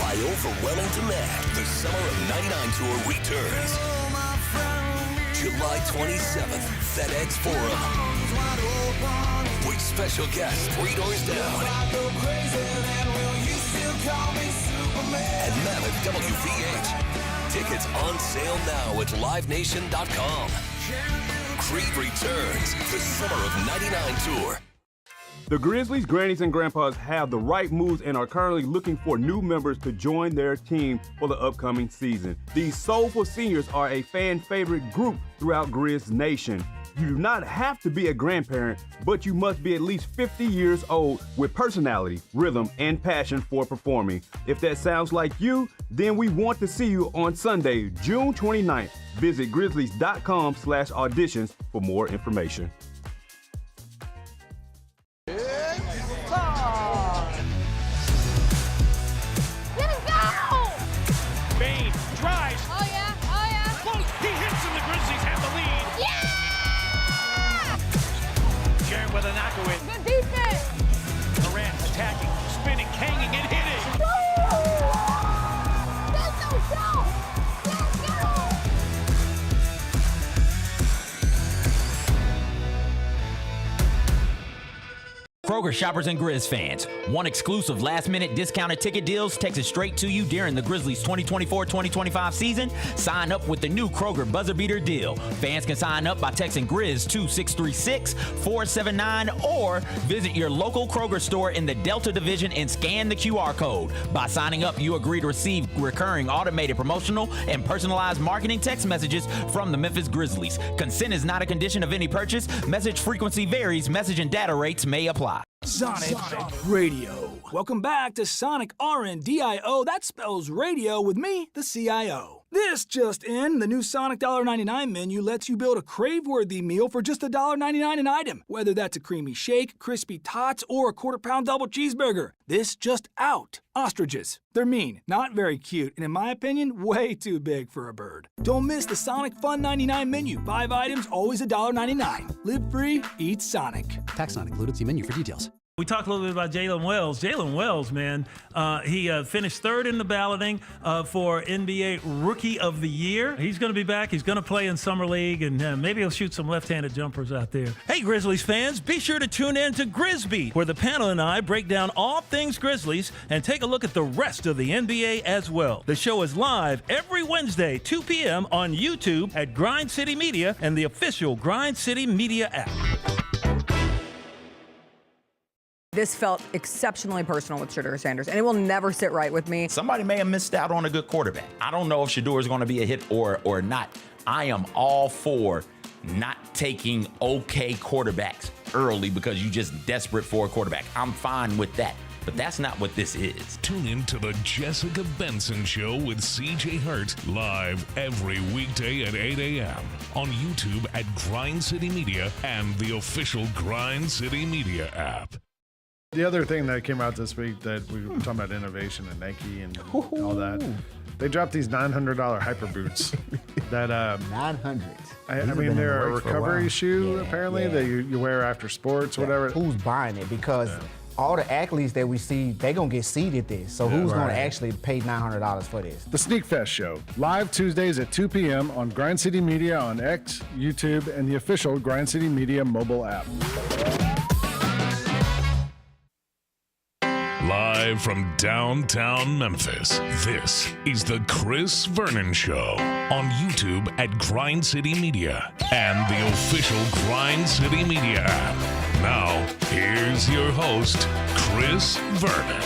by overwhelming demand, the Summer of '99 Tour returns. July 27th, FedEx Forum. With special guests 3 doors down. And Manunt WVH. Tickets on sale now at livenation.com. Creed returns, the Summer of '99 Tour. The Grizzlies, Grannies, and Grandpas have the right moves and are currently looking for new members to join their team for the upcoming season. These soulful seniors are a fan favorite group throughout Grizz Nation. You do not have to be a grandparent, but you must be at least 50 years old with personality, rhythm, and passion for performing. If that sounds like you, then we want to see you on Sunday, June 29th. Visit grizzlies.com/auditions for more information. With a knockaway. Good defense. Durant attacking, spinning, hanging, and hitting. Let's go! Let's go! Kroger shoppers and Grizz fans, one exclusive last-minute discounted ticket deals texted straight to you during the Grizzlies 2024-2025 season. Sign up with the new Kroger Buzzer Beater deal. Fans can sign up by texting Grizz to 636-479 or visit your local Kroger store in the Delta Division and scan the QR code. By signing up, you agree to receive recurring automated promotional and personalized marketing text messages from the Memphis Grizzlies. Consent is not a condition of any purchase. Message frequency varies. Message and data rates may apply. Sonic Radio. Welcome back to Sonic RNDIO. That spells radio with me, the CIO. This just in, the new Sonic $1.99 menu lets you build a crave-worthy meal for just $1.99 an item. Whether that's a creamy shake, crispy tots, or a quarter-pound double cheeseburger. This just out. Ostriches. They're mean, not very cute, and in my opinion, way too big for a bird. Don't miss the Sonic Fun 99 menu. 5 items, always $1.99. Live free, eat Sonic. Tax not included. See menu for details. We talked a little bit about Jalen Wells. Jalen Wells, man, he finished third in the balloting for NBA Rookie of the Year. He's going to be back. He's going to play in Summer League, and maybe he'll shoot some left-handed jumpers out there. Hey, Grizzlies fans, be sure to tune in to Grizzbeat, where the panel and I break down all things Grizzlies and take a look at the rest of the NBA as well. The show is live every Wednesday, 2 p.m. on YouTube at Grind City Media and the official Grind City Media app. This felt exceptionally personal with Shedeur Sanders, and it will never sit right with me. Somebody may have missed out on a good quarterback. I don't know if Shedeur is going to be a hit or not. I am all for not taking okay quarterbacks early because you're just desperate for a quarterback. I'm fine with that. But that's not what this is. Tune in to the Jessica Benson Show with CJ Hurt live every weekday at 8 a.m. on YouTube at Grind City Media and the official Grind City Media app. The other thing that came out this week that we were talking about innovation and Nike and all that, they dropped these $900 hyper boots. That 900. I mean, they're a recovery shoe apparently that you wear after sports, whatever. Who's buying it? Because all the athletes that we see, they're going to get seated this. So who's going to actually pay $900 for this? The Sneak Fest Show, live Tuesdays at 2 p.m. on Grind City Media on X, YouTube, and the official Grind City Media mobile app. Live from downtown Memphis, this is the Chris Vernon Show on YouTube at Grind City Media and the official Grind City Media app. Now, here's your host, Chris Vernon.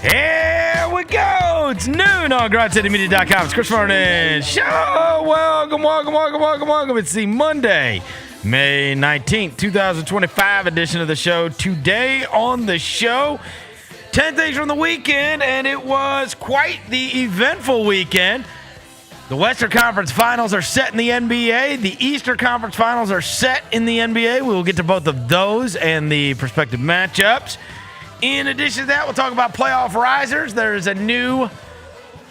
Here we go! It's noon on GrindCityMedia.com. It's Chris Vernon Show. Welcome. It's the Monday, May 19th, 2025 edition of the show. Today on the show, 10 days from the weekend, and it was quite the eventful weekend. The Western Conference Finals are set in the NBA. The Eastern Conference Finals are set in the NBA. We will get to both of those and the prospective matchups. In addition to that, we'll talk about playoff risers. There's a new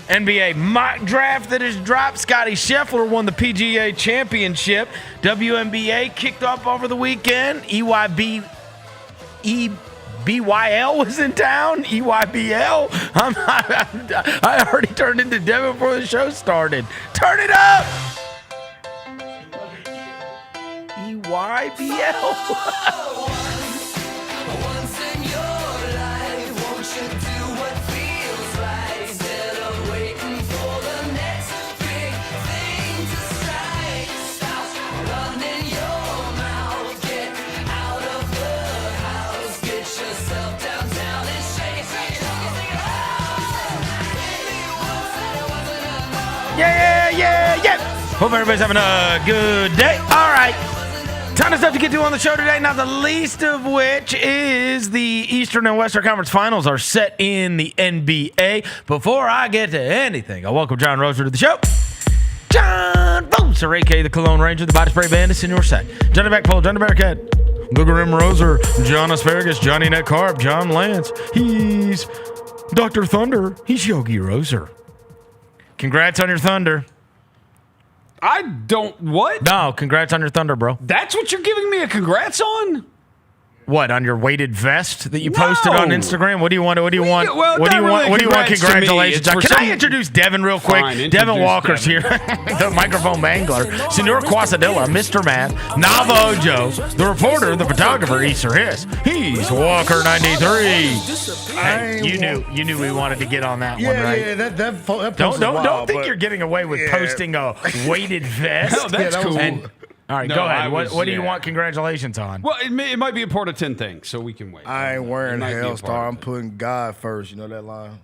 NBA mock draft that has dropped. Scottie Scheffler won the PGA championship. WNBA kicked off over the weekend. EYBL was in town. EYBL. I already turned into Devin before the show started. Turn it up. EYBL. Yeah. Hope everybody's having a good day. All right. Ton of stuff to get to on the show today, not the least of which is the Eastern and Western Conference Finals are set in the NBA. Before I get to anything, I welcome John Roser to the show. John Roser, a.k.a. the Cologne Ranger, the Body Spray Bandit, Senior Set. Johnny Backpole, Johnny Bearcat, Booger M. Roser, John Asparagus, Johnny Net Carp, John Lance. He's Dr. Thunder. He's Yogi Roser. Congrats on your Thunder. I don't, what? No, congrats on your Thunder, bro. That's what you're giving me a congrats on? What, on your weighted vest that you posted on Instagram? What do you want? What do you want? Well, what do you want? really What do you want? Congratulations on? Can I some... introduce Devin real quick? Fine, Devin Walker's here, the microphone mangler, Senor Quasadilla, Mr. Matt, Nava Ojo, the reporter, the photographer, Easter Hiss. He's Walker 93. Hey, you knew we wanted to get on that one, right? Yeah, that don't think you're getting away with posting a weighted vest. No, that's cool. All right, go ahead. What do you want congratulations on? Well, it might be a part of 10 things, so we can wait. I ain't wearing Hellstar. I'm putting God first. You know that line?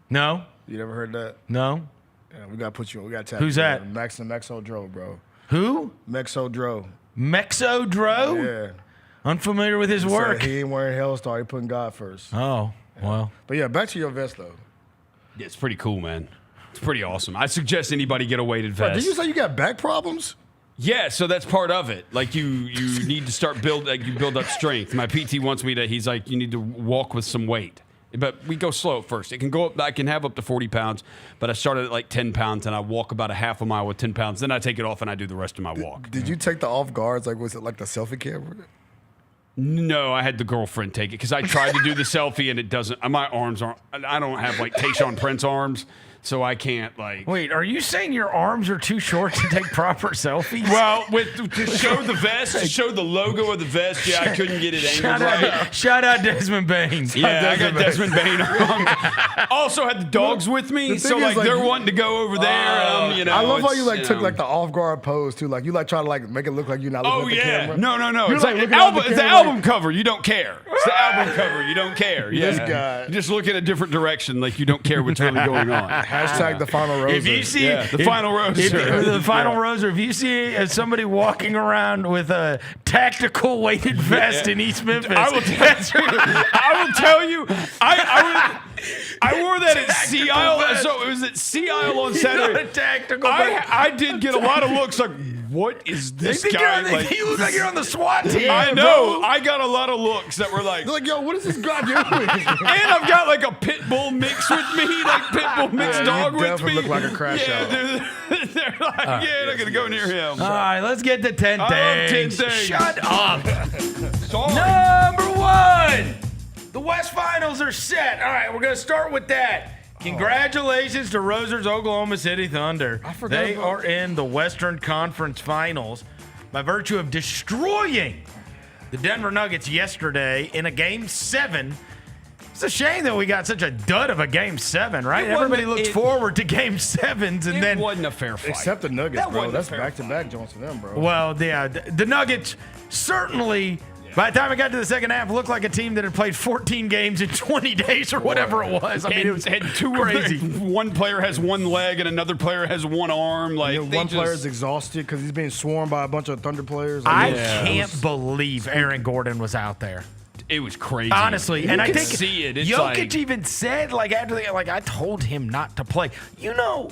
No. You never heard that? No. Yeah, we got to put you on. We got to tap Who's that? Mexo Dro, bro. Who? Mexo Dro. Mexo Dro? Yeah. Unfamiliar with his work. He ain't wearing Hellstar. He putting God first. Oh, well. But yeah, back to your vest, though. Yeah, it's pretty cool, man. It's pretty awesome. I suggest anybody get a weighted vest. Did you say you got back problems? Yeah, so that's part of it. Like you need to start build up strength. My PT wants me to. He's like, you need to walk with some weight, but we go slow at first. It can go up. I can have up to 40 pounds, but I started at like 10 pounds, and I walk about a half a mile with 10 pounds. Then I take it off and I do the rest of my walk. Did you take the off guards? Like, was it like the selfie camera? No, I had the girlfriend take it because I tried to do the selfie and it doesn't. My arms aren't. I don't have like Tayshaun Prince arms. So I can't like. Wait, are you saying your arms are too short to take proper selfies? Well, to show the vest, to show the logo of the vest, yeah, I couldn't get it angled right. Shout out Desmond Bain. Yeah, I got Desmond Bain on. Also had the dogs with me, so like they're wanting to go over there. I love how you took like the off guard pose too. Like you try to like make it look like you're not looking at the camera. No. You're It's like like looking it's the album cover. You don't care. It's the album cover. You don't care. Yeah. This guy. You just look in a different direction, like you don't care what's really going on. Hashtag the final roser. If you see the final roser, the final roser. If you see somebody walking around with a tactical weighted vest in East Memphis, I will tell you. I wore that at Sea Isle. So it was at Sea Isle on Saturday. I did get a lot of looks like, what is this guy? You look like you're on the SWAT team. I know. I got a lot of looks that were like, yo, what is this guy doing? And I've got like a pit bull mix with me, like pit bull mixed dog with me. Look like a crash out. They're like, I'm not gonna go near him. All right, let's get to 10 things. 10 things. Shut up. Sorry. Number 1. The West Finals are set. All right, we're going to start with that. Congratulations to Roser's Oklahoma City Thunder. They are in the Western Conference Finals by virtue of destroying the Denver Nuggets yesterday in a Game 7. It's a shame that we got such a dud of a Game 7, right? Everybody looks forward to Game 7s, and then it wasn't a fair fight. Except the Nuggets, bro. That's back-to-back Jones for them, bro. Well, yeah, the Nuggets certainly By the time it got to the second half, it looked like a team that had played 14 games in 20 days or whatever it was. I mean, it was had two crazy. One player has one leg and another player has one arm. Like one player is exhausted because he's being swarmed by a bunch of Thunder players. I can't believe Aaron Gordon was out there. It was crazy. Honestly, and I think see it. It's Jokic even said, like, after I told him not to play. You know,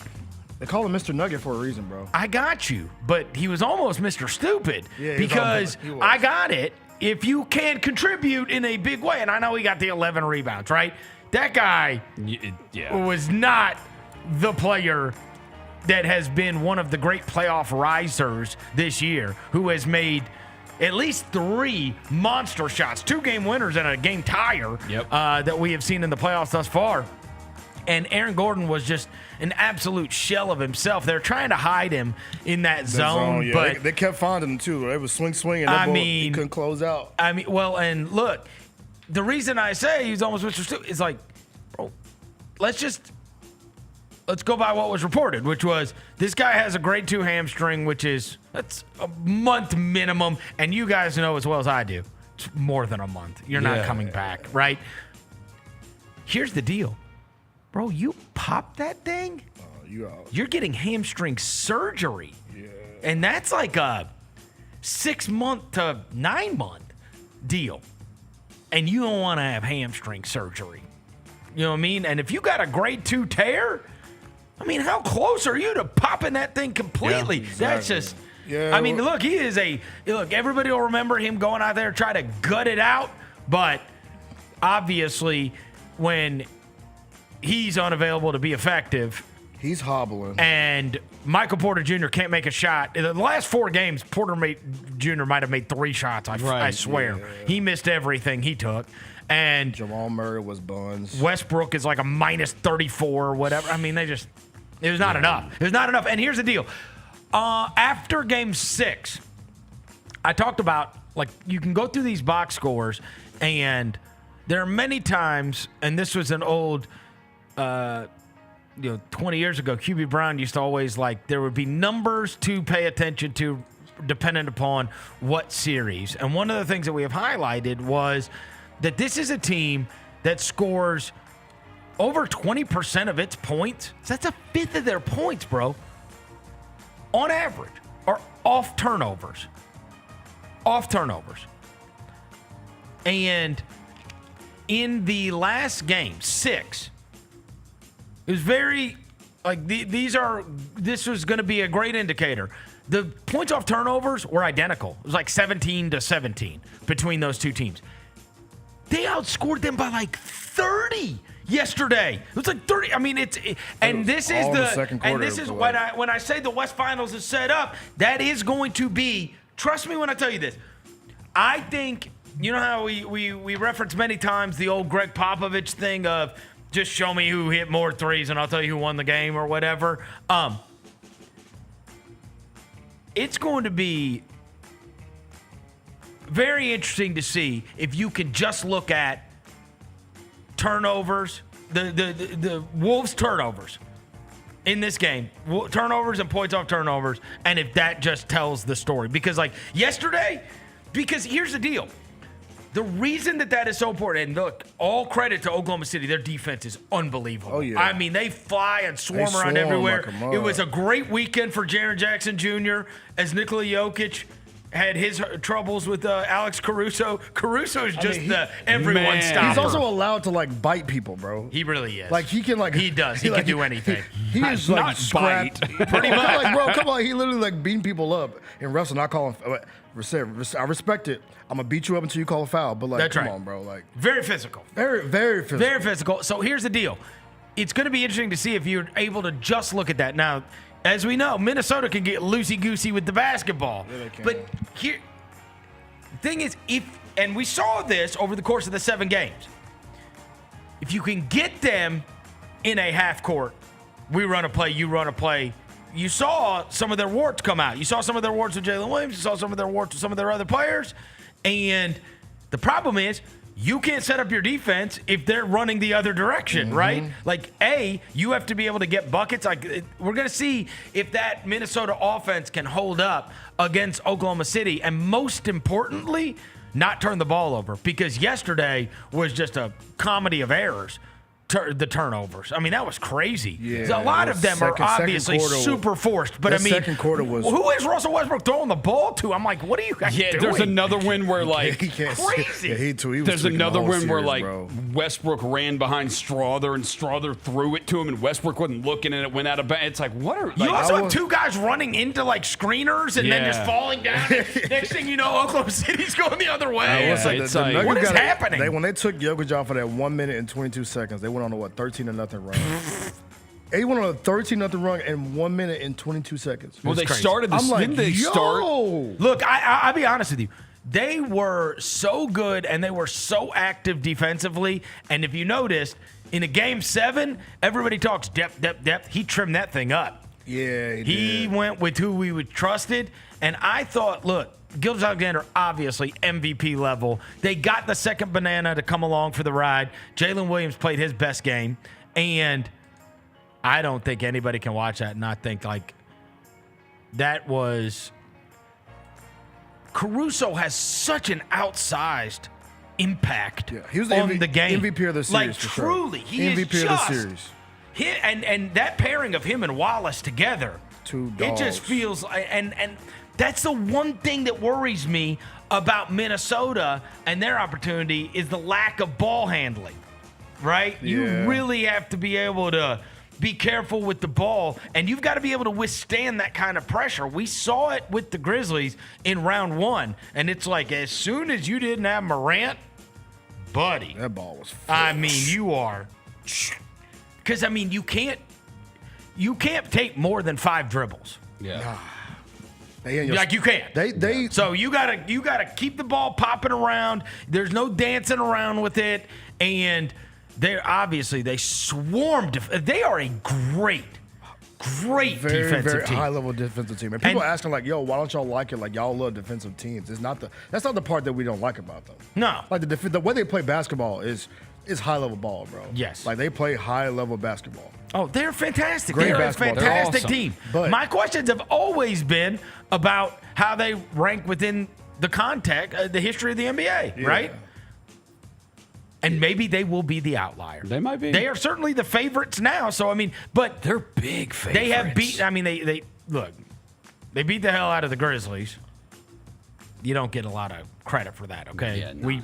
they call him Mr. Nugget for a reason, bro. I got you, but he was almost Mr. Stupid because he was. I got it. If you can contribute in a big way, and I know he got the 11 rebounds, right? That guy was not the player that has been one of the great playoff risers this year, who has made at least 3 monster shots, 2-game winners and a game tire that we have seen in the playoffs thus far. And Aaron Gordon was just an absolute shell of himself. They're trying to hide him in that zone, but they kept finding him too. It was swing, and he couldn't close out. I mean, well, and look, the reason I say he's almost Mr. Stupid is like, bro, let's go by what was reported, which was this guy has a grade 2 hamstring, that's a month minimum, and you guys know as well as I do, it's more than a month. You're not coming back, right? Here's the deal. Bro, you pop that thing, you're getting hamstring surgery. Yeah. And that's like a 6-month to 9-month deal. And you don't want to have hamstring surgery. You know what I mean? And if you got a grade 2 tear, I mean, how close are you to popping that thing completely? Yeah, exactly. That's just, I mean, look, everybody will remember him going out there and try to gut it out. But obviously, when he's unavailable to be effective, he's hobbling. And Michael Porter Jr. can't make a shot. In the last 4 games, Porter Jr. might have made 3 shots, I swear. Yeah. He missed everything he took. And Jamal Murray was buns. Westbrook is like a minus 34 or whatever. I mean, it was not enough. It was not enough. And here's the deal. After game 6, I talked about, like, you can go through these box scores, and there are many times, and this was an old 20 years ago, QB Brown used to always, like, there would be numbers to pay attention to dependent upon what series. And one of the things that we have highlighted was that this is a team that scores over 20% of its points. So that's a fifth of their points, bro, on average, are off turnovers. Off turnovers. And in the last game, 6, it was very, like, this was going to be a great indicator. The points off turnovers were identical. It was like 17-17 between those two teams. They outscored them by like 30 yesterday. It was like 30. I mean, this is when I say the West Finals is set up, that is going to be, trust me when I tell you this. I think, you know how we reference many times the old Greg Popovich thing of just show me who hit more threes and I'll tell you who won the game or whatever. It's going to be very interesting to see if you can just look at turnovers, the Wolves' turnovers in this game, turnovers and points off turnovers, and if that just tells the story. Because, like, yesterday, because here's the deal. The reason that is so important, and look, all credit to Oklahoma City, their defense is unbelievable. Oh, yeah. I mean, they fly and swarm around everywhere. It was a great weekend for Jaren Jackson Jr. as Nikola Jokic had his troubles with Alex Caruso. Caruso is just everyone's stopper. He's also allowed to, like, bite people, bro. He really is. Like, he can, like... He does. He can do anything. He is, like, scrapped. Pretty much. Like, bro, come on. He literally, like, beating people up in wrestling. I call him... I respect it. I'm going to beat you up until you call a foul. But, like, that's come right. on, bro. Like, very physical. Very, very physical. Very physical. So here's the deal. It's going to be interesting to see if you're able to just look at that. Now, as we know, Minnesota can get loosey-goosey with the basketball. Yeah, they can. But here... The thing is, and we saw this over the course of the 7 games, if you can get them in a half court, we run a play, you run a play, you saw some of their warts come out. You saw some of their warts with Jalen Williams. You saw some of their warts with some of their other players. And the problem is, you can't set up your defense if they're running the other direction, right? Like, you have to be able to get buckets. Like, we're going to see if that Minnesota offense can hold up against Oklahoma City. And most importantly, not turn the ball over, because yesterday was just a comedy of errors. The turnovers. I mean, that was crazy. Yeah, a lot of them are obviously super forced. But I mean, second quarter was. Who is Russell Westbrook throwing the ball to? I'm like, what are you guys doing? There's another one where like he can't crazy. Yeah, he was there's another the whole one series, where like bro. Westbrook ran behind Strother and Strother threw it to him and Westbrook wasn't looking and it went out of bounds. It's like, what are you also have two guys running into like screeners and then just falling down. Next thing you know, Oklahoma City's going the other way. It's like, what is happening? When they took Jokic off for that 1 minute and 22 seconds, they went on a 13-0 run. They went on a 13-0 run in 1 minute and 22 seconds. Well, they crazy. started this. I'm like, didn't they start? Look, I'll be honest with you. They were so good and they were so active defensively. And if you noticed, in a game 7, everybody talks depth. He trimmed that thing up. Yeah, he went with who we would trusted. And I thought, look, Gilgeous-Alexander, obviously MVP level. They got the second banana to come along for the ride. Jalen Williams played his best game. And I don't think anybody can watch that and not think like that was. Caruso has such an outsized impact he was on the game. MVP of the series. Like, for truly, sure. he MVP is of the just. series. And that pairing of him and Wallace together, Two dogs. it just feels like. And that's the one thing that worries me about Minnesota and their opportunity is the lack of ball handling. Right? Yeah. You really have to be able to be careful with the ball, and you've got to be able to withstand that kind of pressure. We saw it with the Grizzlies in round 1, and it's like as soon as you didn't have Morant, buddy. That ball was I mean, you are. Because, I mean, you can't take more than 5 dribbles. Yeah. Like you can't. So you gotta keep the ball popping around. There's no dancing around with it, and they swarmed. They are a great very, defensive very team. high level defensive team. And people are asking like, "Yo, why don't y'all like it? Like y'all love defensive teams." That's not the part that we don't like about them. No, like the way they play basketball is high level ball, bro. Yes, like they play high level basketball. Oh, they're fantastic. Great They're basketball. a fantastic They're awesome. team. But my questions have always been about how they rank within the the history of the NBA, right? And maybe they will be the outlier. They might be. They are certainly the favorites now. So, I mean, but they're big favorites. They have beat, I mean, they beat the hell out of the Grizzlies. You don't get a lot of credit for that, okay? Yeah, no.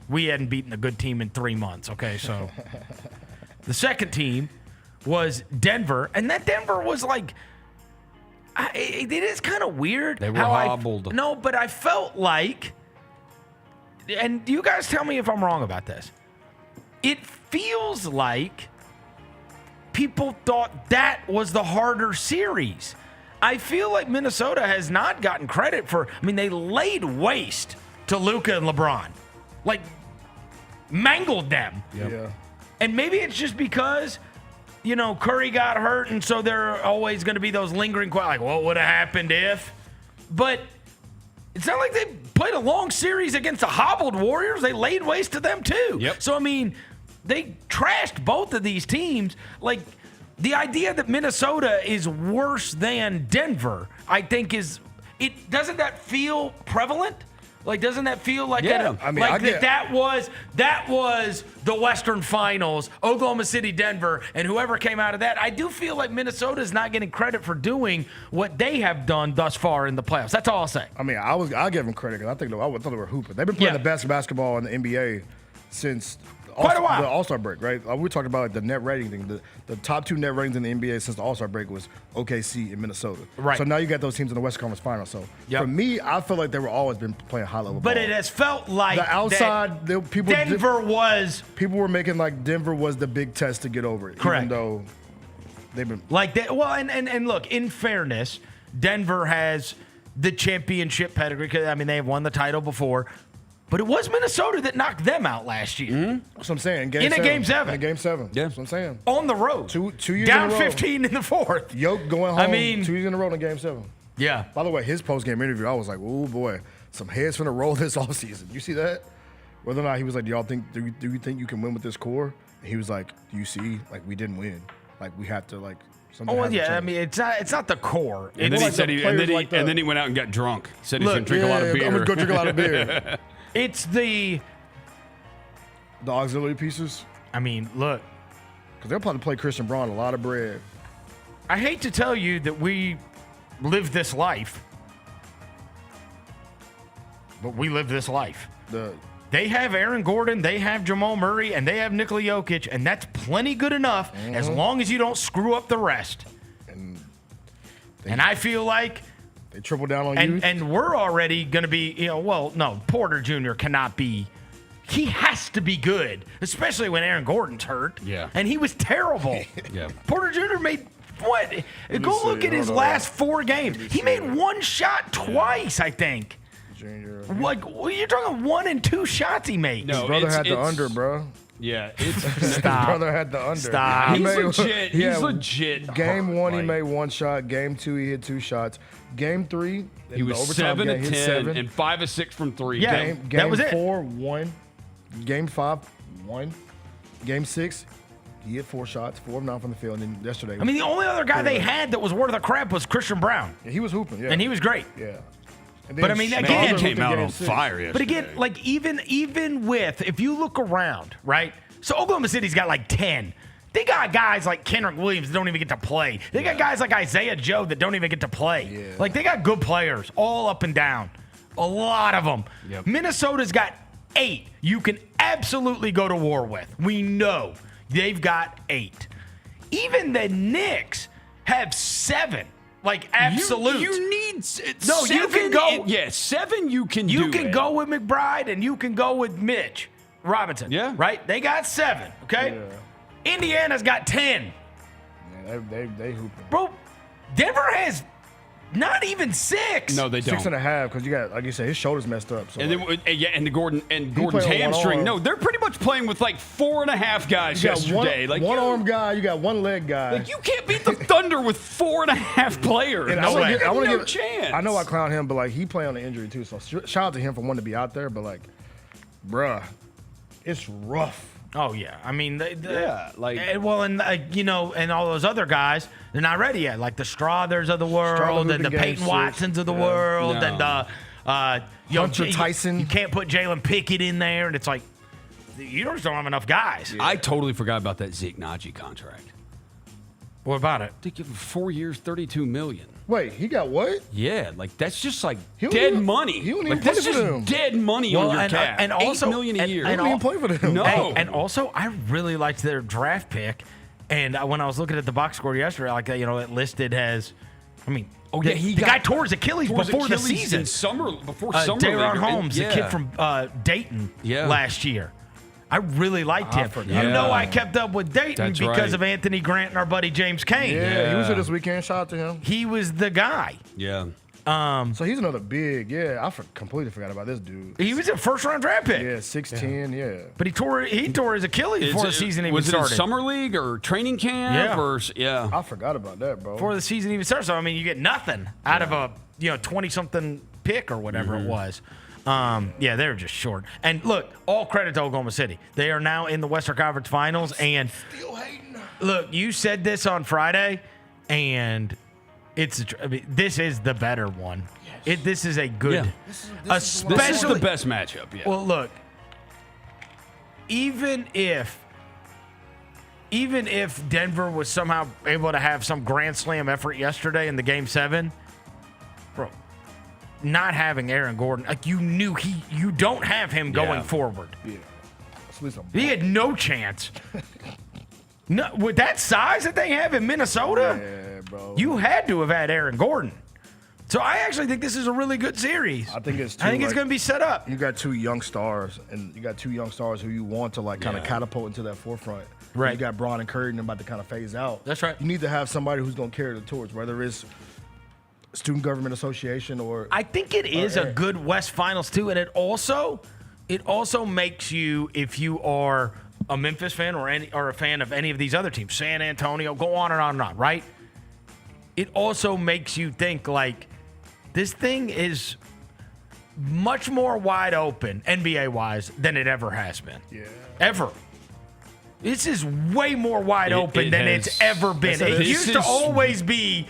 We hadn't beaten a good team in 3 months, okay? So the second team was Denver, and that Denver was like, it is kind of weird. They were hobbled. No, but I felt like, and you guys tell me if I'm wrong about this. It feels like people thought that was the harder series. I feel like Minnesota has not gotten credit for, I mean, they laid waste to Luka and LeBron. Like, mangled them. Yep. Yeah. And maybe it's just because, Curry got hurt, and so there are always going to be those lingering questions, like, what would have happened if? But it's not like they played a long series against the hobbled Warriors. They laid waste to them, too. Yep. So, I mean, they trashed both of these teams. Like, the idea that Minnesota is worse than Denver, I think doesn't that feel prevalent? Like, doesn't that feel like that was the Western Finals, Oklahoma City, Denver, and whoever came out of that? I do feel like Minnesota is not getting credit for doing what they have done thus far in the playoffs. That's all I'll say. I mean, I'll give them credit because I thought they were hooping. They've been playing the best basketball in the NBA since quite a while. The All-Star break, right? We talked about the net rating thing. The top 2 net ratings in the NBA since the All-Star break was OKC and Minnesota. Right. So now you got those teams in the West Conference Finals. So for me, I feel like they were always been playing high level ball. But it has felt like the outside people people were making like Denver was the big test to get over it. Correct. Even though they've been like that. Well, and look, in fairness, Denver has the championship pedigree. Because I mean, they have won the title before. But it was Minnesota that knocked them out last year. Mm-hmm. That's what I'm saying. In a game 7. In a game 7. Yeah. That's what I'm saying. On the road. 2 years down in a row. 15 in the 4th. Yoke going home. I mean, 2 years in a row in game 7. Yeah. By the way, his post-game interview, I was like, oh boy, some heads finna roll this offseason. You see that? Whether or not he was like, do you think you can win with this core? And he was like, do you see? Like, we didn't win. Like, we have to like. Oh yeah, I mean it's not the core. And then he said and then he went out and got drunk. Said he's gonna drink a lot of beer. I'm gonna go drink a lot of beer. It's the auxiliary pieces. I mean, look. Because they'll probably play Christian Braun a lot of bread. I hate to tell you that we live this life, but we live this life. They have Aaron Gordon, they have Jamal Murray, and they have Nikola Jokic, and that's plenty good enough as long as you don't screw up the rest. And I feel like they triple down on you. And we're already going to be, no, Porter Jr. cannot be. He has to be good, especially when Aaron Gordon's hurt. Yeah. And he was terrible. Yeah. Porter Jr. made what? Go look at his last 4 games. He made 1 shot twice, I think. Like, you're talking 1 and 2 shots he made. No, his brother had the under, bro. Yeah, Stop. His brother had the under. Stop. He's legit. He's legit. Game 1, he made 1 shot. Game 2, he hit 2 shots. Game 3, he was 7 of 10 and 5 of 6 from 3. Yeah, Game that was 4, 1. Game 5, 1. Game 6, he hit 4 shots, 4 of 9 from the field. And then yesterday, I mean, the only other guy they had that was worth a crap was Christian Brown. Yeah, he was hooping. Yeah, and he was great. Yeah. But I mean, again, he came out on fire yesterday. But again, like even with, if you look around, right? So Oklahoma City's got like 10. They got guys like Kendrick Williams that don't even get to play. They got guys like Isaiah Joe that don't even get to play. Yeah. Like, they got good players all up and down. A lot of them. Yep. Minnesota's got 8 you can absolutely go to war with. We know they've got 8. Even the Knicks have 7. Like, absolute. You need no, 7. you can go. 7 you can do. You can go with McBride and you can go with Mitch Robinson. Yeah. Right? They got 7, okay? Yeah. Indiana's got 10. Yeah, they hooping. Bro, Denver has not even 6. No, they don't. 6.5, because you got, like you said, his shoulder's messed up. So and and Gordon's hamstring. No, they're pretty much playing with like 4.5 guys yesterday. One arm guy, you got 1 leg guy. Like, you can't beat the Thunder with 4.5 players. And no chance. I know I clown him, but like he played on an injury too. So shout out to him for wanting to be out there. But like, bruh, it's rough. Oh yeah, I mean, like well, and and all those other guys, they're not ready yet. Like the Strothers of the world, and the Peyton Watsons of the world, and Hunter Tyson. You can't put Jalen Pickett in there, and it's like you just don't have enough guys. Yeah. I totally forgot about that Zeke Naji contract. What about it? They give him 4 years, $32 million. Wait, he got what? Yeah, like that's just like dead money. He don't like, even that's play for them. Dead money on your cap. And also, $8 million a year. He don't even play for them. No. And also, I really liked their draft pick. And when I was looking at the box score yesterday, like it listed as, I mean, the guy tore his Achilles before the season. Before summer. Daron Holmes, the kid from Dayton last year. I really liked him. I kept up with Dayton because of Anthony Grant and our buddy James Kane. Yeah, he was here this weekend. Shout out to him. He was the guy. Yeah. So he's another big. Yeah, I completely forgot about this dude. He was a 1st-round draft pick. Yeah, 6'10", yeah. But he tore his Achilles before the season even started. Was it summer league or training camp? I forgot about that, bro. Before the season even started. So, I mean, you get nothing out of a 20-something pick or whatever it was. They're just short. And look, all credit to Oklahoma City. They are now in the Western Conference Finals. And look, you said this on Friday, and this is the better one. Yes. This is a good, this is the best matchup. Yeah. Well, look, even if Denver was somehow able to have some Grand Slam effort yesterday in the Game 7, bro. Not having Aaron Gordon, like you knew you don't have him going forward. Yeah. He had no chance. No, with that size that they have in Minnesota, bro. You had to have had Aaron Gordon. So I actually think this is a really good series. I think it's going to be set up. You got 2 young stars, and you got 2 young stars who you want to kind of catapult into that forefront. Right. You got Braun and Curry, and they're about to kind of phase out. That's right. You need to have somebody who's going to carry the torch, whether it's Student Government Association or I think it is a good West Finals too, and it also makes you, if you are a Memphis fan or a fan of any of these other teams, San Antonio, go on and on and on, right? It also makes you think like this thing is much more wide open NBA wise than it ever has been. Yeah. Ever. This is way more wide open than it's ever been. It used to always be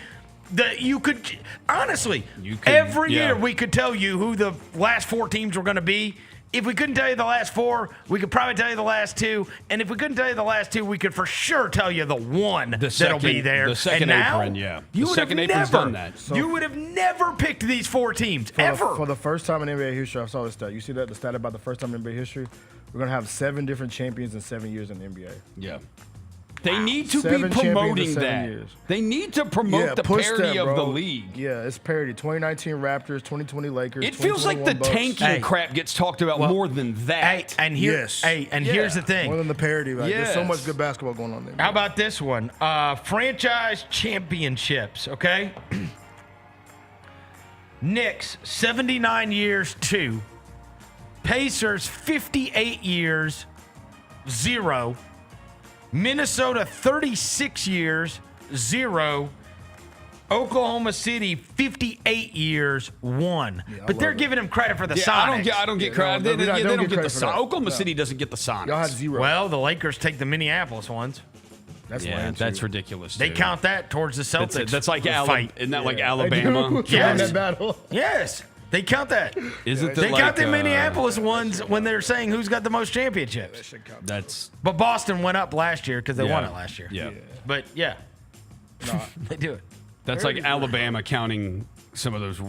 that you could, honestly, every year we could tell you who the last 4 teams were going to be if we couldn't tell you the last 4, we could probably tell you the last 2. And if we couldn't tell you the last 2, we could for sure tell you the one that'll be there. The second and now, apron, yeah. You The would second have apron's never done that. You would have never picked these 4 teams, ever. For the first time in NBA history, I saw this stat. You see that? The stat about the first time in NBA history? We're going to have 7 different champions in 7 years in the NBA. Yeah. They need to 7 be champions in promoting 7 that. years. They need to promote the push parity that, of the bro. league. Yeah, it's parity. 2019 Raptors, 2020 Lakers. It feels like the 2021 Bucks. tanking crap gets talked about more than that. Here's the thing. More than the parity. Like, There's so much good basketball going on there. How about this one? Franchise championships, okay? Knicks, 79 years, 2. Pacers, 58 years, 0. Minnesota, 36 years, 0. Oklahoma City, 58 years, 1. But they're giving him credit for the Sonics. I don't get credit. They don't get the credit for that. Oklahoma City doesn't get the Sonics. Y'all had 0. Well, the Lakers take the Minneapolis ones. That's that's ridiculous. They count that towards the Celtics. That's like fight. Isn't that like Alabama? Yes. That battle. Yes. They count that. Isn't they like, count the Minneapolis ones when they're saying who's got the most championships. That's. But Boston went up last year because they won it last year. Yeah. But yeah, they do it. That's like Alabama counting some of those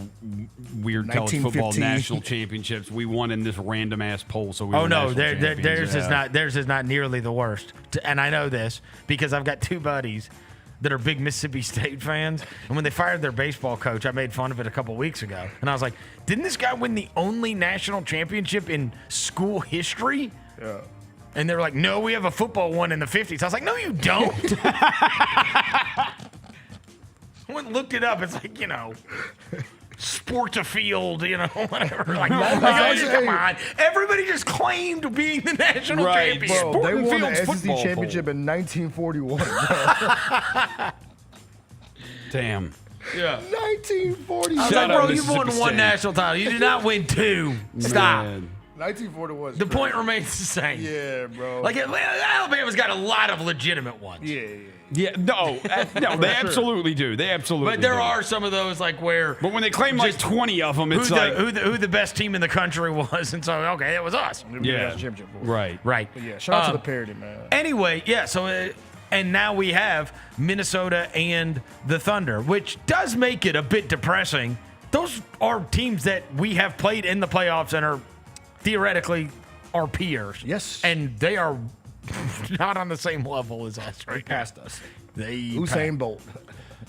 weird college football 1915. national championships we won in this random ass poll. So we Oh were no, national champions. theirs is not nearly the worst. And I know this because I've got 2 buddies that are big Mississippi State fans. And when they fired their baseball coach, I made fun of it a couple weeks ago. And I was like, didn't this guy win the only national championship in school history? Yeah. And they were like, no, we have a football one in the 50s. I was like, no, you don't. I went and looked it up. It's like, sports a field, whatever. Like, come on. Everybody just claimed being the national champion. Bro, they won Field's the SEC football championship in 1941. Damn. Yeah. 1941. I was like, bro, you've won 1 national title. You did not win 2. Stop. Man. 1941. The point remains the same. Yeah, bro. Like, Alabama's got a lot of legitimate ones. Yeah. No, they absolutely do. They absolutely But there do. are some of those, like, where... But when they claim like 20 of them, it's like... Who the best team in the country was. And so, okay, it was us. Yeah. Championship. Right. Right. But yeah, shout out to the parity, man. Anyway, yeah, so... and now we have Minnesota and the Thunder, which does make it a bit depressing. Those are teams that we have played in the playoffs and are theoretically our peers. Yes. And they are not on the same level as us right now. Past us. They Usain Bolt.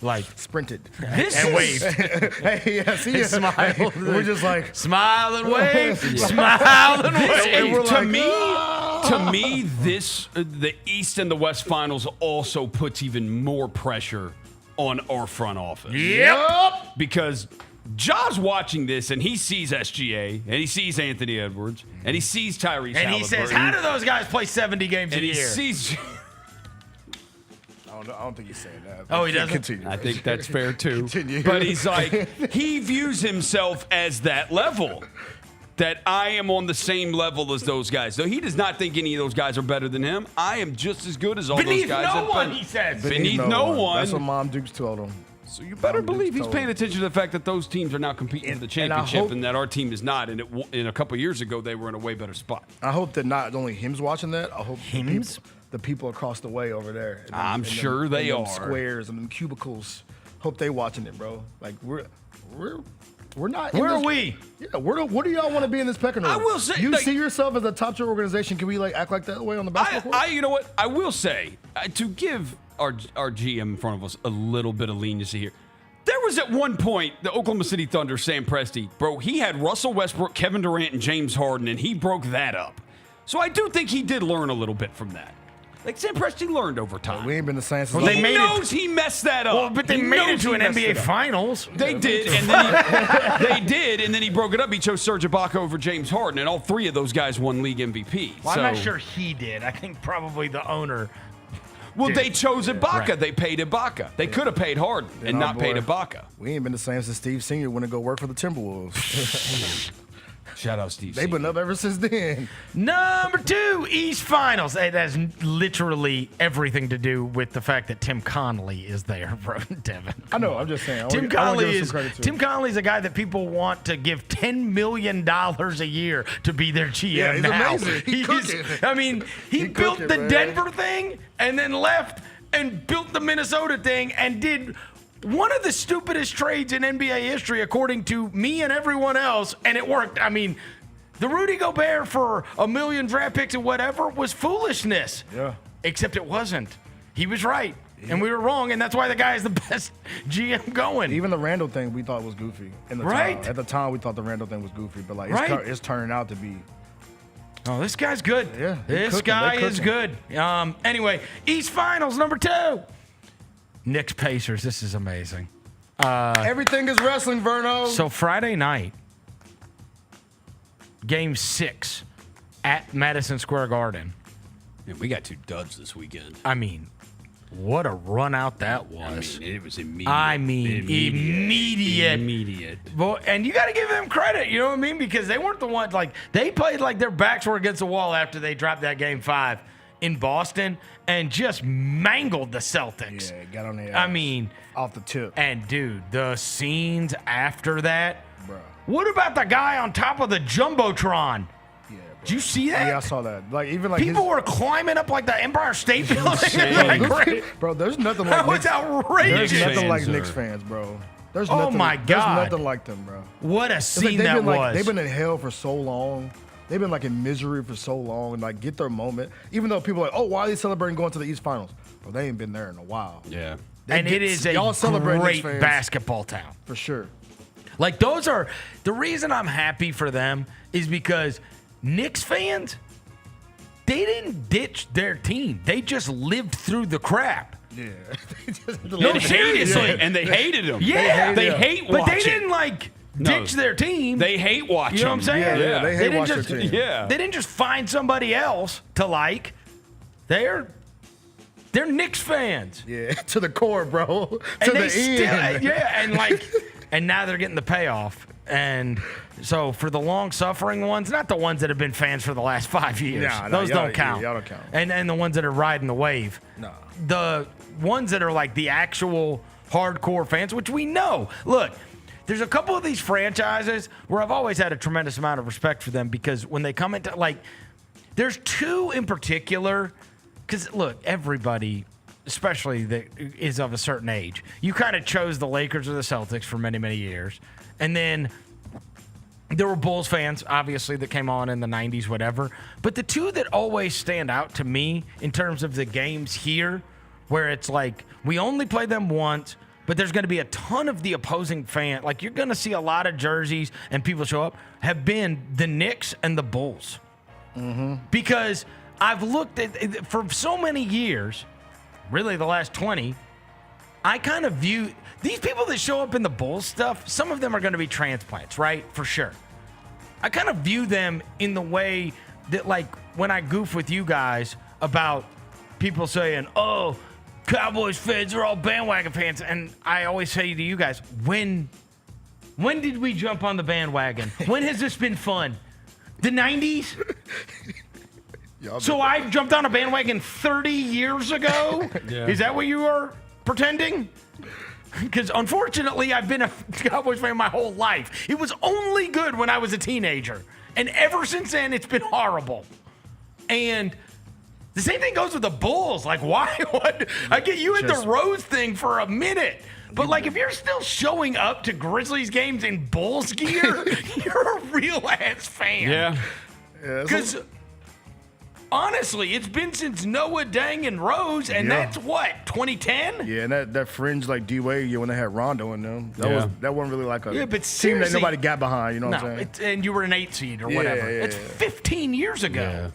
Like sprinted. And waved. Hey, yeah, see ya. Smiled. We're just like smile and wave, smile and wave. To me, this the East and the West Finals also puts even more pressure on our front office. Yep. Because Ja's watching this and he sees SGA and he sees Anthony Edwards and he sees Tyrese And he says, how do those guys play 70 games and a he year? sees. I don't think he's saying that. Oh, he doesn't? Continue. I think that's fair too. Continue. But he's like, he views himself as that level. That I am on the same level as those guys. So he does not think any of those guys are better than him. I am just as good as all Beneath those guys. no one, he says. Beneath no one. That's what Mom Dukes told him. So you better believe he's paying attention to the fact that those teams are now competing for the championship and that our team is not. And in a couple of years ago, they were in a way better spot. I hope that not only him's watching that. I hope the people across the way over there. I'm sure they are. Squares and them cubicles. Hope they watching it, bro. Like we're not. Where are we? Yeah, what do y'all want to be in this pecking order? I will say, you like, see yourself as a top tier organization. Can we act like that way on the basketball court? You know what? I will say to give our GM in front of us a little bit of leniency here. There was at one point the Oklahoma City Thunder, Sam Presti, bro. He had Russell Westbrook, Kevin Durant, and James Harden, and he broke that up. So I do think he did learn a little bit from that. Like Sam Presti learned over time. We ain't been the same since. He knows he messed that up. Well, but they made it to an NBA Finals. They did, and then and then he broke it up. He chose Serge Ibaka over James Harden, and all 3 of those guys won league MVP. Well, I'm not sure he did. I think probably the owner. Well, they chose Ibaka. Right. They paid Ibaka. They could have paid Harden and not paid Ibaka. We ain't been the same since Steve Sr. went to go work for the Timberwolves. Shout out Steve. They've been up ever since then. Number 2, East Finals. It has literally everything to do with the fact that Tim Connolly is there, bro. Devin. I know. I'm just saying. Tim Connolly's a guy that people want to give $10 million a year to be their GM Yeah, he's now. amazing. He's cooking. I mean, he built cooking, the man. Denver thing and then left and built the Minnesota thing and did one of the stupidest trades in NBA history, according to me and everyone else, and it worked. I mean, the Rudy Gobert for $1 million draft picks and whatever was foolishness. Yeah. Except it wasn't. He was right, and we were wrong, and that's why the guy is the best GM going. Even the Randall thing we thought was goofy. Right. At the time, we thought the Randall thing was goofy, but like it's turning out to be. Oh, this guy's good. Yeah. This guy is good. Anyway, East Finals, number 2. Knicks Pacers. This is amazing. Everything is wrestling, Verno. So Friday night, Game 6 at Madison Square Garden. Yeah, we got 2 duds this weekend. I mean, what a run out that was. I mean, it was immediate. Immediate. Well, and you got to give them credit, you know what I mean? Because they weren't the ones, like, they played like their backs were against the wall after they dropped that Game 5 in Boston and just mangled the Celtics. Yeah, got on their ass. I mean, off the tip. And dude, the scenes after that. Bro. What about the guy on top of the Jumbotron? Yeah, bro. Did you see that? Yeah, I saw that. Like even like people were climbing up like the Empire State Building. Bro, there's nothing that like was outrageous. There's nothing like Knicks fans, bro. There's Oh nothing, my God. There's nothing like them, bro. What a scene they've that been was. Like, they've been in hell for so long. They've been like in misery for so long and like get their moment. Even though people are like, oh, why are they celebrating going to the East Finals? Bro, they ain't been there in a while. Yeah. And it is a great basketball town. For sure. Like those are the reason I'm happy for them is because Knicks fans, they didn't ditch their team. They just lived through the crap. Yeah. No, seriously. And they hated him. Yeah. They hate But watching. they didn't like ditch their team. They hate watching. You know what I'm saying? Yeah, they hate didn't watching just, their team. Yeah. They didn't just find somebody else to like. They're Knicks fans. Yeah, to the core, bro. And To they the still, end. yeah, and like, and now they're getting the payoff. And so for the long-suffering ones, not the ones that have been fans for the last 5 years, Nah, those y'all- don't count. y'all don't count. And the ones that are riding the wave, No. the ones that are like the actual hardcore fans, which we know. Look, there's a couple of these franchises where I've always had a tremendous amount of respect for them because when they come into like, there's 2 in particular. Because look, everybody, especially that is of a certain age, you kind of chose the Lakers or the Celtics for many, many years. And then there were Bulls fans, obviously, that came on in the 90s, whatever. But the 2 that always stand out to me in terms of the games here, where it's like we only play them once, but there's going to be a ton of the opposing fan. Like you're going to see a lot of jerseys and people show up, have been the Knicks and the Bulls. Mm-hmm. Because I've looked at, for so many years, really the last 20, I kind of view these people that show up in the Bulls stuff, some of them are going to be transplants, right? For sure. I kind of view them in the way that, like, when I goof with you guys about people saying, oh, Cowboys fans are all bandwagon fans. And I always say to you guys, when did we jump on the bandwagon? When has this been fun? The 90s? So I jumped on a bandwagon 30 years ago? Yeah. Is that what you are pretending? Because unfortunately, I've been a Cowboys fan my whole life. It was only good when I was a teenager. And ever since then, it's been horrible. And the same thing goes with the Bulls. Like, why? What? I get you in the Rose thing for a minute. But, like, if you're still showing up to Grizzlies games in Bulls gear, you're a real-ass fan. Yeah. Because, honestly, it's been since Noah, Dang, and Rose, and that's what, 2010? Yeah, and that fringe like D-Wade year when they had Rondo in them. That wasn't really like a but team that seriously, nobody got behind, you know what I'm saying? And you were an 8 seed or whatever. Yeah, It's 15 years ago.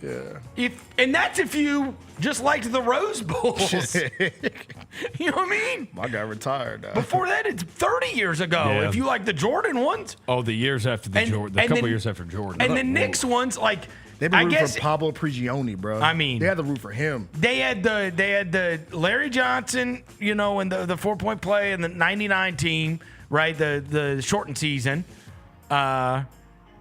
Yeah. And that's if you just liked the Rose Bowls. You know what I mean? My guy retired now. Before that, it's 30 years ago. Yeah. If you like the Jordan ones. Oh, the years after the Jordan. A couple years after Jordan. And the Knicks ones, like, They've been I rooting guess for Pablo Prigioni, bro. I mean, they had the root for him. They had the Larry Johnson, you know, and the 4-point play and the '99 team, right? The shortened season.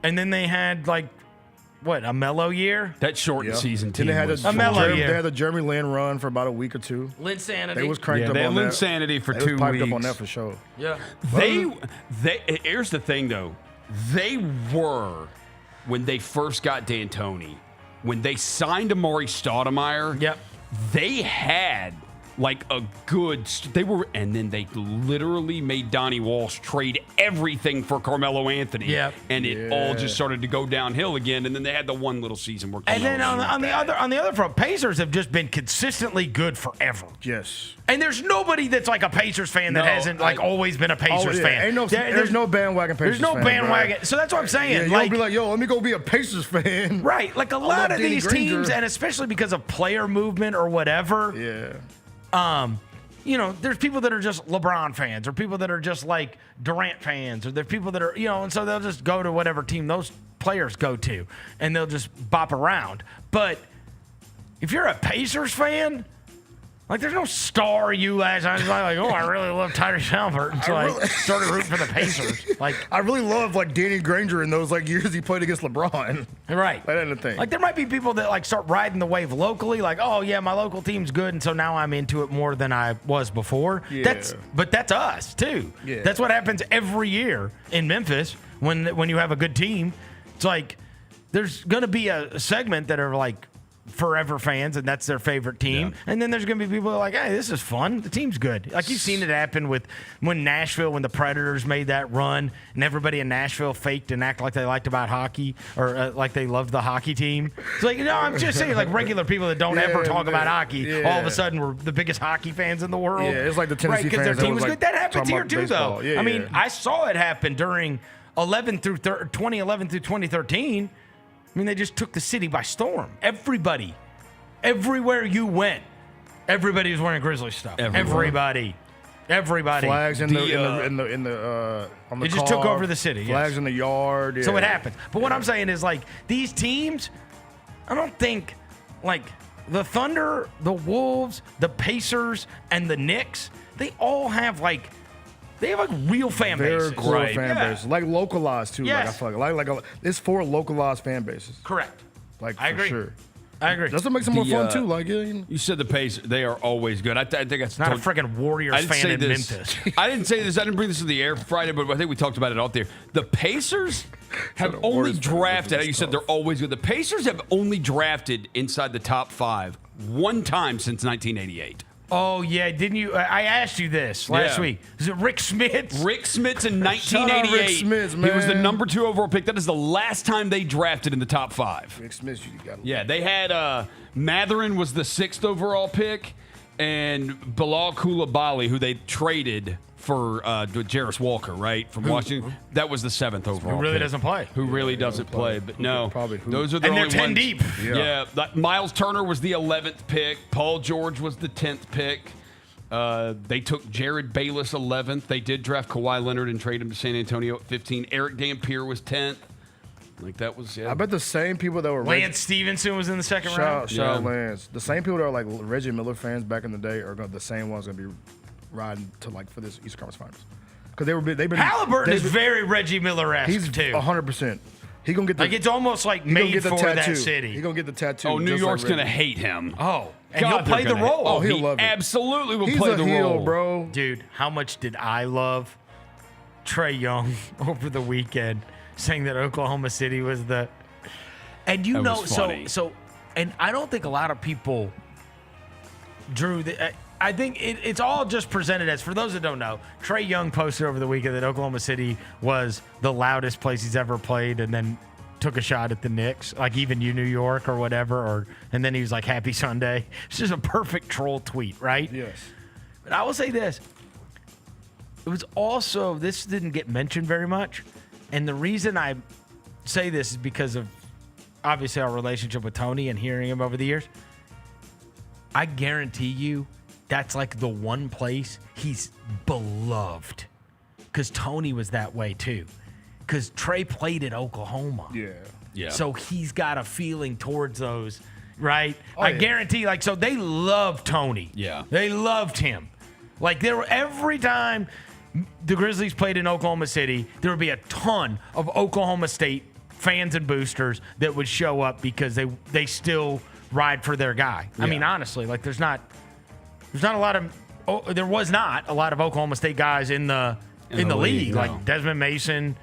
And then they had a mellow year? That shortened season team. Then they had a mellow year. They had the Jeremy Lin run for about a week or two. Linsanity. They was cranked up they on had that. Linsanity for They 2 was piped weeks. up on that for sure. Yeah. Here's the thing, though. They were, when they first got D'Antoni, when they signed Amari Stoudemire, they had a good. And then they literally made Donnie Walsh trade everything for Carmelo Anthony. Yep. And it all just started to go downhill again. And then they had the one little season where. And then on the other front, Pacers have just been consistently good forever. Yes. And there's nobody that's a Pacers fan that hasn't always been a Pacers fan. There's no bandwagon Pacers fan. There's no bandwagon. Bro. So that's what I'm saying. Yeah, you don't be like, yo, let me go be a Pacers fan. Right. A lot of these teams, and especially because of player movement or whatever. Yeah. There's people that are just LeBron fans, or people that are just Durant fans, or there's people that are, and so they'll just go to whatever team those players go to, and they'll just bop around. But if you're a Pacers fan, there's no star you last night. I really love Tyrese Halliburton, so I started rooting for the Pacers. I really love Danny Granger in those years he played against LeBron. Right. That ain't a thing. There might be people that start riding the wave locally, oh yeah, my local team's good, and so now I'm into it more than I was before. Yeah. But that's us too. Yeah. That's what happens every year in Memphis when you have a good team. It's there's gonna be a segment that are forever fans, and that's their favorite team. Yeah. And then there's going to be people that are hey, this is fun. The team's good. You've seen it happen with when the Predators made that run, and everybody in Nashville faked and acted like they liked about hockey, or like they loved the hockey team. It's I'm just saying, regular people that don't ever talk about hockey, all of a sudden we're the biggest hockey fans in the world. Yeah, it's like the Tennessee fans. Because their team was good. That happens here too, baseball. though. Yeah, I mean, I saw it happen during 2011 through 2013. I mean, they just took the city by storm. Everywhere you went, everybody was wearing Grizzly stuff. Everybody. Flags on the It just took over the city. Flags in the yard. Yeah. So it happens. But what I'm saying is these teams, I don't think the Thunder, the Wolves, the Pacers, and the Knicks, they all have they have real fan bases. Very cool fan bases. Localized too. Yes. I feel it's for localized fan bases. Correct. I agree. For sure. I agree. That's what makes them more fun too. You said the Pacers, they are always good. I think that's not a freaking Warriors fan in Memphis. I didn't say this. I didn't bring this to the air Friday, but I think we talked about it out there. The Pacers have only drafted. You said they're always good. The Pacers have only drafted inside the top 5 one time since 1988. Oh, yeah. Didn't you? I asked you this last week. Is it Rick Smits? Rick Smits in 1988. Rick Smits, man. He was the number 2 overall pick. That is the last time they drafted in the top 5. Rick Smits, you got. Yeah, they had Matherin was the 6th overall pick, and Bilal Coulibaly, who they traded for Jarris Walker, right, from Washington. That was the 7th overall. Who really pick. doesn't play. Who really doesn't play. But no, those are the and only they're 10 ones. deep. Yeah. Miles Turner was the 11th pick. Paul George was the 10th pick. They took Jared Bayless 11th. They did draft Kawhi Leonard and trade him to San Antonio at 15. Eric Dampier was 10th. That was, I bet the same people that were Lance Stevenson was in the second round. Shout out Lance. The same people that are Reggie Miller fans back in the day are the same ones going to be riding to for this Eastern Conference Finals, because they've been. Halliburton is very Reggie Miller-esque. He's too 100%. He gonna get the, it's almost made for that city. He gonna get the tattoo. Oh, New York's gonna hate him. Oh, and he'll play the role. Oh, he'll love it. Absolutely will play the role, bro. Dude, how much did I love Trae Young over the weekend saying that Oklahoma City was the? And and I don't think a lot of people drew the. I think it's all just presented as, for those that don't know, Trae Young posted over the weekend that Oklahoma City was the loudest place he's ever played, and then took a shot at the Knicks, even New York or whatever, and then he was like, "Happy Sunday." It's just a perfect troll tweet, right? Yes. But I will say this. It was also, this didn't get mentioned very much, and the reason I say this is because of, obviously, our relationship with Tony and hearing him over the years. I guarantee you, that's the one place he's beloved. Because Tony was that way too. Because Trae played at Oklahoma. Yeah. So he's got a feeling towards those, right? I guarantee, so they loved Tony. Yeah. They loved him. Every time the Grizzlies played in Oklahoma City, there would be a ton of Oklahoma State fans and boosters that would show up because they still ride for their guy. I mean, honestly, like there was not a lot of Oklahoma State guys in the league. no. Like Desmond Mason,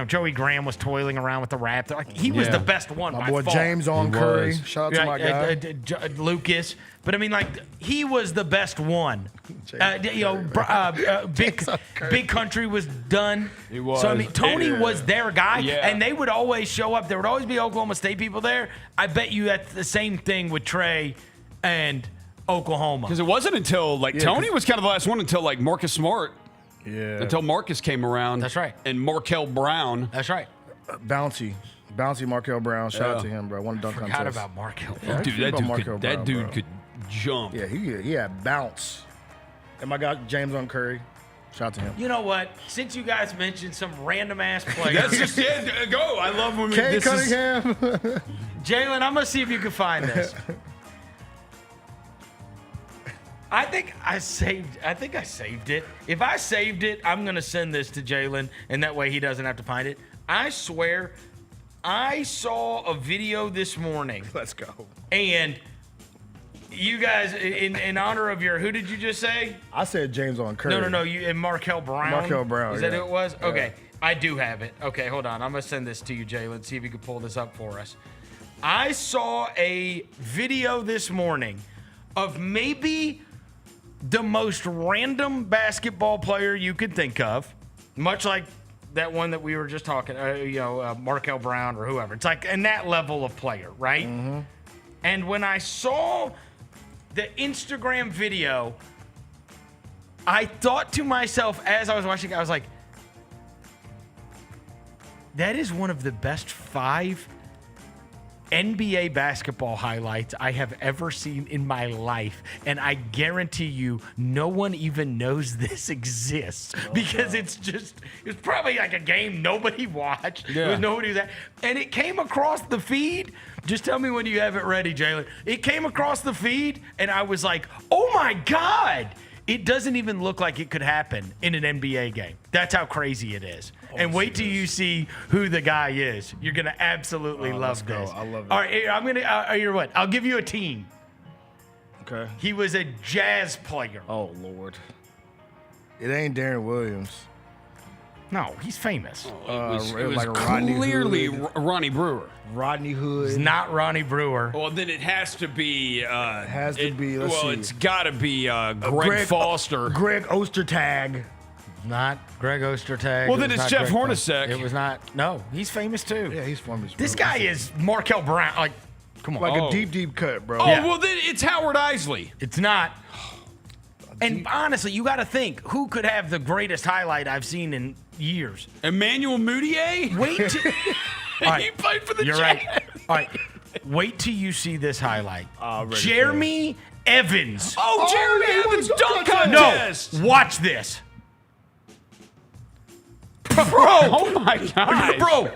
Joey Graham was toiling around with the Raptors. Like he was the best one. My by boy far. James on Curry. Shout out to my guy. Lucas. But I mean, like he was the best one. Big Country was done. He was. So I mean, Tony was their guy, and they would always show up. There would always be Oklahoma State people there. I bet you that's the same thing with Trey and Oklahoma. Because it wasn't until Tony was kind of the last one until Marcus Smart. Yeah. Until Marcus came around. That's right. And Markel Brown. That's right. Bouncy Markel Brown. Shout out to him, bro. Won a dunk contest. Forgot about Markel. Yeah, Dude, that dude could jump. Yeah, he had bounce. And my guy James on Curry. Shout out to him. You know what? Since you guys mentioned some random ass players, That's just go. I love when Kay Cunningham. Jalen, I'm gonna see if you can find this. I think I saved it. If I saved it, I'm gonna send this to Jalen, and that way he doesn't have to find it. I swear, I saw a video this morning. Let's go. And you guys, in honor of who did you just say? I said James on Curry. No. You and Markel Brown. Markel Brown. Is that who it was? Okay, I do have it. Okay, hold on. I'm gonna send this to you, Jalen. See if you can pull this up for us. I saw a video this morning of maybe the most random basketball player you could think of, much like that one that we were just talking, Markel Brown or whoever. It's like in that level of player, right? Mm-hmm. And when I saw the Instagram video, I thought to myself as I was watching it, I was like, that is one of the best 5 NBA basketball highlights I have ever seen in my life. And I guarantee you, no one even knows this exists because it's probably like a game nobody watched. Yeah. There was nobody that. And it came across the feed. Just tell me when you have it ready, Jalen. It came across the feed, and I was like, oh my God. It doesn't even look like it could happen in an NBA game. That's how crazy it is. And wait till you see who the guy is. You're going to absolutely love this. I love it. All right, I'm going to, you're what? I'll give you a team. Okay. He was a Jazz player. Oh, Lord. It ain't Darren Williams. No, he's famous. It was like Rodney clearly Hood. Ronnie Brewer. Rodney Hood. It's not Ronnie Brewer. Well, then it has to be. Let's see. It's got to be Greg Foster. Greg Ostertag. Not Greg Ostertag. Well, then it's Jeff Hornacek. It was not. No, he's famous too. Yeah, he's famous. This guy is Markel Brown. Like, come on. Like a deep cut, bro. Oh, well, then it's Howard Isley. It's not. And honestly, you got to think, who could have the greatest highlight I've seen in years? Emmanuel Mudiay? Wait. He played for the You're Jazz. right. All right. Wait till you see this highlight. Jeremy Evans. Oh, Jeremy Evans dunk contest. No. Watch this. Bro. Oh, my God. Bro.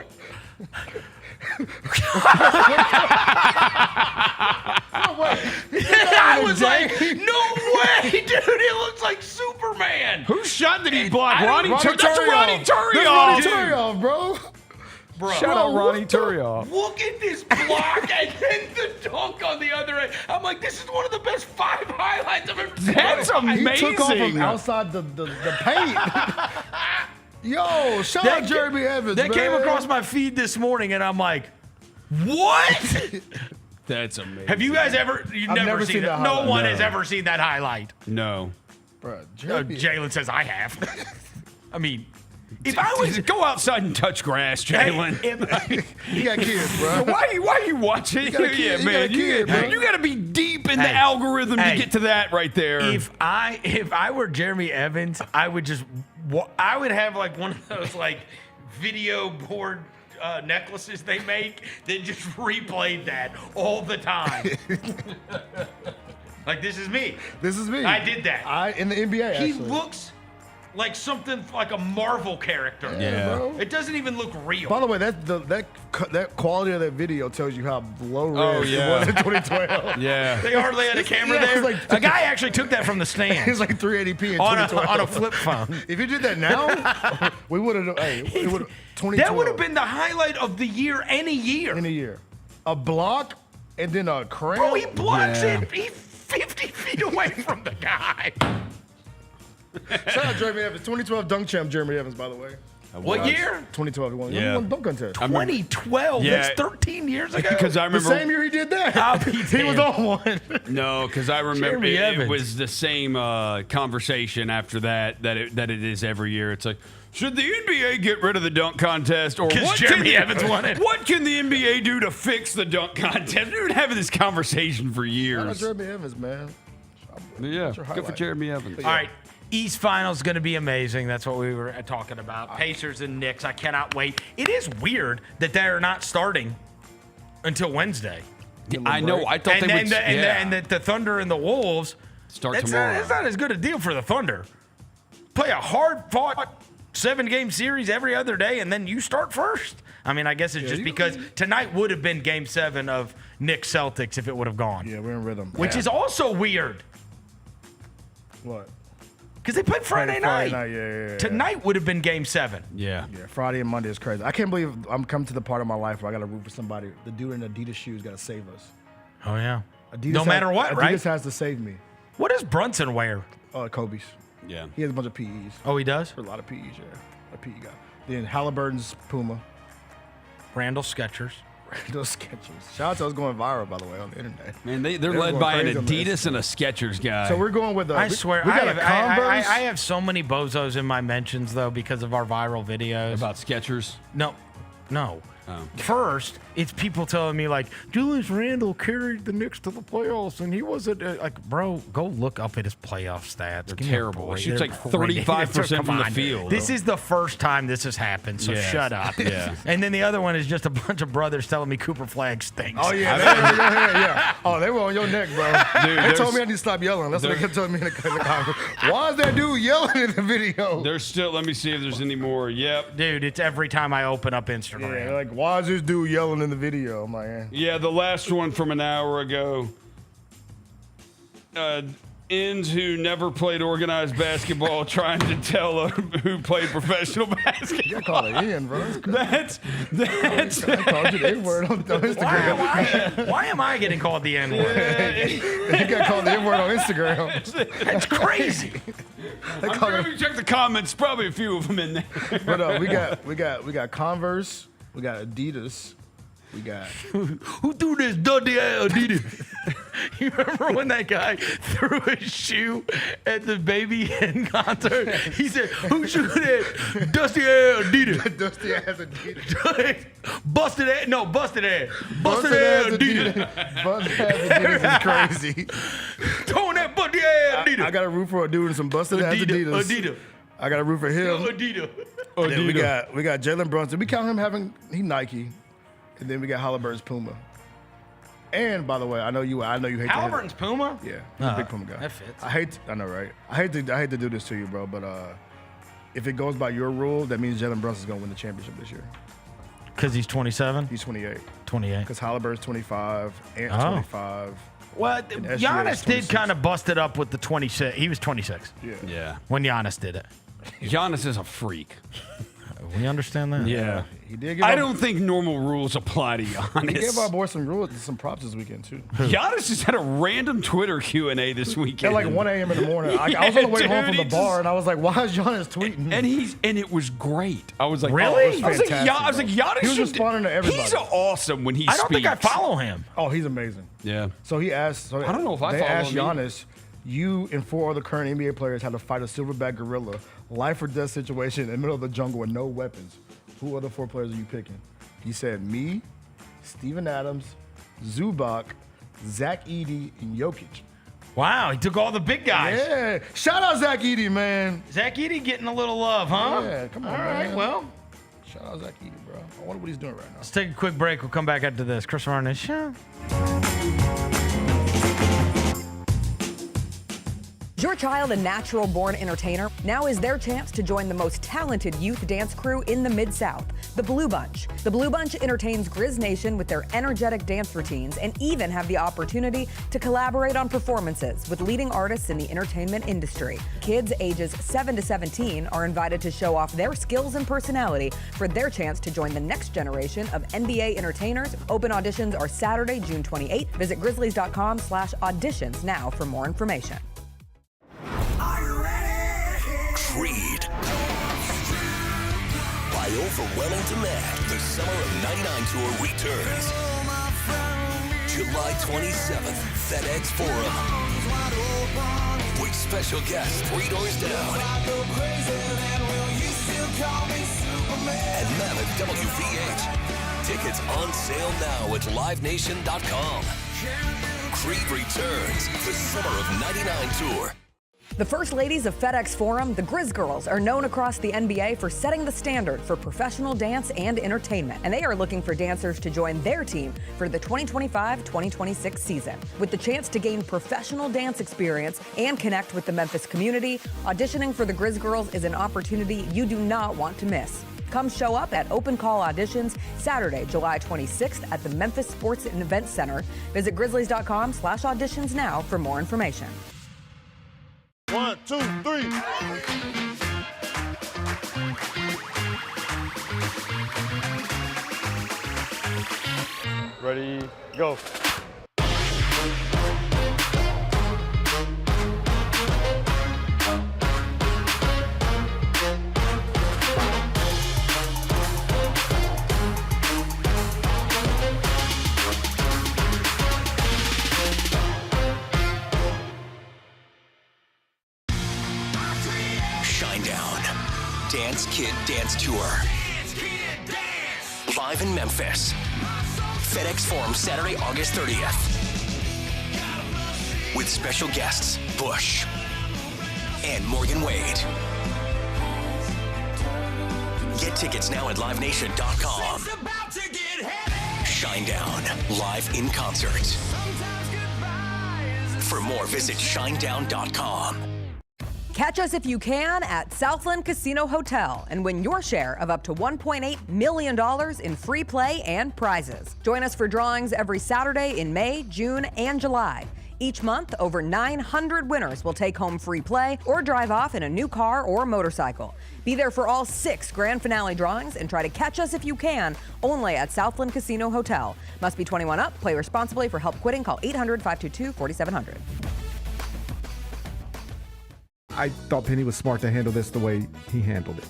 I was like, no way, dude. It looks like Superman. Whose shot did he block? Ronnie Turiaf. That's Ronnie Turiaf. That's Ronnie Turiaf, bro. Bro. Shout out Ronnie Turiaf. Look at this block and then the dunk on the other end. I'm like, this is one of the best 5 highlights I've ever seen. That's amazing. He took off from outside the paint. Yo, shout out Jeremy Evans, That man. came across my feed this morning, and I'm like, what? That's amazing. Have you guys ever? You've never seen that. No one has ever seen that highlight. No. Bro, Jalen says I have. I mean, if I was go outside and touch grass, Jalen. You got kids, bro. Why are you watching? Yeah, man. You got to be deep in the algorithm to get to that right there. If I were Jeremy Evans, I would have like one of those like video board necklaces they make that just replayed that all the time. Like, this is me. This is me. I did that. In the NBA, actually. He looks like something like a Marvel character. Yeah. Bro. It doesn't even look real. By the way, that quality of that video tells you how low res it yeah. was in 2012. Yeah. They hardly had a camera Yeah, there. it's like- A guy actually took that from the stand. It's like 380p in on 2012. on a flip phone. If you did that now, we would have. Hey, it would. 2012. That would have been the highlight of the year any year. in a year. A block and then a cram. Bro, he blocks Yeah. it. He's 50 feet away from the guy. Shout out Jeremy Evans. 2012 dunk champ Jeremy Evans, by the way. What year? 2012. He won. Yeah. He won dunk contest. 2012. Yeah. That's 13 years ago. Because I The remember. same year he did that. I'll be He was damned. on one. No, because I remember Jeremy it Evans. was the same conversation after that it is every year. It's like, should the NBA get rid of the dunk contest, or 'Cause what Jeremy can, Evans won it. What can the NBA do to fix the dunk contest? We've been having this conversation for Shout out years. Jeremy Evans, man. Yeah, your good for highlight. Jeremy Evans. All right. East Finals going to be amazing. That's what we were talking about. Pacers and Knicks. I cannot wait. It is weird that they're not starting until Wednesday. I know. I thought they would. And that the Thunder and the Wolves Start that's tomorrow. That's not as good a deal for the Thunder. Play a hard-fought 7-game series every other day, and then you start first. I mean, I guess it's just because tonight would have been Game 7 of Knicks Celtics if it would have gone. Yeah, we're in rhythm. Which is also weird What? because they played Friday night. Yeah. Tonight would have been Game 7. Yeah. Yeah, Friday and Monday is crazy. I can't believe I'm coming to the part of my life where I got to root for somebody. The dude in Adidas shoes got to save us. Oh, yeah. Adidas No matter what, Adidas right? has to save me. What does Brunson wear? Kobe's. Yeah. He has a bunch of PEs. Oh, he does? A lot of PEs, yeah. A PE guy. Then Halliburton's Puma. Randall Skechers. Those sketches. Shout out to us going viral, by the way, on the internet. Man, they're They're led going by an crazy on the Adidas and a Skechers guy. So we're going with I swear, we got I a Converse. have so many bozos in my mentions, though, because of our viral videos. About Skechers. No. Oh. First, it's people telling me, like, Julius Randle carried the Knicks to the playoffs, and he wasn't, like, bro, go look up at his playoff stats. They're Give me a terrible. break. He shoots They're like horrendous. 35% Come from the on. field. This is the first time this has happened, so Yes. shut up. Yeah. And then the other one is just a bunch of brothers telling me Cooper Flagg stinks. Oh, yeah. Yeah. Oh, they were on your neck, bro. Dude, They told me I need to stop yelling. That's what they kept telling me in the comments. Why is that dude yelling in the video? There's still, let me see if there's any more. Yep. Dude, it's every time I open up Yeah, Instagram. like, why is this dude yelling in the video? I'm like, Yeah, the last one from an hour ago. Ends who never played organized basketball trying to tell who played professional basketball. You call it in, bro. That's I called you the N-word on Instagram. Why am I getting called the N-word? You got called the N-word on Instagram. That's crazy. I'm sure if you check the comments, probably a few of them in there. But we got Converse, we got Adidas, we got Who threw this dirty ass Adidas? You remember when that guy threw his shoe at the Baby Hen concert? He said, "Who shoot that dusty ass Adidas?" Dusty ass Adidas. Busted ass, no, busted ass, Busted ass Adidas. Busted ass Adidas is crazy. Throwing that busted ass Adidas. I got a root for a dude and some busted ass Adidas. Adidas. I got a root for him. Adidas. And then we got Jalen Brunson. We count him he Nike. And then we got Halliburton's Puma. And by the way, I know you hate Halliburton's Puma? Yeah, he's a big Puma guy. That fits. I know, right? I hate to do this to you, bro, but if it goes by your rule, that means Jalen Brunson's gonna win the championship this year. Because he's 27? He's 28. 28. Because Halliburton's 25, Ant's 25. Well, and SGA is Giannis did 26. kind of bust it up with the 26. He was 26. Yeah. When Giannis did it. Giannis is a freak. We understand that? Yeah. He did give I our- don't think normal rules apply to Giannis. He gave our boy some props this weekend too. Giannis just had a random Twitter Q&A this weekend. At like 1 a.m. in the morning. I was on the way home from dude, the bar, and I was like, "Why is Giannis tweeting?" And it was great. I was like, Really? oh, I was like, fantastic, Giannis. He was should- responding to everybody. He's awesome when he I don't speaks. think I follow him. Oh, he's amazing. Yeah. So he asked. So I don't know if I they follow asked him either. Giannis, you and 4 other current NBA players had to fight a silverback gorilla, life or death situation in the middle of the jungle with no weapons. Who other 4 players are you picking? He said me, Steven Adams, Zubac, Zach Edey, and Jokic. Wow, he took all the big guys. Yeah, shout out Zach Edey, man. Zach Edey getting a little love, huh? Yeah, come on, All right, man. well. Shout out Zach Edey, bro. I wonder what he's doing right now. Let's take a quick break. We'll come back after this. Chris Vernon Show. Is your child a natural-born entertainer? Now is their chance to join the most talented youth dance crew in the Mid-South, the Blue Bunch. The Blue Bunch entertains Grizz Nation with their energetic dance routines and even have the opportunity to collaborate on performances with leading artists in the entertainment industry. Kids ages 7 to 17 are invited to show off their skills and personality for their chance to join the next generation of NBA entertainers. Open auditions are Saturday, June 28th. Visit grizzlies.com/auditions now for more information. Creed. By overwhelming demand, the Summer of '99 Tour returns. July 27th, FedEx Forum. With special guests 3 doors down. And Manunt WVH. Tickets on sale now at livenation.com. Creed returns, the Summer of '99 Tour. The First Ladies of FedEx Forum, the Grizz Girls, are known across the NBA for setting the standard for professional dance and entertainment, and they are looking for dancers to join their team for the 2025-2026 season. With the chance to gain professional dance experience and connect with the Memphis community, auditioning for the Grizz Girls is an opportunity you do not want to miss. Come show up at Open Call Auditions Saturday, July 26th at the Memphis Sports and Events Center. Visit grizzlies.com/auditions now for more information. 1, 2, 3. Ready, go. Dance Kid Dance Tour. Live in Memphis. FedEx Forum Saturday, August 30th. With special guests Bush and Morgan Wade. Get tickets now at livenation.com. Shinedown, live in concert. For more, visit shinedown.com. Catch us if you can at Southland Casino Hotel and win your share of up to $1.8 million in free play and prizes. Join us for drawings every Saturday in May, June, and July. Each month, over 900 winners will take home free play or drive off in a new car or motorcycle. Be there for all 6 grand finale drawings and try to catch us if you can, only at Southland Casino Hotel. Must be 21 up. Play responsibly. For help quitting, call 800-522-4700. I thought Penny was smart to handle this the way he handled it.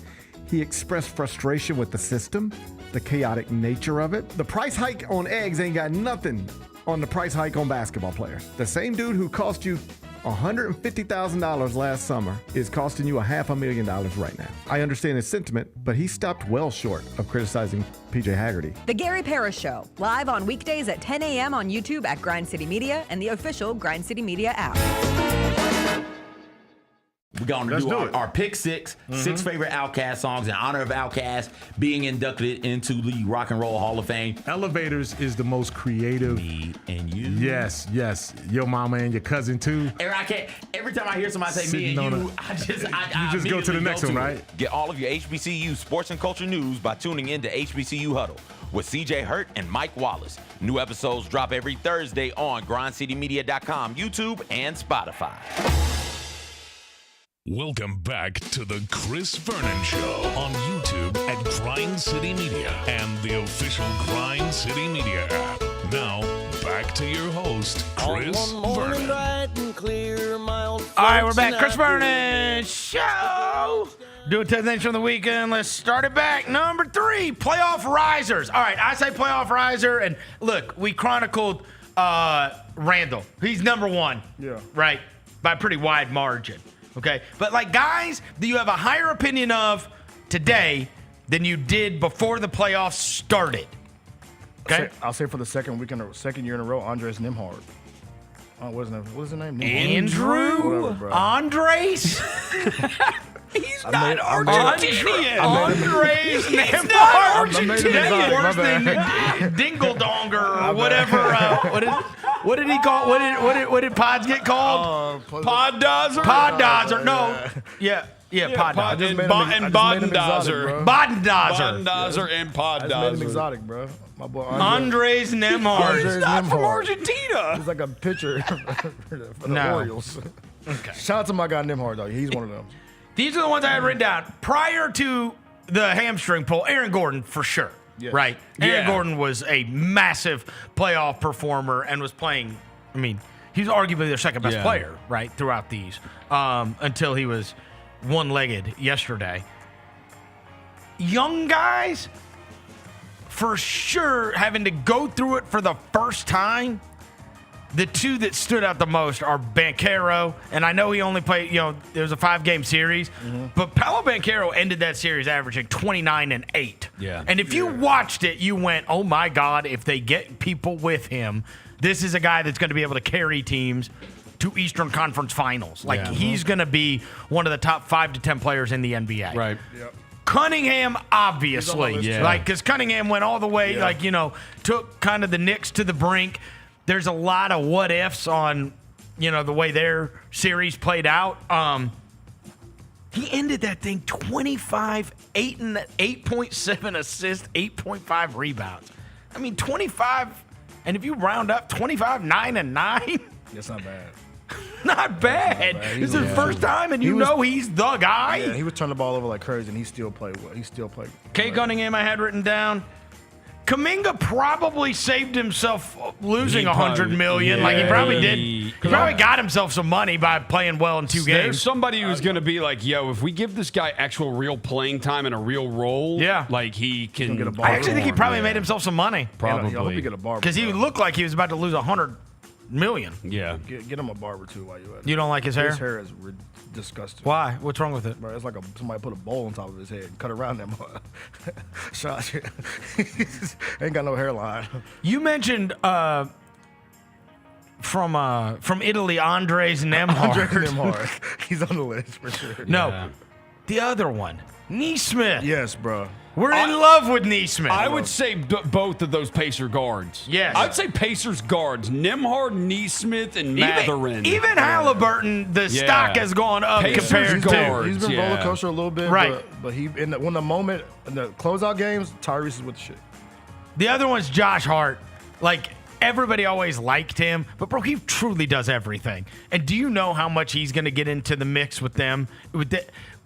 He expressed frustration with the system, the chaotic nature of it. The price hike on eggs ain't got nothing on the price hike on basketball players. The same dude who cost you $150,000 last summer is costing you $500,000 right now. I understand his sentiment, but he stopped well short of criticizing PJ Haggerty. The Gary Parrish Show, live on weekdays at 10 a.m. on YouTube at Grind City Media and the official Grind City Media app. We're going to do our pick 6, 6 favorite Outkast songs in honor of Outkast being inducted into the Rock and Roll Hall of Fame. Elevators is the most creative. Me and you. Yes. Your mama and your cousin too. Every time I hear somebody say me and you, I just go to the next one, right? Get all of your HBCU sports and culture news by tuning in to HBCU Huddle with CJ Hurt and Mike Wallace. New episodes drop every Thursday on grindcitymedia.com, YouTube, and Spotify. Welcome back to the Chris Vernon Show on YouTube at Grind City Media and the official Grind City Media app. Now, back to your host, Chris Vernon. All right, we're back. Chris Vernon Show. Doing 10 things from the weekend. Let's start it back. Number 3, playoff risers. All right, I say playoff riser, and look, we chronicled Randall. He's number 1. Yeah. Right? By a pretty wide margin. Okay, but like guys that you have a higher opinion of today than you did before the playoffs started. Okay, I'll say for the second year in a row, Andres Nimhard. What is his name? Andrew? Whatever, bro. Andres? He's not Argentinian. Andres He's not Argentinian. Dingle Donger or whatever. What did he call? What did Pods get called? Pod Dozer? Pod Dozer. No. Yeah. Pod Dozer. And Bodendozer. Bodendozer And Pod I just made him Dozer. exotic, bro. My boy Andres Nemhard. He's not from Argentina. He's like a pitcher for the No. Orioles. Okay. Shout out to my guy Nemhard, though. He's one of them. These are the ones I had written down. Prior to the hamstring pull, Aaron Gordon for sure. Yes. Right? Aaron Yeah. Gordon was a massive playoff performer and was playing, I mean, he was arguably their second best player, right, throughout these, until he was one-legged yesterday. Young guys, for sure, having to go through it for the first time. The two that stood out the most are Banchero, and I know he only played, it was a 5-game series, but Paolo Banchero ended that series averaging 29-8. Yeah. And if you watched it, you went, oh my God, if they get people with him, this is a guy that's going to be able to carry teams to Eastern Conference Finals. Like, he's going to be one of the top 5 to 10 players in the NBA. Right. Yep. Cunningham, obviously. Yeah. Like, because Cunningham went all the way, took kind of the Knicks to the brink. There's a lot of what ifs on, the way their series played out. He ended that thing 25, 8.7 assists, 8.5 rebounds. I mean, 25, and if you round up 25, 9 and 9. That's not bad. Not bad. This is his first time, and he's the guy. Yeah, he was turning the ball over like crazy, and he still played well. He still played. Kay Cunningham I had written down. Kuminga probably saved himself losing $100 million. Like, he probably did. He probably got himself some money by playing well in 2 games. There's somebody who's going to be like, yo, if we give this guy actual real playing time and a real role, like he can get a bar. I actually think he probably made himself some money. Probably. I hope he get a barber. Because he looked like he was about to lose $100 million. Yeah. Get him a barber, too, while you're at it. You don't like his hair? His hair is disgusting. Why? What's wrong with it? Bro, it's like somebody put a bowl on top of his head and cut around that mother. Shot. Ain't got no hairline. You mentioned from Italy, Andres Nemhard. Andres Nemhard. He's on the list for sure. No, the other one, Neesmith. Yes, bro. We're in love with Neesmith. I would say both of those Pacer guards. Yes. I'd say Pacers guards. Nemhard, Neesmith, and Matherin. Even Halliburton, the stock has gone up Pacers compared guards, to. He's been roller coaster a little bit. Right. But he when the moment in the closeout games, Tyrese is with the shit. The other one's Josh Hart. Like, everybody always liked him, but bro, he truly does everything. And do you know how much he's going to get into the mix with them?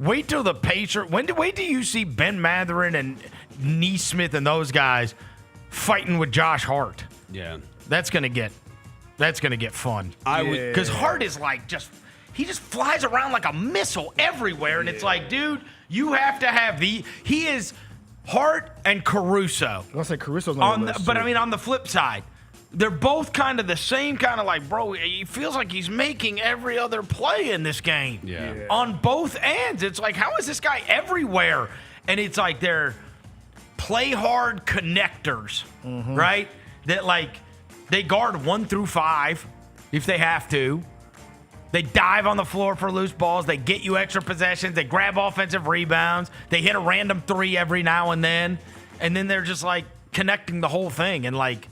Wait till the Pacers. Wait till you see Ben Matherin and Neesmith and those guys fighting with Josh Hart. Yeah, that's gonna get fun. Because Hart is like he just flies around like a missile everywhere, and it's like, dude, you have to have he is Hart and Caruso. I was gonna say Caruso's on the list, but too. I mean, on the flip side, they're both kind of the same kind of like, bro, he feels like he's making every other play in this game. Yeah. On both ends. It's like, how is this guy everywhere? And it's like they're play hard connectors, right? That like they guard 1 through 5 if they have to. They dive on the floor for loose balls. They get you extra possessions. They grab offensive rebounds. They hit a random 3 every now and then. And then they're just like connecting the whole thing. And like,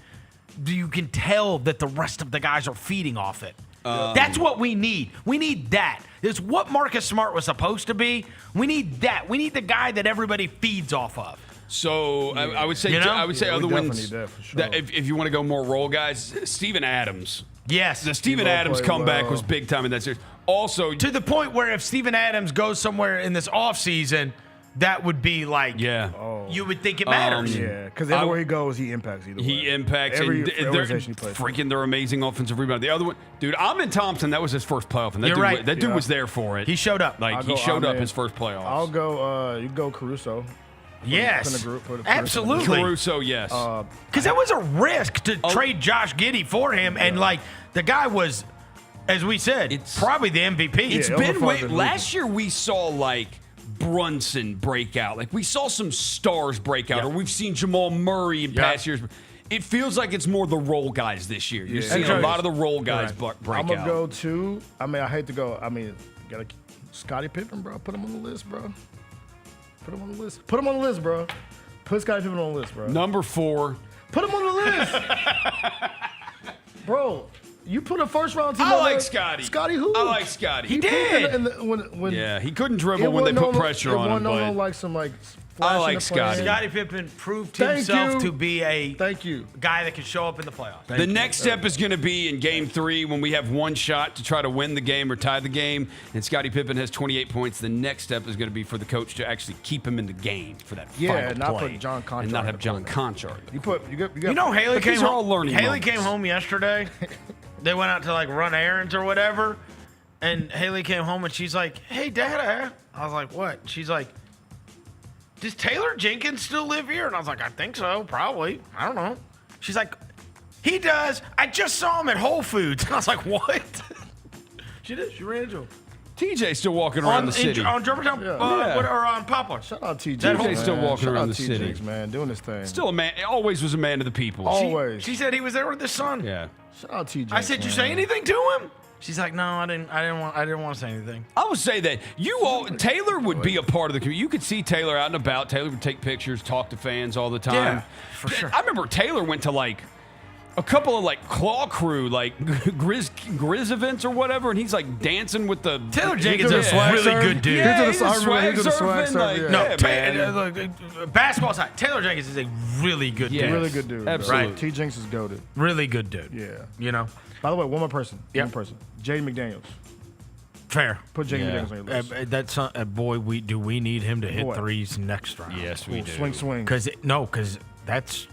you can tell that the rest of the guys are feeding off it. That's what we need. We need that. It's what Marcus Smart was supposed to be. We need that. We need the guy that everybody feeds off of. So I would say other ones. That for sure. That if you want to go more role guys, Steven Adams. Yes. The Steven Adams comeback was big time in that series. Also, to the point where if Steven Adams goes somewhere in this offseason, that would be like, you would think it matters. Because everywhere he goes, he impacts either way. He impacts. Every and organization he plays for. freaking their amazing offensive rebound. The other one, dude, Amin Thompson, that was his first playoff. And that dude was there for it. He showed up. He showed up his first playoffs. I'll go, you go Caruso. Yes. Put Absolutely. Caruso, yes. Because that was a risk to trade Josh Giddey for him. And like, the guy was, as we said, probably the MVP. It's been last year we saw like Brunson break out. Like we saw some stars break out, or we've seen Jamal Murray in past years. It feels like it's more the role guys this year. You're seeing a lot of the role guys break out. I'm going to go to, I hate to go, gotta Scottie Pippen, bro. Put him on the list, bro. Put him on the list. Put him on the list, bro. Put Scottie Pippen on the list, bro. Number 4. Put him on the list. Bro, you put a first-round team I on like there. Scottie. Scottie who? I like Scottie. He did. When Yeah, he couldn't dribble when they put pressure on him. It But wasn't like I like Scottie. Scottie Pippen proved Thank himself you. to be a you guy that can show up in the playoffs. The next step is going to be in Game 3 when we have one shot to try to win the game or tie the game, and Scottie Pippen has 28 points. The next step is going to be for the coach to actually keep him in the game for that final not play. put John Conchar and not have in the John Conchar. You know, Haley came These are all home. learning Haley moments. came home yesterday. They went out to like run errands or whatever, and Haley came home and she's like, "Hey, Dad." I was like, "What?" She's like, "Does Taylor Jenkins still live here?" And I was like, "I think so, probably. I don't know." She's like, "He does. I just saw him at Whole Foods." And I was like, "What?" She did. She ran into him. TJ's still walking around the city. On Germantown, or on Poplar. Shout out TJ. TJ's still walking around the city. Man, doing this thing. Still a man. Always was a man of the people. Always. She said he was there with his son. Yeah. Shout out TJ. I said, "You say anything to him?" She's like, "No, I didn't want to say anything." I would say that Taylor would be a part of the community. You could see Taylor out and about. Taylor would take pictures, talk to fans all the time. Yeah, for sure. I remember Taylor went to like a couple of like claw crew, like Grizz events or whatever, and he's like dancing with the Taylor Jenkins is a really good dude. Yeah, He did a swag surfing, like, yeah. No, man. basketball side. Taylor Jenkins is a really good dude. Really good dude. Absolutely. Right. T. Jenks is goated. Really good dude. Yeah. You know? By the way, one more person. Yep. One person. Jaden McDaniels. Fair. Put Jaden McDaniels on your list. That's boy. We need him to hit Boy. threes next round. Yes, we do. Swing. Because that's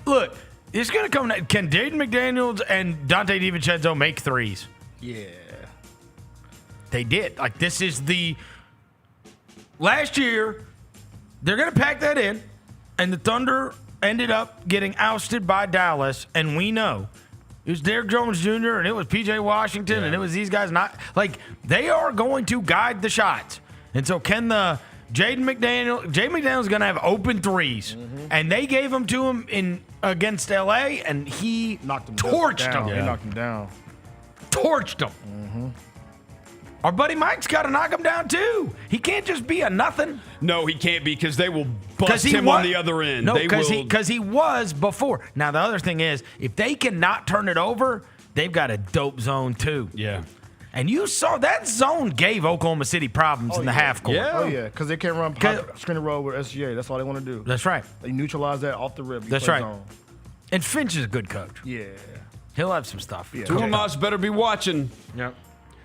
look. It's gonna come. Can Jaden McDaniels and Dante DiVincenzo make threes? Yeah. They did. Like this is the last year. They're gonna pack that in, and the Thunder ended up getting ousted by Dallas, and we know. It was Derrick Jones Jr. and it was P.J. Washington and it was these guys. Not like they are going to guide the shots. And so can the Jaden McDaniels is going to have open threes, and they gave them to him against L.A. and he knocked him torched down. him. He knocked him down. Torched him. Our buddy Mike's got to knock him down too. He can't just be a nothing. No, he can't be because they will bust him on the other end. No, because because he was before. Now the other thing is, if they cannot turn it over, they've got a dope zone too. Yeah. And you saw that zone gave Oklahoma City problems in the half court. Oh, yeah, because they can't run screen and roll with SGA. That's all they want to do. That's right. They neutralize that off the rip. That's right. And Finch is a good coach. Yeah. He'll have some stuff. Yeah. Tuamas better be watching. Yep.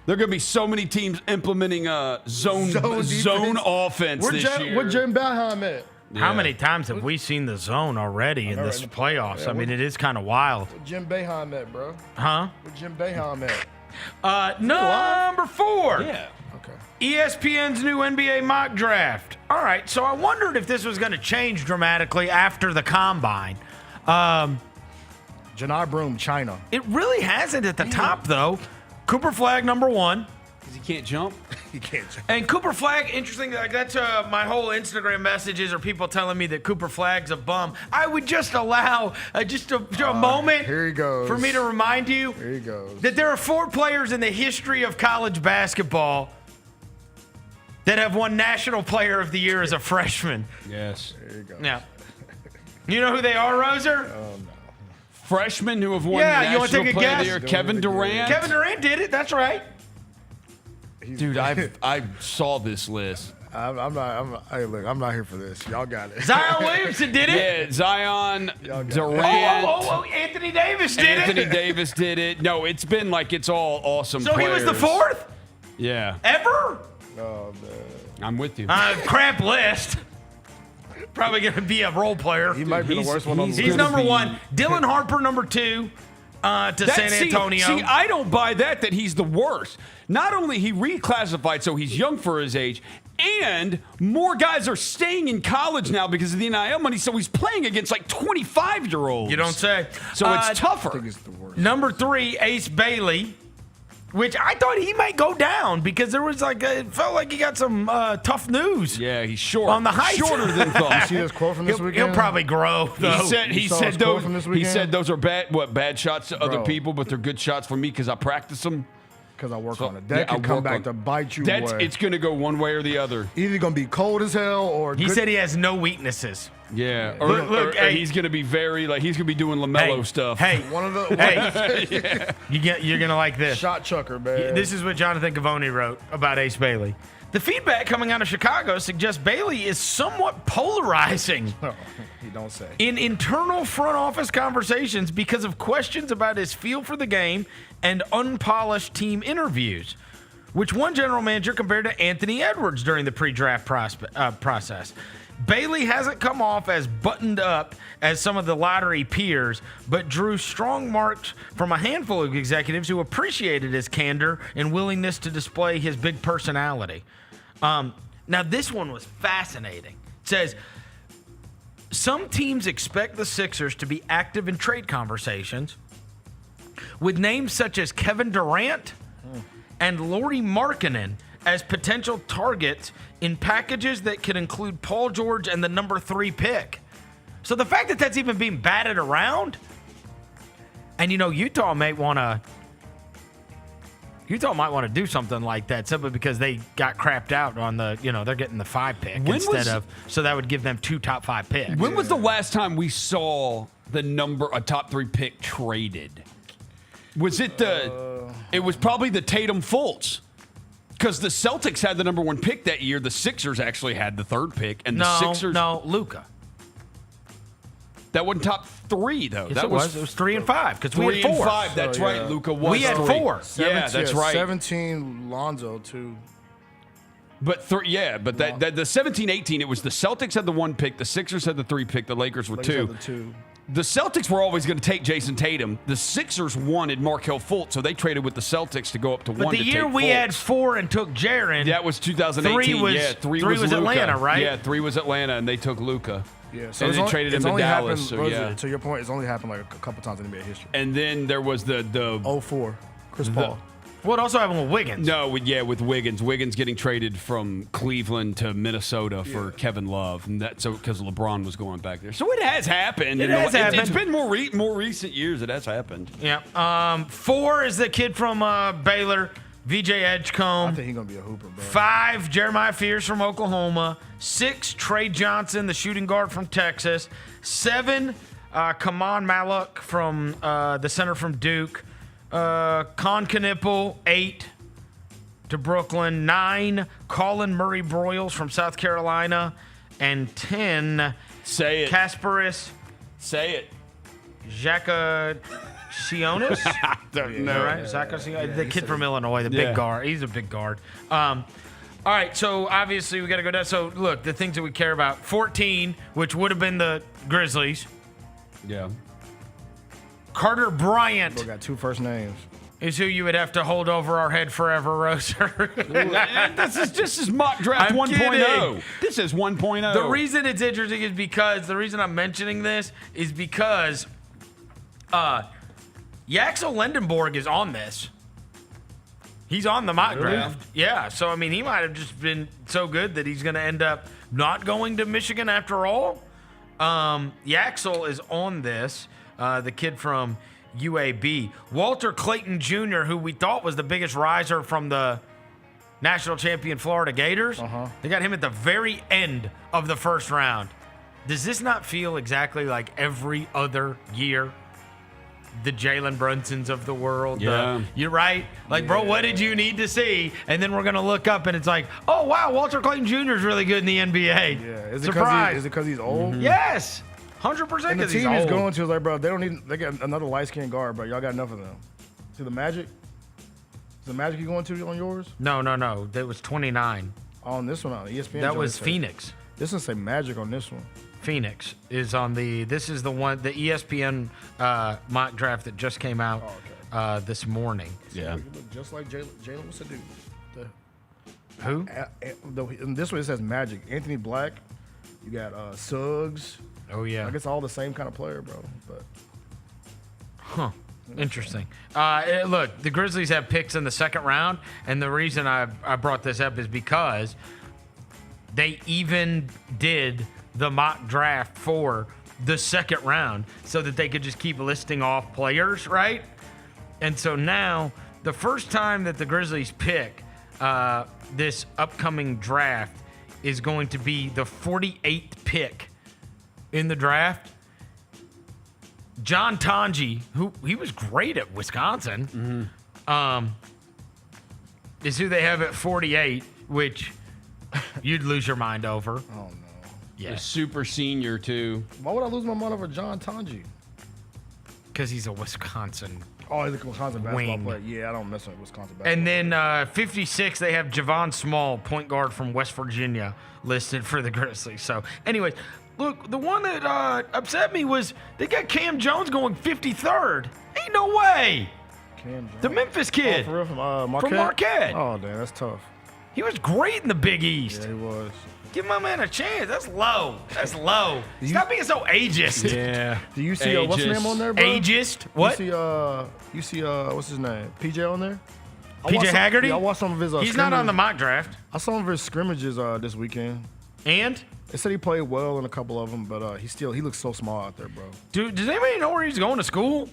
There are going to be so many teams implementing zone offense this year. Where Jim Boeheim at? How many times have we seen the zone already in this playoffs? I mean, it is kind of wild. Where Jim Boeheim at, bro? Huh? Where Jim Boeheim at? Number 4. Yeah. Okay. ESPN's new NBA mock draft. All right, so I wondered if this was going to change dramatically after the combine. Janai Broom, China. It really hasn't at the top, though. Cooper Flagg, number 1. Because he can't jump? He can't jump. And Cooper Flagg, interesting, like that's my whole Instagram messages are people telling me that Cooper Flagg's a bum. I would just allow just a moment Here he goes. for me to remind you Here he goes. that there are 4 players in the history of college basketball that have won National Player of the Year as a freshman. Yes. Here he goes. Yeah. You know who they are, Roser? Oh, no. Freshmen who have won Yeah, the you wanna National take a Player of the guess? Year. Kevin Durant. Kevin Durant did it. That's right. Dude, I saw this list. I'm not here for this. Y'all got it. Zion Williamson did it. Yeah, Zion, Y'all got it. Durant. Oh, Anthony Davis did Anthony it. Davis did it. No, it's been like it's all awesome So players. he was the 4th Yeah. ever? Oh, man. I'm with you. Crap list. Probably going to be a role player. He might be the worst one on the He's list. number 1. Dylan Harper, number 2 to San Antonio. See, I don't buy that he's the worst. Not only he reclassified so he's young for his age, and more guys are staying in college now because of the NIL money, so he's playing against like 25-year-olds. You don't say. So it's I tougher. think it's the worst. Number 3, Ace Bailey, which I thought he might go down because there was it felt like he got some tough news. Yeah, he's short. On the height. Shorter than You thought. see this quote from this weekend? He'll probably grow. Though. He saw said his quote from this he weekend? said those are bad shots to other Bro. people, but they're good shots for me because I practice them. Because I work on it. That can come back to bite you. It's going to go one way or the other. Either going to be cold as hell or. He said he has no weaknesses. Yeah, or he's going to be very he's going to be doing LaMelo stuff. Hey, one of the. Hey, you're going to like this. Shot chucker, man. This is what Jonathan Cavoni wrote about Ace Bailey. The feedback coming out of Chicago suggests Bailey is somewhat polarizing. No, you don't say. In internal front office conversations because of questions about his feel for the game and unpolished team interviews, which one general manager compared to Anthony Edwards during the pre-draft process. Bailey hasn't come off as buttoned up as some of the lottery peers, but drew strong marks from a handful of executives who appreciated his candor and willingness to display his big personality. Now, this one was fascinating. It says, some teams expect the Sixers to be active in trade conversations with names such as Kevin Durant and Lauri Markkanen as potential targets in packages that could include Paul George and the number 3 pick. So the fact that that's even being batted around, and Utah might want to do something like that simply because they got crapped out on the, they're getting the 5 pick so that would give them 2 top 5 picks. When was the last time we saw a top 3 pick traded? Was it it was probably the Tatum Fultz. Because the Celtics had the number 1 pick that year. The Sixers actually had the 3rd pick. And the Sixers. No, Luka. That wasn't top 3, though. Yes, that it was 3 and 5. Because we had 4. 3 and 5. That's right. Luka was. We had 4. Yeah, that's right. 17 Lonzo, too. But the 17-18, it was the Celtics had the 1 pick. The Sixers had the 3 pick. The Lakers were 2. Had the 2. The Celtics were always going to take Jason Tatum. The Sixers wanted Markelle Fultz, so they traded with the Celtics to go up to 1 But the year we had 4 and took Jaren. That was 2018. 3 was Luka. Atlanta, right? Yeah, 3 was Atlanta, and they took Luka. Yeah, so and then traded him to Dallas. To your point, it's only happened like a couple times in NBA history. And then there was the 04, Chris Paul. Well, it also happened with Wiggins. No, with Wiggins. Wiggins getting traded from Cleveland to Minnesota for Kevin Love, and because LeBron was going back there. So it has happened. It's been more recent years. It has happened. Yeah. 4 is the kid from Baylor, VJ Edgecombe. I think he's gonna be a hooper, bro. 5, Jeremiah Fears from Oklahoma. 6, Trey Johnson, the shooting guard from Texas. 7, Kaman Maluk from the center from Duke. Con Knipple, 8 to Brooklyn. 9, Colin Murray Broyles from South Carolina. And 10, say it, Kasparis. Say it. Sionis? No, right? The kid from Illinois, the big guard. He's a big guard. All right, so obviously we got to go down. So look, the things that we care about: 14, which would have been the Grizzlies. Yeah. We Carter Bryant got 2 first names. Is who you would have to hold over our head forever, Roser. This is mock draft 1.0. This is 1.0. The reason it's interesting is because the reason I'm mentioning this is because Yaxel Lendenborg is on this. He's on the mock draft. Yeah, so I mean, he might have just been so good that he's going to end up not going to Michigan after all. Yaxel is on this. The kid from UAB. Walter Clayton Jr., who we thought was the biggest riser from the national champion Florida Gators. They got him at the very end of the first round. Does this not feel exactly like every other year? The Jalen Brunsons of the world. Yeah. You're right. Like, bro, what did you need to see? And then we're going to look up and it's like, oh, wow, Walter Clayton Jr. is really good in the NBA. Yeah. Surprise. Is it because he's old? Yes. 100% And the because he's team old. is going to, like, bro, they got another light-skinned guard, bro. Y'all got enough of them. See the Magic? Is the Magic you going to on yours? No. That was 29. On this one, on ESPN. That was Phoenix. This doesn't say Magic on this one. Phoenix is on this is the one, the ESPN mock draft that just came out this morning. Yeah. You look just like Jalen. What's the dude? Who? In this one, it says Magic. Anthony Black. You got Suggs. Oh, yeah. I guess all the same kind of player, bro. But Interesting. Look, the Grizzlies have picks in the second round, and the reason I brought this up is because they even did the mock draft for the second round so that they could just keep listing off players, right? And so now the first time that the Grizzlies pick this upcoming draft is going to be the 48th pick in the draft. John Tonji, he was great at Wisconsin, is who they have at 48, which you'd lose your mind over. Oh, no. Yeah. A super senior, too. Why would I lose my mind over John Tonji? Because he's a Wisconsin. Oh, he's a Wisconsin basketball wing. player. Yeah, I don't mess with Wisconsin basketball. And then 56, they have Javon Small, point guard from West Virginia, listed for the Grizzlies. So, anyways, look, the one that upset me was they got Cam Jones going 53rd. Ain't no way. Cam Jones. The Memphis kid. Oh, for real? From Marquette? From Marquette. Oh, damn, that's tough. He was great in the Big East. Yeah, he was. Give my man a chance. That's low. That's low. Stop being so ageist. Yeah. Do you see what's his name on there, bro? Ageist? What? You see what's his name? PJ on there? PJ Haggerty? I watched some of his He's not on the mock draft. I saw some of his scrimmages this weekend. And? They said he played well in a couple of them, but he looks so small out there, bro. Dude, does anybody know where he's going to school?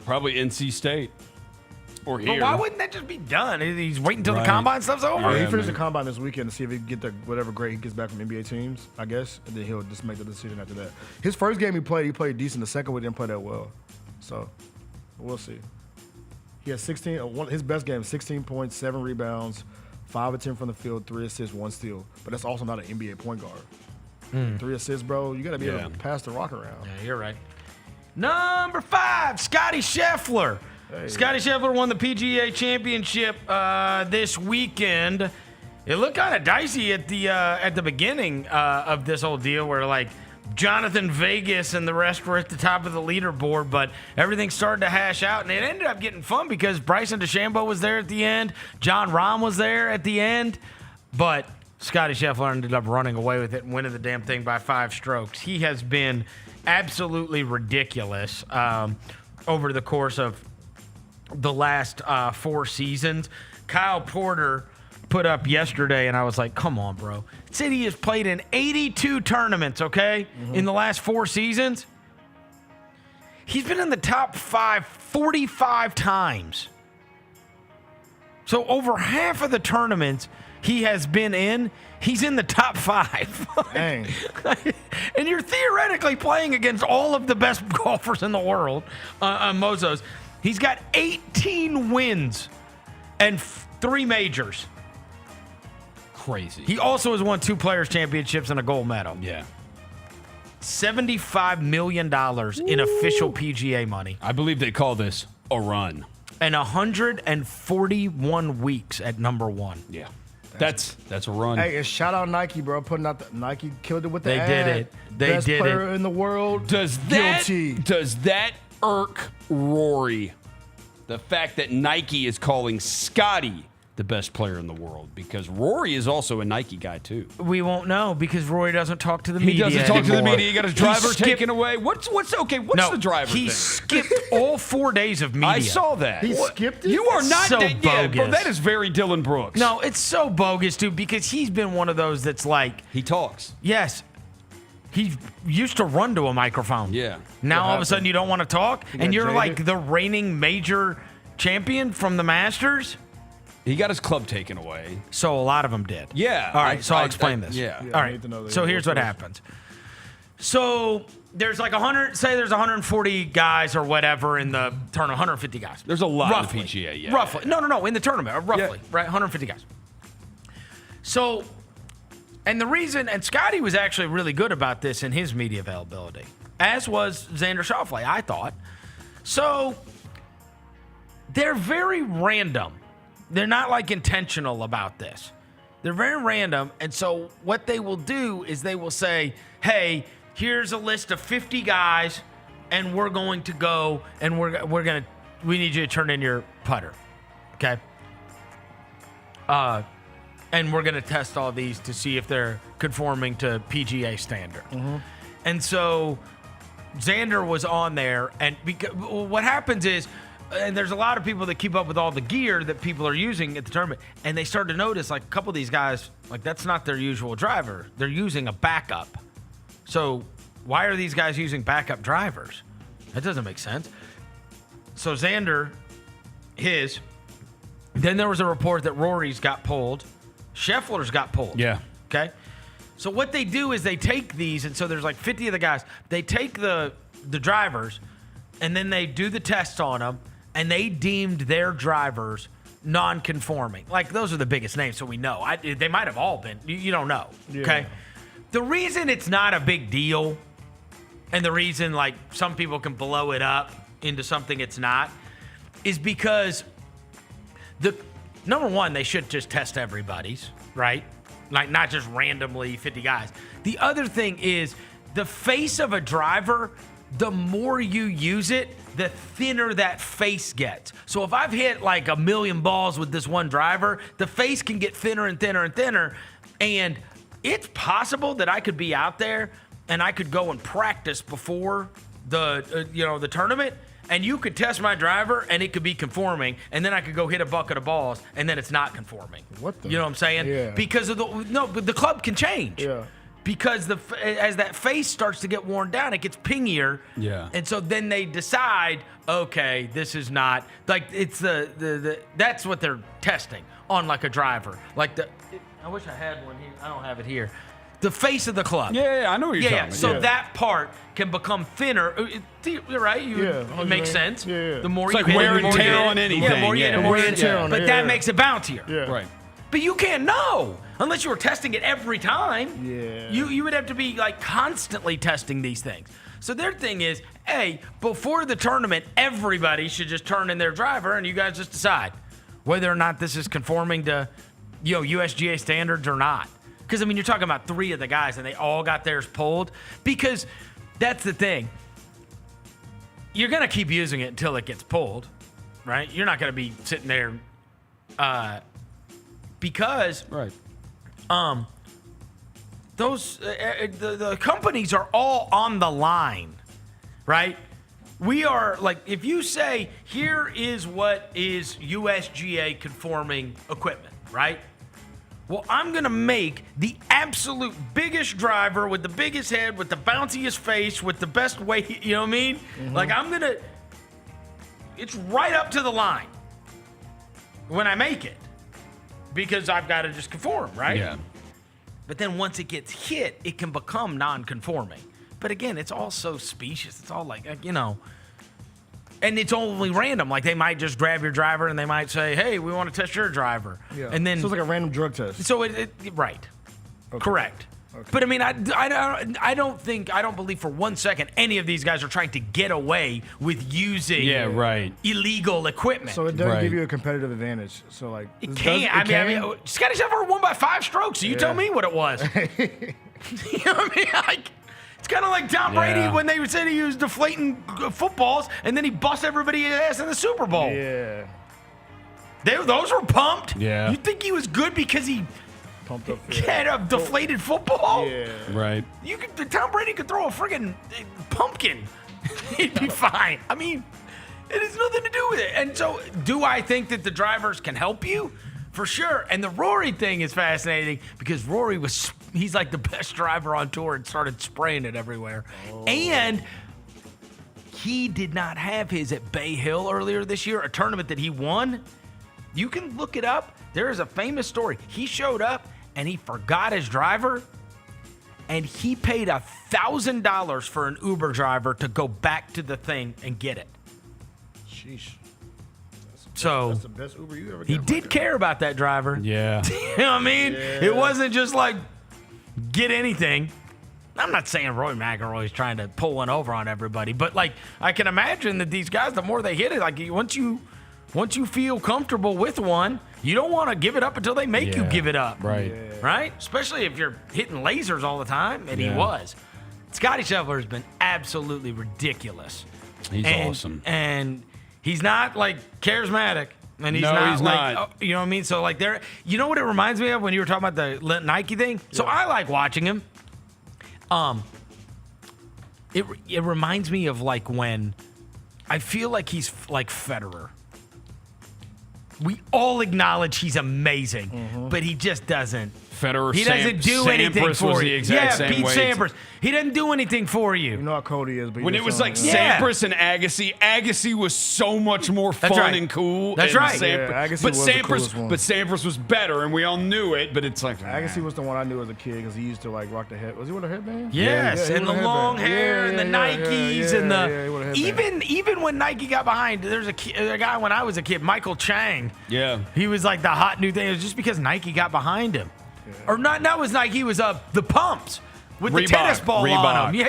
Probably NC State. Or here. But why wouldn't that just be done? He's waiting until the combine stuff's over. He finished the combine this weekend to see if he can get whatever grade he gets back from NBA teams, I guess, and then he'll just make the decision after that. His first game he played decent. The second one he didn't play that well, so we'll see. He has 16. His best game, 16 points, 7 rebounds, 5 of 10 from the field, 3 assists, 1 steal. But that's also not an NBA point guard. 3 assists, bro. You got to be able to pass the rock around. Yeah, you're right. Number 5, Scottie Scheffler. Hey. Scottie Scheffler won the PGA Championship this weekend. It looked kind of dicey at the beginning of this whole deal, where like Jonathan Vegas and the rest were at the top of the leaderboard, but everything started to hash out, and it ended up getting fun because Bryson DeChambeau was there at the end, John Rahm was there at the end, but Scottie Scheffler ended up running away with it and winning the damn thing by 5 strokes. He has been absolutely ridiculous over the course of the last 4 seasons. Kyle Porter put up yesterday, and I was like, come on, bro. City has played in 82 tournaments, okay, in the last 4 seasons. He's been in the top 5 45 times. So over half of the tournaments he has been in, he's in the top 5. Dang. And you're theoretically playing against all of the best golfers in the world on Mozos. He's got 18 wins and 3 majors. Crazy. He also has won 2 Players' Championships and a gold medal. Yeah. $75 million in official PGA money. I believe they call this a run. And 141 weeks at number 1. Yeah. That's a run. Hey, and shout out Nike, bro. Putting out the Nike killed it with the They ad. did it. They Best did player it. in the world. Does that irk Rory? The fact that Nike is calling Scottie the best player in the world, because Rory is also a Nike guy too. We won't know because Rory doesn't talk to the media. He doesn't talk to the anymore. media. He got his driver taken away. What's the driver He thing? skipped all 4 days of media. I saw that. He skipped it? You are not so yeah, bogus. bro, that is very Dylan Brooks. No, it's so bogus, dude, because he's been one of those that's like, he talks. yes, he used to run to a microphone. Yeah. Now all of a sudden you don't want to talk, and you're jaded? like the reigning major champion from the Masters. He got his club taken away. So a lot of them did. Yeah. All right, so I'll explain this. Yeah. All right. So here's what happens. So there's like 100, say there's 140 guys or whatever in the tournament, 150 guys. There's a lot roughly, in the PGA, yeah. Roughly. No, in the tournament, roughly, right? 150 guys. So, and the reason, and Scottie was actually really good about this in his media availability, as was Xander Schauffele, I thought. So, they're very random. They're not like intentional about this. They're very random. And so what they will do is they will say, hey, here's a list of 50 guys, and we're going to go, and we need you to turn in your putter. Okay? And we're going to test all these to see if they're conforming to PGA standard. Mm-hmm. And so Xander was on there, and what happens is, and there's a lot of people that keep up with all the gear that people are using at the tournament, and they start to notice, like, a couple of these guys, like, that's not their usual driver. They're using a backup. So why are these guys using backup drivers? That doesn't make sense. So Xander his. Then there was a report that Rory's got pulled. Scheffler's got pulled. Yeah. Okay. So what they do is they take these, and so there's like 50 of the guys. They take the drivers, and then they do the tests on them, and they deemed their drivers non-conforming. Like, those are the biggest names, so we know. They might have all been. You don't know. Yeah. Okay. The reason it's not a big deal, and the reason like some people can blow it up into something it's not, is because number one, they should just test everybody's, right? Like, not just randomly 50 guys. The other thing is the face of a driver, the more you use it, the thinner that face gets. So if I've hit like 1 million balls with this one driver, the face can get thinner and thinner and thinner. And it's possible that I could be out there and I could go and practice before the tournament, and you could test my driver and it could be conforming, and then I could go hit a bucket of balls and then it's not conforming. What the? You know what I'm saying? Yeah. Because of but the club can change. Yeah. Because as that face starts to get worn down, it gets pingier. Yeah. And so then they decide, okay, this is not like it's the that's what they're testing on like a driver. Like I wish I had one here. I don't have it here. The face of the club. Yeah, I know what you're talking about. So that part can become thinner. You're right. It makes sense. Yeah. The more It's you like hit wear it, the and more you tear hit on it. anything. Yeah, the more you hit it, the more you hit it. But that makes it bountier. Yeah. Right. But you can't know unless you were testing it every time. Yeah. You would have to be like constantly testing these things. So their thing is, hey, before the tournament, everybody should just turn in their driver and you guys just decide whether or not this is conforming to, USGA standards or not. Because, I mean, you're talking about 3 of the guys and they all got theirs pulled. Because that's the thing. You're going to keep using it until it gets pulled, right? You're not going to be sitting there because those the companies are all on the line, right? We are like, if you say, here is what is USGA conforming equipment, right? Well, I'm going to make the absolute biggest driver with the biggest head, with the bounciest face, with the best weight, you know what I mean? Mm-hmm. Like, it's right up to the line when I make it because I've got to just conform, right? Yeah. But then once it gets hit, it can become non-conforming. But again, it's all so specious. It's all like, and it's only random. Like, they might just grab your driver and they might say, hey, we want to test your driver. Yeah. And then, so it's like a random drug test. So right. Okay. Correct. Okay. But I mean, I don't believe for 1 second any of these guys are trying to get away with using illegal equipment. So it doesn't give you a competitive advantage. So like it can't. I mean, Scottie Scheffler won by 5 strokes. So you tell me what it was. You know what I mean? Like, it's kind of like Tom Brady when they said he was deflating footballs and then he bust everybody's ass in the Super Bowl. Yeah. Those were pumped. Yeah. You think he was good because he pumped up had a deflated football? Yeah. Right. Tom Brady could throw a friggin' pumpkin. He'd be fine. I mean, it has nothing to do with it. And so, do I think that the drivers can help you? For sure. And the Rory thing is fascinating because Rory he's like the best driver on tour and started spraying it everywhere. Oh. And he did not have his at Bay Hill earlier this year, a tournament that he won. You can look it up. There is a famous story. He showed up and he forgot his driver and he paid $1,000 for an Uber driver to go back to the thing and get it. Sheesh. So that's the best Uber you ever get. He did care about that driver. Yeah. You know what I mean? Yeah. It wasn't just like get anything. I'm not saying Roy McIlroy's trying to pull one over on everybody, but like I can imagine that these guys, the more they hit it, like once you feel comfortable with one, you don't want to give it up until they make you give it up. Right. Yeah. Right? Especially if you're hitting lasers all the time, and he was. Scottie Scheffler has been absolutely ridiculous. He's awesome. And he's not like charismatic. And he's No, not he's like, not. you know what I mean? So like you know what it reminds me of when you were talking about the Nike thing? So I like watching him. It reminds me of like when I feel like he's like Federer. We all acknowledge he's amazing, but he just doesn't. Federer, he doesn't do anything for was you. the exact same Pete way. Sampras. He doesn't do anything for you. You know how cold he is. But When it was like Sampras and Agassi was so much more fun and cool. That's and right. Agassi was the coolest one. But Sampras was better, and we all knew it. But it's like Agassi was the one I knew as a kid because he used to like rock the head. Was he with a headband? Yes, he and the wore a long headband. hair and the Nikes and he wore a headband. even when Nike got behind, there's a guy when I was a kid, Michael Chang. Yeah, he was like the hot new thing. It was just because Nike got behind him, or not? That was Nike. It was the pumps with the tennis ball on them.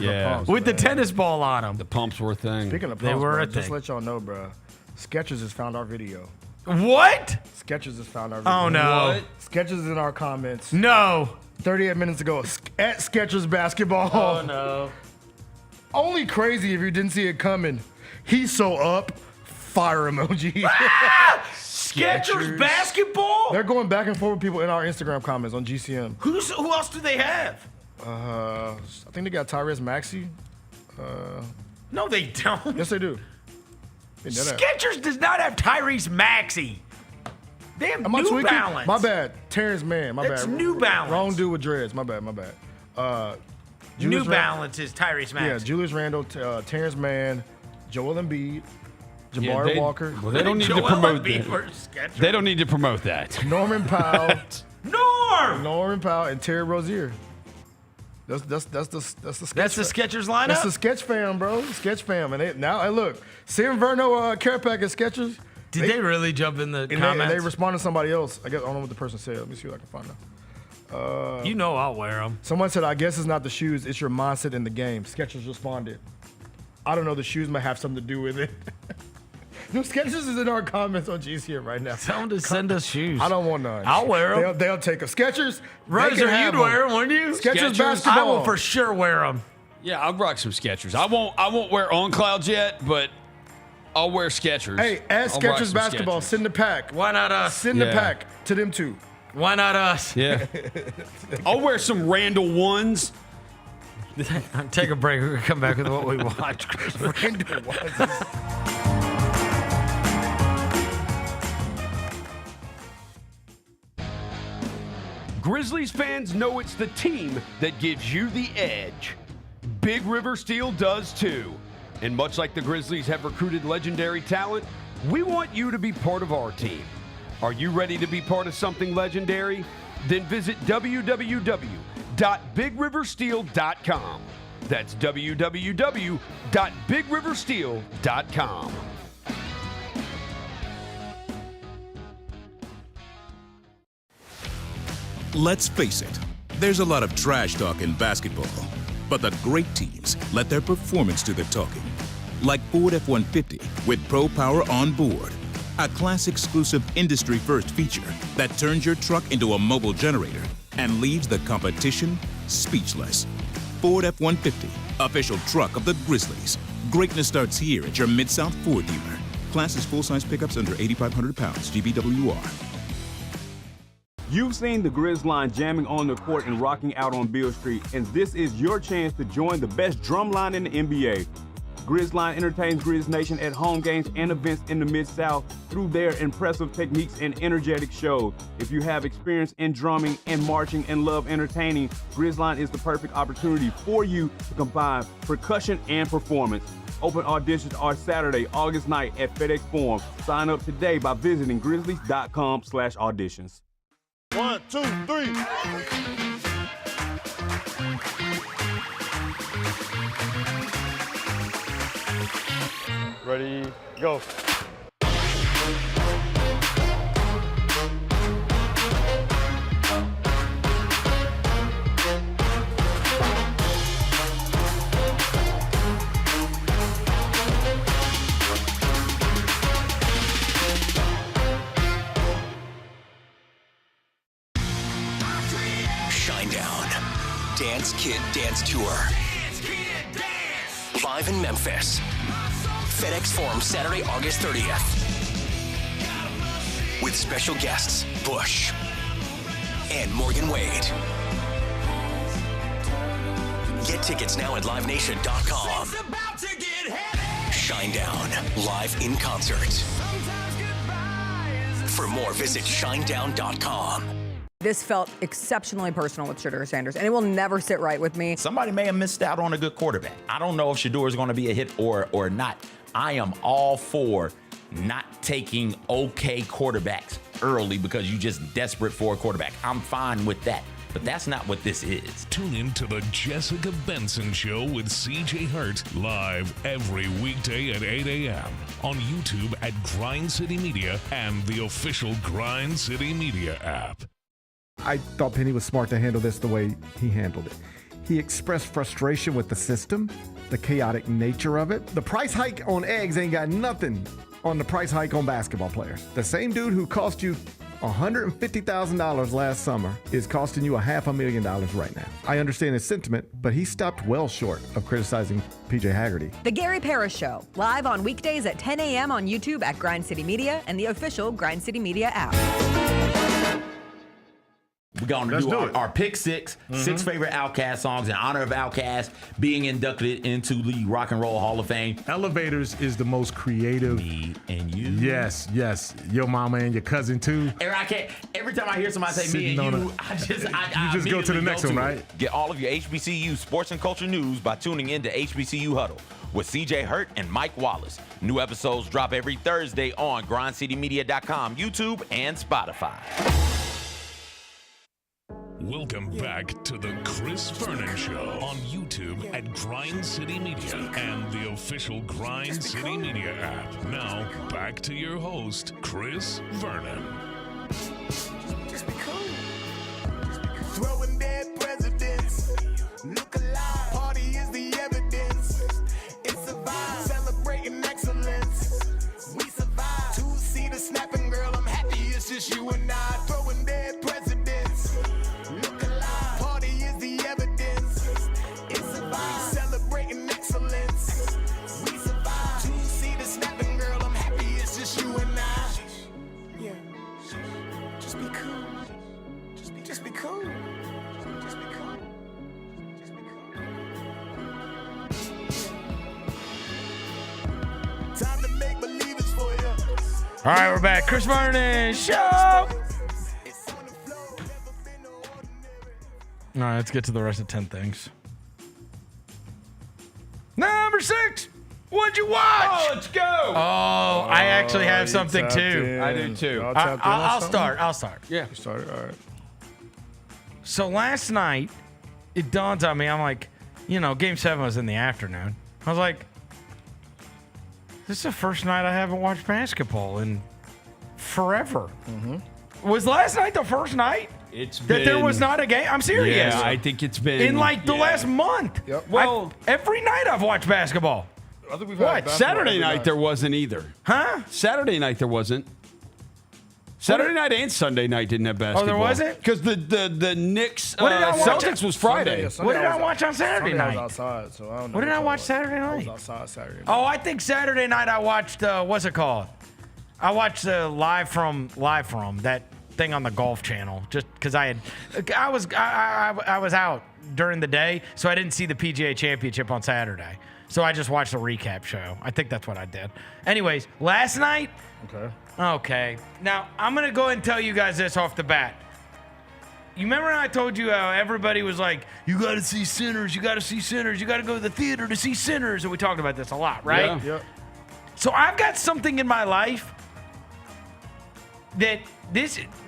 Yeah. With the tennis ball on them. The pumps were a thing. Speaking of They pumps, were bro, a just thing. let y'all know, bro. Skechers has found our video. What? Skechers has found our video. Oh no! What? Skechers in our comments. No. 38 minutes ago at Skechers basketball. Oh no! Only crazy if you didn't see it coming. He's so up. Fire emoji. Skechers basketball? They're going back and forth with people in our Instagram comments on GCM. Who else do they have? I think they got Tyrese Maxey. No, they don't. Yes, they do. Skechers does not have Tyrese Maxey. They have New Balance. My bad. Terrence Mann. My That's bad. New Balance. Wrong dude with dreads. My bad. New Balance is Tyrese Maxey. Yeah, Julius Randle, Terrence Mann, Joel Embiid, Jabari Walker. Well, they don't need to promote that. They don't need to promote that. Norman Powell. Norman Powell and Terry Rozier. That's the sketch. That's the Skechers lineup. That's the sketch fam, bro. Sketch fam, and hey, look, seeing Vernon care pack and Skechers. Did they really jump in the and comments? They responded to somebody else. I don't know what the person said. Let me see what I can find out. You know I'll wear them. Someone said, "I guess it's not the shoes; it's your mindset in the game." Skechers responded, "I don't know. The shoes might have something to do with it." Dude, Skechers is in our comments on GCM right now. Tell them to send us shoes. I don't want none. I'll wear them. They'll take them. Skechers. Roser, you'd wear them, wouldn't you? Skechers basketball. I will for sure wear them. Yeah, I'll rock some Skechers. I won't wear On Clouds yet, but I'll wear Skechers. Hey, add I'll rock Skechers some basketball. Skechers. Send the pack. Why not us? Send the pack to them too. Why not us? Yeah. I'll wear some Randall ones. Take a break. We're going to come back with what we watch. Randall ones. Grizzlies fans know it's the team that gives you the edge. Big River Steel does too. And much like the Grizzlies have recruited legendary talent, we want you to be part of our team. Are you ready to be part of something legendary? Then visit www.bigriversteel.com. That's www.bigriversteel.com. Let's face it, there's a lot of trash talk in basketball, but the great teams let their performance do the talking. Like Ford F-150 with Pro Power on board, a class-exclusive industry-first feature that turns your truck into a mobile generator and leaves the competition speechless. Ford F-150, official truck of the Grizzlies. Greatness starts here at your Mid-South Ford dealer. Class is full-size pickups under 8,500 pounds, GBWR. You've seen the Grizz line jamming on the court and rocking out on Beale Street, and this is your chance to join the best drum line in the NBA. Grizz line entertains Grizz Nation at home games and events in the Mid-South through their impressive techniques and energetic shows. If you have experience in drumming and marching and love entertaining, Grizz line is the perfect opportunity for you to combine percussion and performance. Open auditions are Saturday, August 9th at FedEx Forum. Sign up today by visiting grizzlies.com/auditions. 1, 2, 3. Ready, go. Dance Kid Dance Tour. Live in Memphis. FedEx Forum, Saturday, August 30th. With special guests, Bush and Morgan Wade. Get tickets now at livenation.com. Shinedown, live in concert. For more, visit shinedown.com. This felt exceptionally personal with Shedeur Sanders, and it will never sit right with me. Somebody may have missed out on a good quarterback. I don't know if Shedeur is going to be a hit or not. I am all for not taking okay quarterbacks early because you're just desperate for a quarterback. I'm fine with that. But that's not what this is. Tune in to the Jessica Benson Show with CJ Hurt live every weekday at 8 a.m. on YouTube at Grind City Media and the official Grind City Media app. I thought Penny was smart to handle this the way he handled it. He expressed frustration with the system, the chaotic nature of it. The price hike on eggs ain't got nothing on the price hike on basketball players. The same dude who cost you $150,000 last summer is costing you $500,000 right now. I understand his sentiment, but he stopped well short of criticizing PJ Haggerty. The Gary Parrish Show, live on weekdays at 10 a.m. on YouTube at Grind City Media and the official Grind City Media app. We're going to do our pick six favorite Outkast songs in honor of Outkast being inducted into the Rock and Roll Hall of Fame. Elevators is the most creative. Me and you. Yes. Your mama and your cousin too. And I can't. Every time I hear somebody say me and you, I just go to the next one, right? Get all of your HBCU sports and culture news by tuning in to HBCU Huddle with CJ Hurt and Mike Wallace. New episodes drop every Thursday on grindcitymedia.com, YouTube, and Spotify. Welcome back to the Chris Vernon Show on YouTube at Grind City Media and the official Grind City Media app. Now, back to your host, Chris Vernon. Throwing dead presidents. Look alive. Party is the evidence. It's a vibe. Celebrating excellence. We survive. Two-seater snapping, girl. I'm happy it's just you and I. Throwing dead presidents. Look alive. Party is the evidence. It's a vibe. Celebrating excellence. We survive. Two-seater snapping, girl. I'm happy it's just you and I. Yeah. Just be cool. Just be cool. Just be cool. Just be cool. Time to make believers for you. All right, we're back. Chris Vernon Show. All right, let's get to the rest of 10 things. Number 6. What'd you watch? Oh, let's go. Oh, I actually have something too. I do too. I'll start. Yeah. You started? All right. So last night, it dawned on me. I'm like, Game 7 was in the afternoon. I was like, this is the first night I haven't watched basketball in forever. Mm-hmm. Was last night the first night that there was not a game? I'm serious. Yeah, I think it's been in like the last month. Yep. Well, every night I've watched basketball. I think we've had Saturday night there wasn't either. Huh? Saturday night there wasn't. Saturday night and Sunday night didn't have basketball. Oh, there wasn't? Because the Knicks What did I watch? Celtics was Friday. What did I watch on Saturday Sunday night? I was outside, so I don't know. What did I watch Saturday night? I was outside Saturday night. Oh, I think Saturday night I watched what's it called? I watched live from that thing on the Golf Channel just because I was out during the day, so I didn't see the PGA Championship on Saturday. So I just watched the recap show. I think that's what I did. Anyways, last night. Okay. Now, I'm going to go ahead and tell you guys this off the bat. You remember I told you how everybody was like, you got to see Sinners, you got to see Sinners, you got to go to the theater to see Sinners, and we talked about this a lot, right? Yeah. Yep. So I've got something in my life that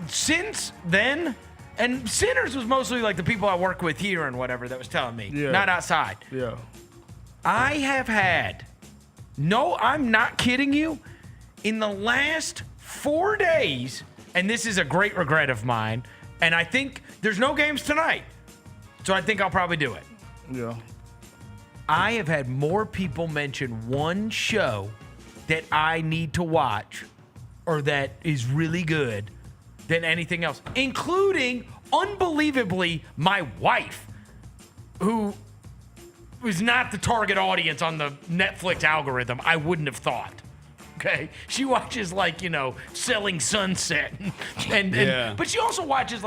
since then, and Sinners was mostly like the people I work with here and whatever that was telling me, not outside. Yeah. I have had, no, I'm not kidding you, in the last 4 days, and this is a great regret of mine, and I think there's no games tonight, so I think I'll probably do it. Yeah. I have had more people mention one show that I need to watch or that is really good than anything else, including, unbelievably, my wife, who was not the target audience on the Netflix algorithm. I wouldn't have thought. Okay, she watches Selling Sunset, but she also watches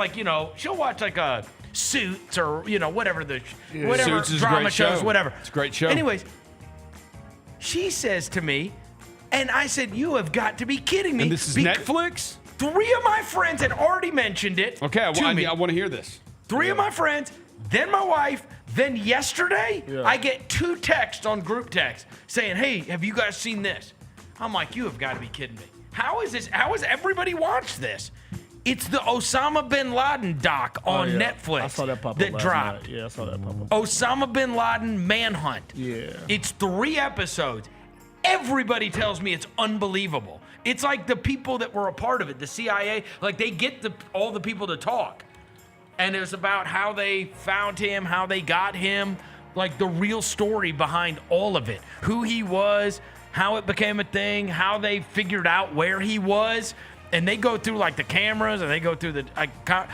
she'll watch a Suits or whatever whatever Suits drama shows, whatever. It's a great show. Anyways, she says to me, and I said, "You have got to be kidding me!" And this is Netflix. 3 of my friends had already mentioned it. Okay, I want to hear this. 3 of my friends, then my wife, then yesterday, I get 2 texts on group text saying, hey, have you guys seen this? I'm like, you have got to be kidding me. How is this? How has everybody watched this? It's the Osama bin Laden doc on Netflix. I saw that pop up that last dropped. night. Yeah, I saw that pop up. Osama bin Laden Manhunt. Yeah. It's 3 episodes. Everybody tells me it's unbelievable. It's like the people that were a part of it, the CIA, like they get all the people to talk. And it was about how they found him, how they got him, like the real story behind all of it. Who he was, how it became a thing, how they figured out where he was. And they go through like the cameras and they go through the.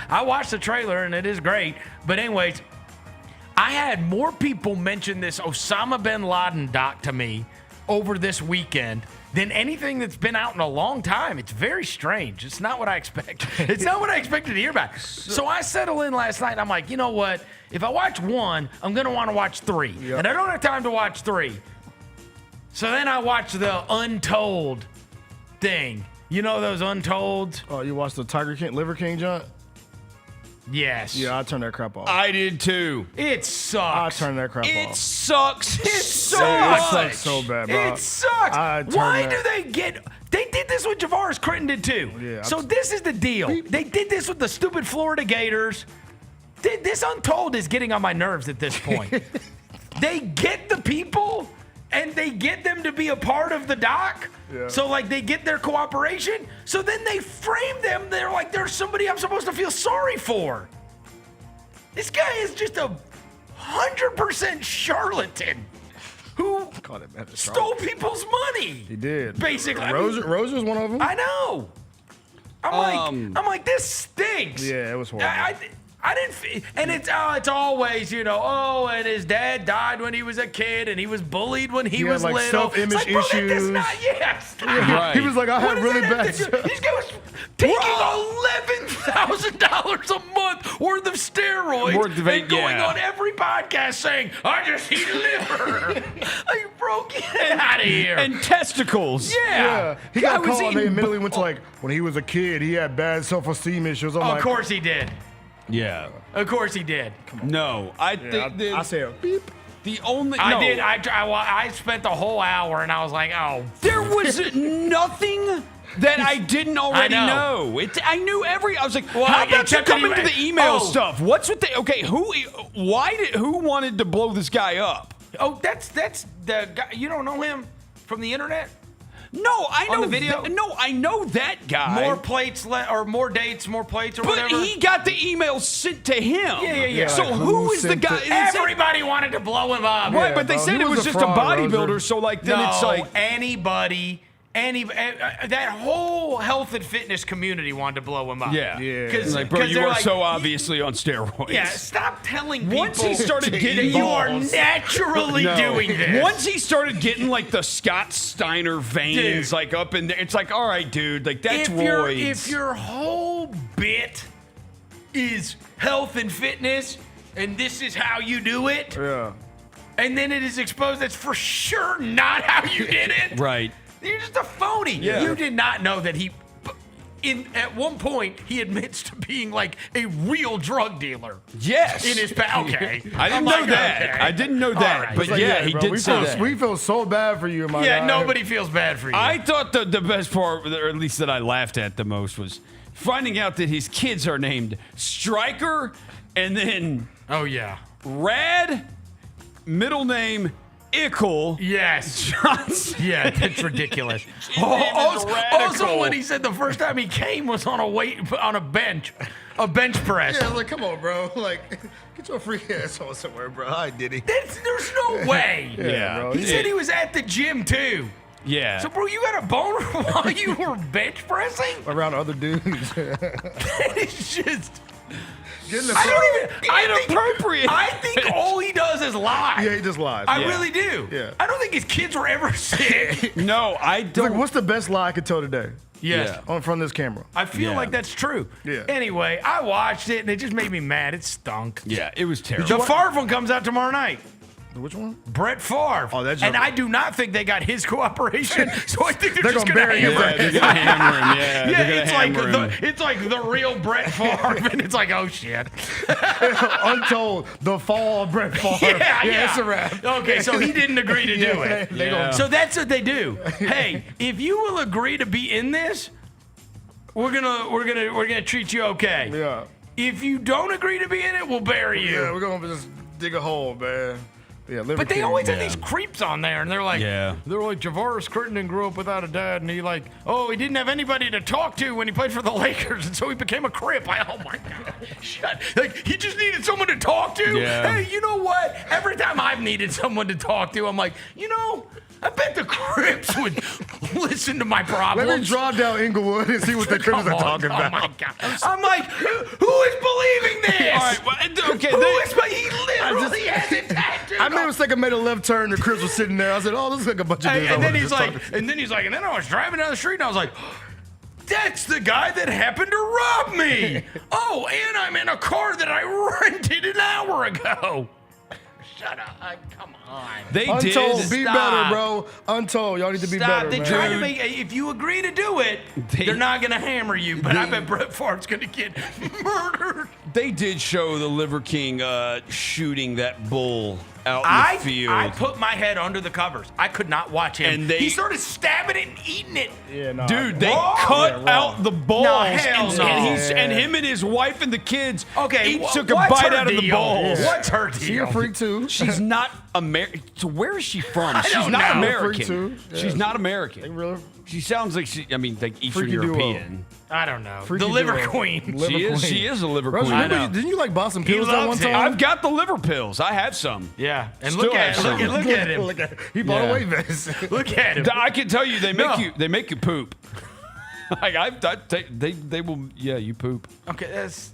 I watched the trailer and it is great. But, anyways, I had more people mention this Osama bin Laden doc to me over this weekend than anything that's been out in a long time. It's very strange. It's not what I expect. It's not what I expected to hear about. So I settled in last night and I'm like, you know what? If I watch 1, I'm going to want to watch 3. Yep. And I don't have time to watch 3. So then I watched the Untold thing. You know those Untolds? Oh, you watched the Liver King, John? Yes. Yeah, I turned that crap off. I did too. It sucks. I turned that crap off. It sucks. It so sucks. It sucks so bad, bro. It sucks. Why do they get... They did this with Javaris Critton did too. Yeah, so this is the deal. They did this with the stupid Florida Gators. This Untold is getting on my nerves at this point. They get the people and they get them to be a part of the doc. Yeah. So, like, they get their cooperation. So then they frame them. They're like, there's somebody I'm supposed to feel sorry for. This guy is just a 100% charlatan who stole people's money. He did. Basically. Rose was one of them. I know. I'm like, this stinks. Yeah, it was horrible. I didn't, and it's always, and his dad died when he was a kid, and he was bullied when he was like little. Self-image it's like, bro, issues. That's not, Right. He was like, I had really bad. This guy was taking $11,000 a month worth of steroids and going on every podcast saying, I just eat liver. Like, bro, get out of here. And testicles. Yeah. He got called, and they admittedly went to, like, when he was a kid, he had bad self-esteem issues. I'm Of course he did. Yeah. Of course he did. No, I think I said beep. The only I did. I spent the whole hour and I was like, oh. There was nothing that I didn't already know. I knew I was like, how about you come into the email stuff? What's with the who wanted to blow this guy up? Oh, that's the guy. You don't know him from the internet? No, I know on the video. I know that guy. More plates or more dates, more plates or whatever. But he got the email sent to him. Yeah. So like, who is the guy? Everybody wanted to blow him up. Right, but they said it was just a bodybuilder. So like then it's like anybody. That whole health and fitness community wanted to blow him up. Yeah. Because like, bro, you are so obviously on steroids. Yeah, stop telling people once he started getting you are naturally doing this. Once he started getting like the Scott Steiner veins like up in there, it's like, all right, dude, like that's roids. If your whole bit is health and fitness and this is how you do it, and then it is exposed that's for sure not how you did it. Right. You're just a phony. Yeah. You did not know that at one point, he admits to being like a real drug dealer. Yes. In his past. Okay. I didn't know that. Okay. I didn't know that. Right. But like, he bro, did say that. We feel so bad for you, my guy. Nobody feels bad for you. I thought the best part, or at least that I laughed at the most, was finding out that his kids are named Striker and then Rad, middle name Ickle. Yes. Johnson. Yeah, that's ridiculous. Also, when he said the first time he came was on a bench press. Yeah, I was like, come on, bro. Like, get your freak ass on somewhere, bro. I did it. There's no way. Bro. He said he was at the gym too. Yeah. So, bro, you got a boner while you were bench pressing? Around other dudes. It's just... Inappropriate. I think all he does is lie. Yeah, he just lies. I really do. Yeah. I don't think his kids were ever sick. No, I don't. Like, what's the best lie I could tell today? Yes. On front of this camera. I feel like that's true. Yeah. Anyway, I watched it and it just made me mad. It stunk. Yeah, it was terrible. The Favre one comes out tomorrow night. Which one? Brett Favre. Oh, that's and I do not think they got his cooperation, so I think they're just gonna going to bury him. hammer They're gonna hammer him. Yeah, they're it's gonna like hammer him. it's like the real Brett Favre, and it's like, oh shit. Untold, the fall of Brett Favre. Yeah, it's a wrap. Okay, so he didn't agree to do it. Yeah. So that's what they do. Hey, if you will agree to be in this, we're gonna treat you okay. Yeah. If you don't agree to be in it, we'll bury you. Yeah, we're gonna just dig a hole, man. Yeah, Liver But they King. always have these creeps on there, and they're like, Yeah. Javaris Crittenden grew up without a dad, and he didn't have anybody to talk to when he played for the Lakers, and so he became a Crip. Oh my God, shut! Like he just needed someone to talk to. Yeah. Hey, you know what? Every time I've needed someone to talk to, I'm like, I bet the Crips would listen to my problems. Let me drive down Inglewood and see what the Crips are talking about. Oh my God! I'm like, who is believing this? All right, well, okay. He literally has it tattooed. I made a mistake. I made a left turn. The Crips was sitting there. I said, "Oh, this is like a bunch of dudes." And then he's like, and then I was driving down the street and I was like, that's the guy that happened to rob me. Oh, and I'm in a car that I rented an hour ago. Shut up. Come on. They Untold, did. be better, bro. Untold, y'all need to be better, They man. try to make, if you agree to do it, they're not going to hammer you, but I bet Brett Favre's going to get murdered. They did show the Liver King shooting that bull out in the field. I put my head under the covers. I could not watch him. And he started stabbing it and eating it. Yeah, no. Dude, they cut out the balls, hell no. and him and his wife and the kids each took a what's bite her out of the deal? balls. What's her deal? She a freak too. She's not American. So where is she from? She's don't not know. American. Freak too. She's Yeah. not American. Really? She sounds like Eastern Freaky duo. European. I don't know. Freaky the liver duo. queen. Liver She is a liver Rose, queen. remember didn't you like buy some pills that one loves it. time? I've got the liver pills. I have some. Yeah, and Still look at have some. look at him. Look at he bought Yeah. a weight vest. Look at him. I can tell you, they make you No. poop. They will. Yeah, you poop. Okay, that's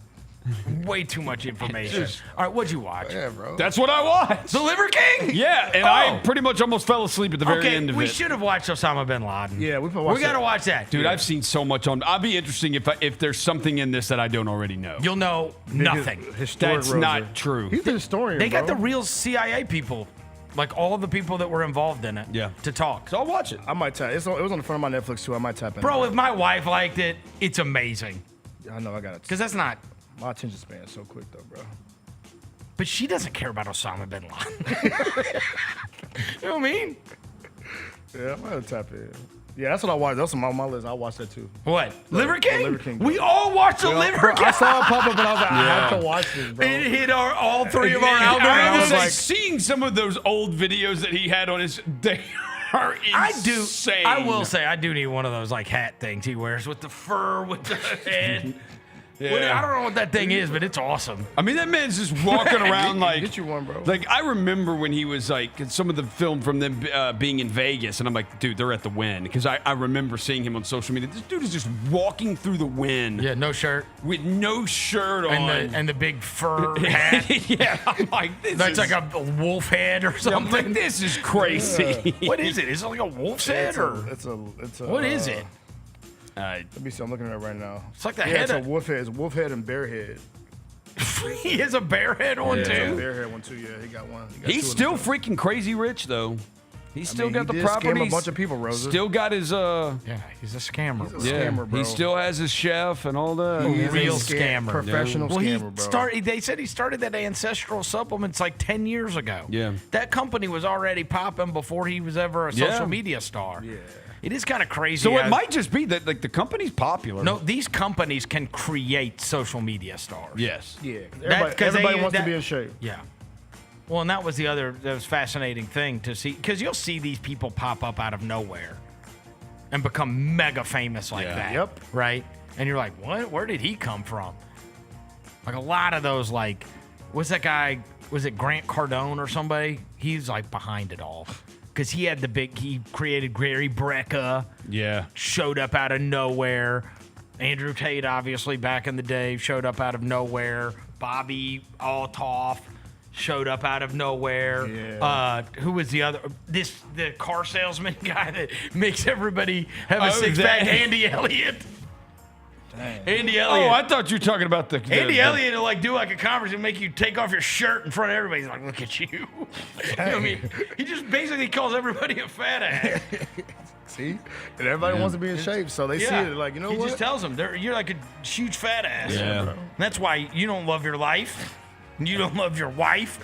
way too much information. All right, what'd you watch? Yeah, bro. That's what I watched. The Liver King? Yeah, and I pretty much almost fell asleep at the very end of we it. should have watched Osama bin Laden. Yeah, we We got to watch that. Dude, I've seen so much on. I'll be interesting if there's something in this that I don't already know. You'll know nothing. Historic That's Roser. not true. He's a historian. They got bro. the real CIA people, like all the people that were involved in it, to talk. So I'll watch it. I might tap. It was on the front of my Netflix too. I might tap in. Bro, if my wife liked it, it's amazing. I know I got it. Because that's not. My attention span is so quick though, bro. But she doesn't care about Osama bin Laden. You know what I mean? Yeah, I might have tap in. Yeah, that's what I watched. That's on my list. I watched that too. What? Liver The King? Liver King, We bro. all watched the Yeah, Liver bro, King. I saw it pop up, and I was like, I have to watch this, bro. It hit all three of our I algorithms. remember like- seeing some of those old videos that he had on his. They are insane. I will say, I do need one of those like hat things he wears with the fur, with the head. Yeah. I don't know what that thing is, but it's awesome. I mean, that man's just walking around like. Get you one, bro. Like, I remember when he was like, some of the film from them being in Vegas, and I'm like, dude, they're at the Wynn. Because I remember seeing him on social media. This dude is just walking through the Wynn. Yeah, no shirt. With no shirt on. And the big fur hat. Yeah, I'm like, this That's is. like a wolf head or I'm something. like, this is crazy. What is it? Is it like a wolf's head or It's a. what is it? Let me see. I'm looking at it right now. It's like the Yeah, head it's a of- wolf head. It's wolf head and bear head. He has a bear head on It's a too. bear head one too. Yeah, he got one. He got He's two of still them. freaking crazy rich, though. He's still mean, got he the did scam a properties. bunch of people, Rosa. Still got his Yeah, he's a scammer. He's a scammer, bro. He still has his chef and all that. He is a real scam- scammer. professional Well, scammer, bro. They said he started that ancestral supplements like 10 years ago. Yeah. That company was already popping before he was ever a Yeah. social media star. Yeah. It is kind of crazy. So it how- might just be that like the company's popular. No, these companies can create social media stars. Yes. Yeah, That- 'cause everybody they- wants that- to be in shape. Yeah. Well, and that was fascinating thing to see, because you'll see these people pop up out of nowhere and become mega famous like Yeah. that. Yep. Right? And you're like, what? Where did he come from? Like a lot of those, like, what's that guy? Was it Grant Cardone or somebody? He's like behind it all. Because he created Gary Brecka, Yeah. showed up out of nowhere. Andrew Tate, obviously, back in the day, showed up out of nowhere. Bobby Altoff showed up out of nowhere. Yeah. Who was the other? The car salesman guy that makes everybody have a Oh, six-pack. that- Andy Elliott. Andy Elliott. Oh, I thought you were talking about the Andy Elliott will like do like a conference and make you take off your shirt in front of everybody. He's like, look at you. You know what I mean? He just basically calls everybody a fat ass. See? And everybody wants to be in shape, so they see it like, you know he what? He just tells them, you're like a huge fat ass. Yeah. And that's why you don't love your life. You don't love your wife.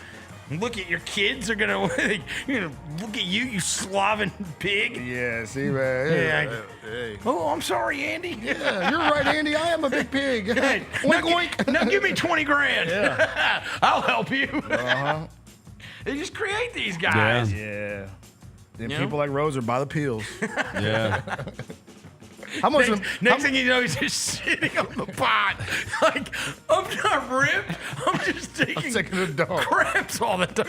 Look at your kids are gonna look at you, you sloven pig. Yeah, see, man. Hey. Oh, I'm sorry, Andy. Yeah, you're right, Andy. I am a big pig. Oink, oink. Now give me 20 grand. Yeah. I'll help you. Uh-huh. They just create these guys. Yeah. Then people like Rose are by the pills. Yeah. How much? Next thing you know, he's just sitting on the pot. Like, I'm not ripped. I'm just taking a dump. cramps all the time.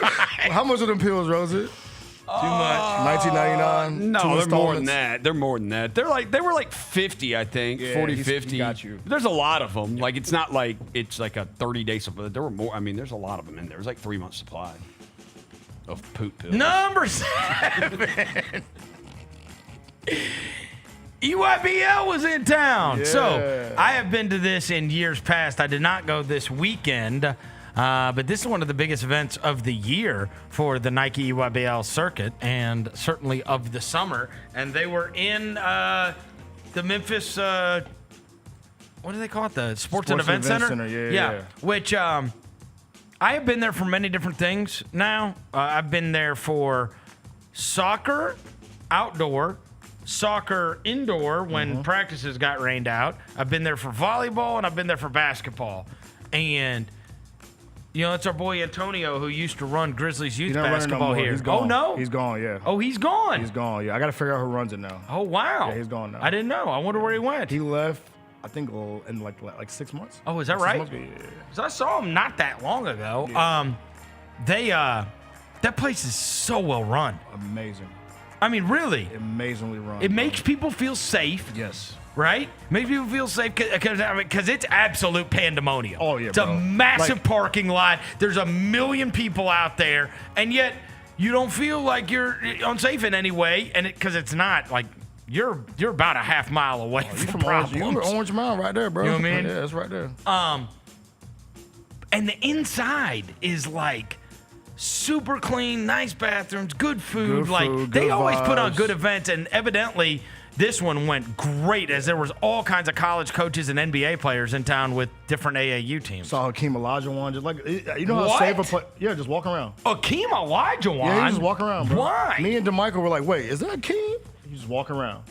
How much are them pills, Rose? Too much. $19.99. No, they're more than that. They're more than that. They were like 50, I think. Yeah, 40, 50. got you. There's a lot of them. Like it's not like it's like a 30-day supply. There were more. I mean, there's a lot of them in there. There's like 3 months supply of poop pills. Number 7. EYBL was in town. Yeah. So I have been to this in years past. I did not go this weekend, but this is one of the biggest events of the year for the Nike EYBL circuit and certainly of the summer. And they were in the Memphis, what do they call it? The Sports and Event Center? Yeah. Which I have been there for many different things now. I've been there for soccer, outdoor, soccer indoor when practices got rained out. I've been there for volleyball and I've been there for basketball. And you know, it's our boy Antonio who used to run Grizzlies youth basketball here. He's gone. Oh no, he's gone. Yeah. Oh, he's gone. He's gone. Yeah, I got to figure out who runs it now. Oh wow. Yeah, he's gone now. I didn't know. I wonder where he went. He left, I think, in like 6 months. Oh, is that Like right? 6 months? Yeah. 'Cause I saw him not that long ago. Yeah. That place is so well run. Amazing. I mean, really. Amazingly run. It makes people feel safe. Yes. Right? Makes people feel safe because it's absolute pandemonium. Oh, yeah, It's bro. a massive parking lot. There's a million people out there, and yet you don't feel like you're unsafe in any way, and because it's not like you're about a half mile away from problems. You were Orange Mound right there, bro. You know what I mean? Yeah, it's right there. And the inside is like super clean, nice bathrooms, good food. They good always put on vibes. good events, and evidently this one went great as there was all kinds of college coaches and NBA players in town with different AAU teams. Saw Hakeem Olajuwon just like you know how What? safe a play. Yeah, just walking around. Akeem Olajuwon? Yeah, he just walking around, bro. Why? Me and DeMichael were like, wait, is that Hakeem? He's just walking around.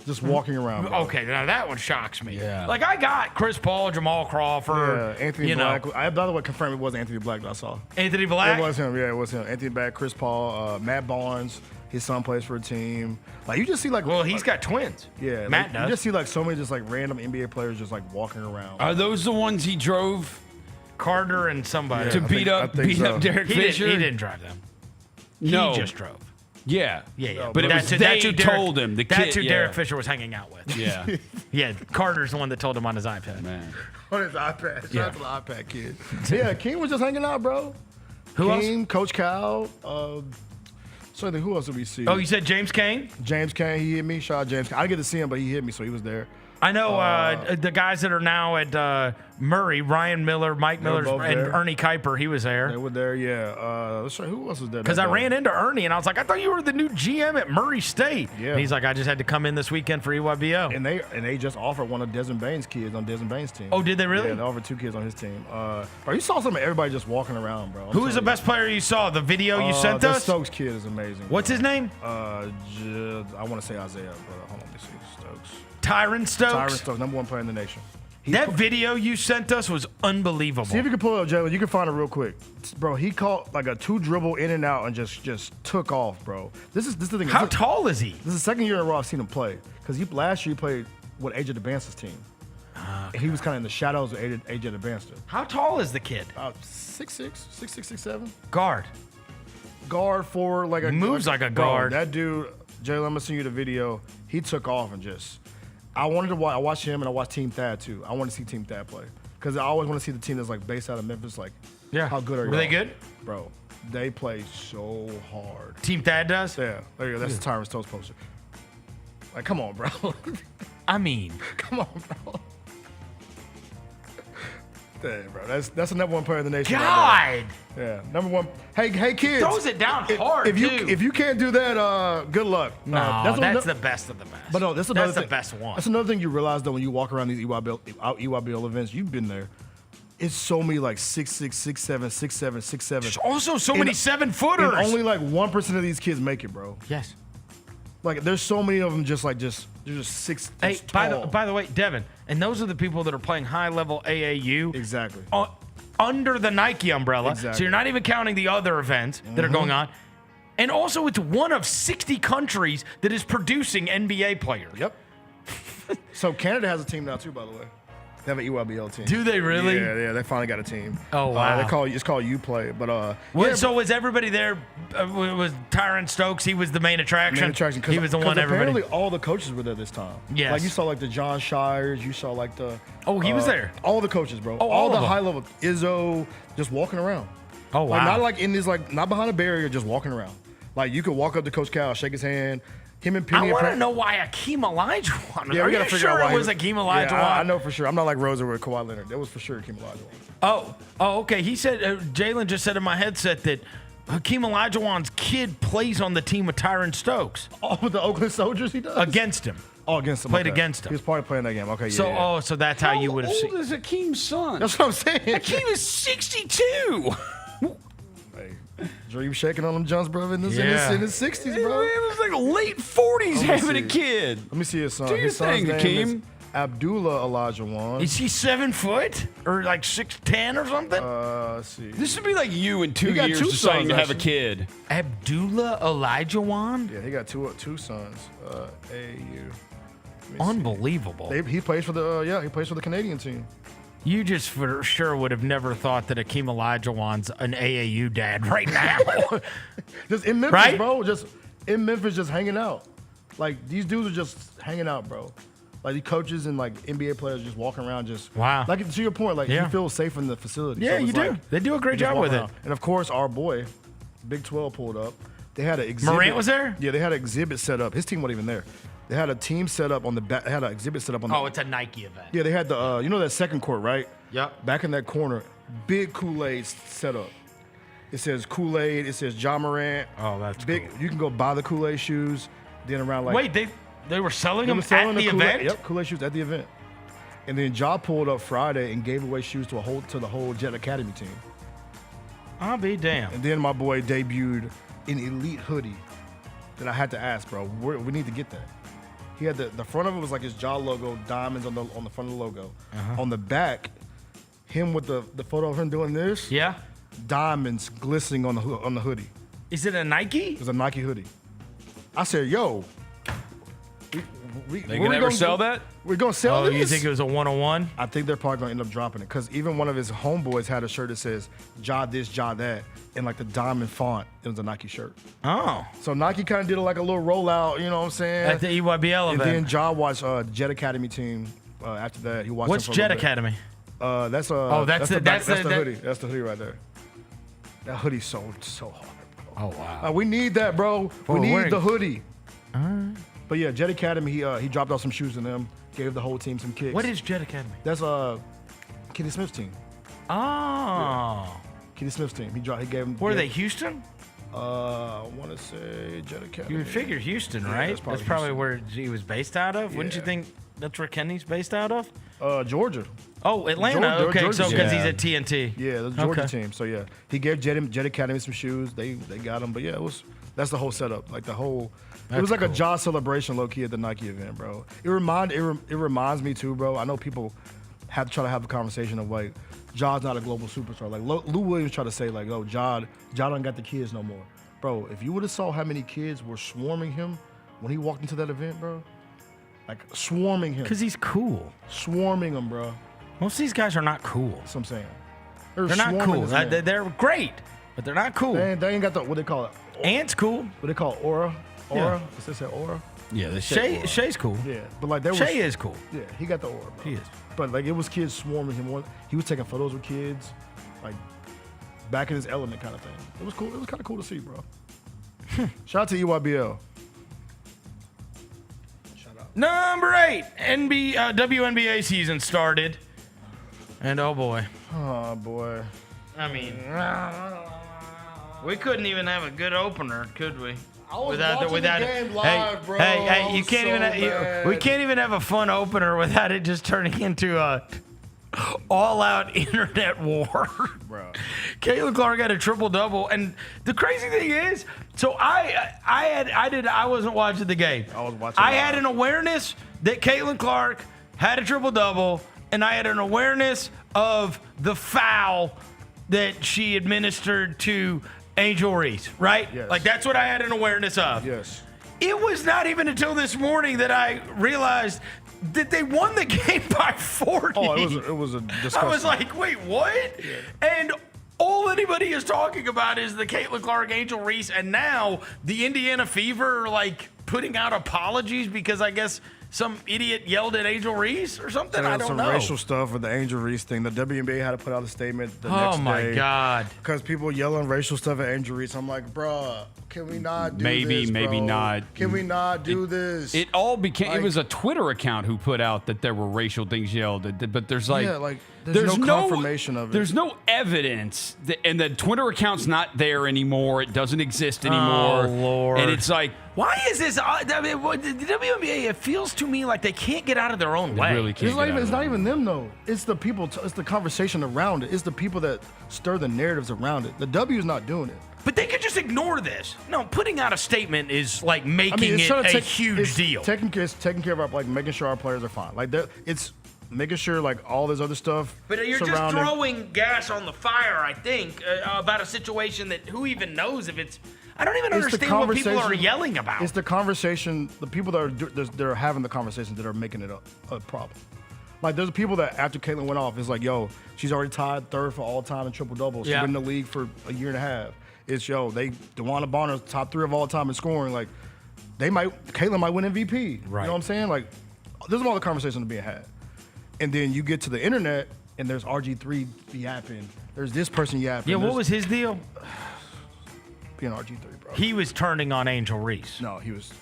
Just walking around. Bro. Okay, now that one shocks me. Yeah. Like I got Chris Paul, Jamal Crawford, Yeah, Anthony you Black. know, I by the way confirmed it was Anthony Black that I saw. Anthony Black. It was him. Yeah, it was him. Anthony Black, Chris Paul, Matt Barnes. His son plays for a team. Like you just see like. Well, he's got twins. Yeah, Matt like, does. You just see like so many just like random NBA players just like walking around. Are those the ones he drove Carter and somebody to beat up Derek Fisher? He didn't drive them. No. He just drove. Yeah. Yeah. But that's they who told him. The that's kid, who Derek Fisher was hanging out with. Yeah. Yeah. Carter's the one that told him on his iPad. Man. On his iPad. Shout Yeah. out to the iPad kid. Yeah, King was just hanging out, bro. Who else? King, Coach Cal. So then who else did we see? Oh, you said James Kane? James Kane, he hit me. Shout out James Kane. I didn't get to see him, but he hit me, so he was there. I know the guys that are now at Murray, Ryan Miller, Mike Miller, both and there. Ernie Kuiper. He was They there. were there, yeah. Let's try, who else was there? Because I ran into Ernie and I was like, I thought you were the new GM at Murray State. Yeah. And he's like, I just had to come in this weekend for EYBL. And they just offered one of Desmond Bain's kids on Desmond Bain's team. Oh, did they really? Yeah, they offered 2 kids on his team. Bro, you saw some of everybody just walking around, bro. Who was the best player you saw? The video you sent the us? Stokes kid is amazing. What's his name? I want to say Isaiah, but hold on, let me see. Stokes. Tyron Stokes? Tyron Stokes, #1 player in the nation. That video you sent us was unbelievable. See if you can pull it up, Jalen. You can find it real quick, bro. He caught like a 2 dribble in and out and just took off, bro. This is the thing. How tall is he? This is the second year in a row I've seen him play because last year he played with AJ DeBance's team. And he was kind of in the shadows of AJ DeBanster. How tall is the kid? 6'6", 6'7". Guard for like a moves like a bro, guard. That dude, Jalen, I'm gonna send you the video. He took off and just. I wanted to watch. I watched him and I watched Team Thad too. I want to see Team Thad play because I always want to see the team that's like based out of Memphis. Like, Yeah. how good are you? Were they good? Bro, they play so hard. Team Thad does? Yeah, there you go. That's the Tyron Stokes poster. Like, come on, bro. I mean, come on, bro. Dang, bro. That's the number one player in the nation. God. Right now. Yeah, number one. Hey, kids. Throws it down hard, if you too. if you can't do that, good luck. No, that's the best of the best. But no, that's the best one. That's another thing you realize though when you walk around these EYBL events. You've been there. It's so many like 6'6", 6'7", 6'7", 6'7". There's also so many 7-footers. And only like 1% of these kids make it, bro. Yes. Like there's so many of them they're just six. Hey, just by tall. the way, Devin, and those are the people that are playing high level AAU. Exactly. Under the Nike umbrella. Exactly. So you're not even counting the other events that are going on. And also, it's one of 60 countries that is producing NBA players. Yep. So Canada has a team now too, by the way. They have an EYBL team. Do they really? Yeah, they finally got a team. Oh wow! It's called UPlay, but So was everybody there? Was Tyron Stokes? He was the main attraction. He was the one everybody. Apparently, all the coaches were there this time. Yes. Like you saw, like the John Shires. You saw like the. Oh, he was there. All the coaches, bro. Oh, all the of them. high level Izzo just walking around. Oh wow! Like, not like in this not behind a barrier, just walking around. Like you could walk up to Coach Cal, shake his hand. Him and Penny. I want to know why Akeem Olajuwon. Yeah, Are we gotta you figure sure out why it was Akeem Olajuwon? Yeah, I know for sure. I'm not like Rosa with Kawhi Leonard. That was for sure Akeem Olajuwon. Oh, okay. He said Jalen just said in my headset that Hakeem Olajuwon's kid plays on the team with Tyron Stokes. Oh, with the Oakland Soldiers, he does against him. Oh, against him. Played okay. against him. He was probably playing that game. Okay, yeah. So, yeah. so that's how you would have seen. How old is Akeem's son? That's what I'm saying. Akeem is 62. Hey, Dream shaking on them Jones, bro, in his 60s, bro. It was like late 40s having a kid. Let me see his son. Do your His son's thing, name is Akeem. Abdullah Olajuwon. Is he 7 foot or like 6'10" or something? Let's see. This would be like you in 2 He got years two deciding sons, to have a actually. kid. Abdullah Olajuwon? Yeah, he got two sons. AU. Unbelievable. He plays for the he plays for the Canadian team. You just for sure would have never thought that Akeem Olajuwon's an AAU dad right now. Just in Memphis, Right? bro. Just in Memphis, just hanging out. Like these dudes are just hanging out, bro. Like the coaches and like NBA players just walking around, just wow. Like to your point, like Yeah. you feel safe in the facility. Yeah, it's you do. like, They do a great you just job walk with it. around. And of course, our boy, Big 12 pulled up. They had an exhibit. Morant was there? Yeah, they had an exhibit set up. His team wasn't even there. They had a team set up on the back. They had an exhibit set up on the. Oh, it's a Nike event. Yeah, they had the you know that second court, right? Yep. Back in that corner, big Kool-Aid set up. It says Kool-Aid. It says Ja Morant. Oh, that's big. cool. You can go buy the Kool-Aid shoes. Then around like Wait, they were selling them were selling at the Kool-Aid- event? Yep, Kool-Aid shoes at the event. And then Ja pulled up Friday and gave away shoes to the whole Jet Academy team. I'll be damned. And then my boy debuted an elite hoodie that I had to ask, bro. We need to get that. He had the front of it was like his Ja logo, diamonds on the front of the logo. On the back, him with the photo of him doing this. Yeah. Diamonds glistening on the hoodie. Is it a Nike? It was a Nike hoodie. I said, yo. They can ever sell that? We're gonna sell this. You think it was a 101? I think they're probably gonna end up dropping it because even one of his homeboys had a shirt that says "Ja this, Ja that," in like the diamond font. It was a Nike shirt. Oh. So Nike kind of did like a little rollout. You know what I'm saying? At the EYBL and event. then Ja watched Jet Academy team. After that, he watched. What's them for a Jet little bit. Academy? That's the hoodie. That's the hoodie right there. That hoodie's so hard, bro. Oh wow. We need that, bro. For we need wearing- the hoodie. All right. But yeah, Jet Academy. He dropped off some shoes in them. Gave the whole team some kicks. What is Jet Academy? That's Kenny Smith's team. Oh. Yeah. Kenny Smith's team. He gave him. Were they Houston? I want to say Jet Academy. You would figure Houston, Yeah, right? that's That's probably probably Houston. where he was based out of. Wouldn't you Yeah. think that's where Kenny's based out of? Georgia. Oh, Atlanta. Georgia- Okay, Georgia so because team. he's at TNT. Yeah, the Georgia Okay. team. So yeah, he gave Jet Academy some shoes. They got them. But yeah, that's the whole setup. Like the whole. It was That's like cool. a Ja celebration, low key at the Nike event, bro. It reminds me too, bro. I know people have to try to have a conversation of like, Ja's not a global superstar. Like Lou Williams tried to say like, oh, Ja don't got the kids no more, bro. If you would have saw how many kids were swarming him when he walked into that event, bro, like swarming him. Because he's cool. Swarming him, bro. Most of these guys are not cool. That's what I'm saying. They're not swarming cool. this man. They're great, but they're not cool. They ain't got the what they call it. Ant's cool. What they call it? Aura. Yeah. What's this? Aura. Yeah, they say aura. Shay's cool. Yeah, but like there was. Shay is cool. Yeah, he got the aura, bro. He is. But like it was kids swarming him. He was taking photos with kids, like back in his element kind of thing. It was cool. It was kind of cool to see, bro. Shout out to EYBL. Shout out. Number 8, WNBA season started. And oh boy. Oh boy. I mean, we couldn't even have a good opener, could we? I was watching the game live, bro. Hey, you can't we can't even have a fun opener without it just turning into a all-out internet war. Bro. Caitlin Clark had a triple-double, and the crazy thing is, so I wasn't watching the game. I was watching. I had an awareness that Caitlin Clark had a triple-double, and I had an awareness of the foul that she administered to Angel Reese, right? Yes. Like, that's what I had an awareness of. Yes. It was not even until this morning that I realized that they won the game by 40. Oh, it was a disgusting. I was like, wait, what? Yeah. And all anybody is talking about is the Caitlin Clark, Angel Reese, and now the Indiana Fever are like putting out apologies because I guess some idiot yelled at Angel Reese or something. I don't know. Some racial stuff with the Angel Reese thing. The WNBA had to put out a statement the next day. Oh my God! Because people yelling racial stuff at Angel Reese. I'm like, bruh, can we not do this? Maybe bro? not. Can we not do this? It all became. It was a Twitter account who put out that there were racial things yelled at, but there's like. Yeah, like there's no confirmation of it. There's no evidence, and the Twitter account's not there anymore. It doesn't exist anymore. Oh Lord! And it's like, why is this? The WNBA, it feels to me like they can't get out of their own way. Really can't. It's not even them though. It's the people. It's the conversation around it. It's the people that stir the narratives around it. The W is not doing it. But they could just ignore this. No, putting out a statement is like making it a huge deal. It's taking care of like making sure our players are fine. Like it's making sure like all this other stuff. But you're just throwing gas on the fire, I think, about a situation that who even knows if it's. I don't even understand what people are yelling about. It's the conversation. The people that are having the conversations that are making it a problem. Like there's people that after Caitlin went off, it's like, yo, she's already tied third for all time in triple doubles. She's been in the league for a year and a half. It's DeWanna Bonner's top 3 of all time in scoring. Like Caitlin might win MVP. Right. You know what I'm saying? Like there's all the conversations being had. And then you get to the internet and there's RG3 yapping. There's this person yapping. Yeah, what was his deal? Being RG3, bro. He was turning on Angel Reese. No, he was.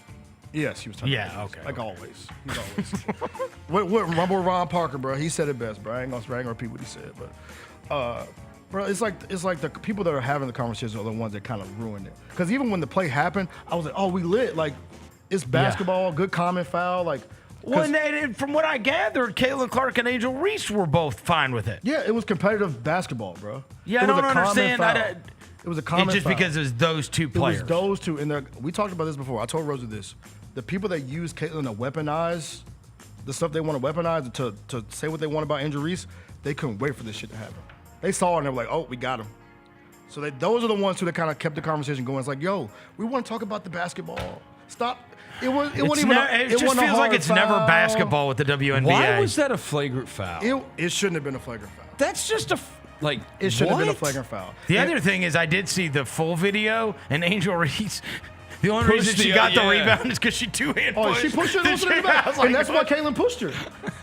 Yes, he was turning on Angel Reese. Okay. Like always. He's always. what Rumble Ron Parker, bro. He said it best, bro. I ain't gonna repeat what he said, but bro, it's like the people that are having the conversation are the ones that kind of ruined it. Because even when the play happened, I was like, oh, we lit. Like it's basketball, good common foul, like. Well, and from what I gathered, Caitlin Clark and Angel Reese were both fine with it. Yeah, it was competitive basketball, bro. Yeah, I don't understand. It was a common It's just foul. because it was those two players. It was those two. And we talked about this before. I told Rosa this. The people that use Caitlin to weaponize the stuff they want to weaponize to say what they want about Angel Reese, they couldn't wait for this shit to happen. They saw it and they were like, oh, we got him. So those are the ones who kind of kept the conversation going. It's like, yo, we want to talk about the basketball. Stop. It just feels like it's never basketball with the WNBA. Why was that a flagrant foul? It shouldn't have been a flagrant foul. That's just it shouldn't have been a flagrant foul. The other thing is I did see the full video, and Angel Reese, the only reason she got the rebound is because she two-hand pushed. She pushed her into the back. And that's why Caitlin pushed her.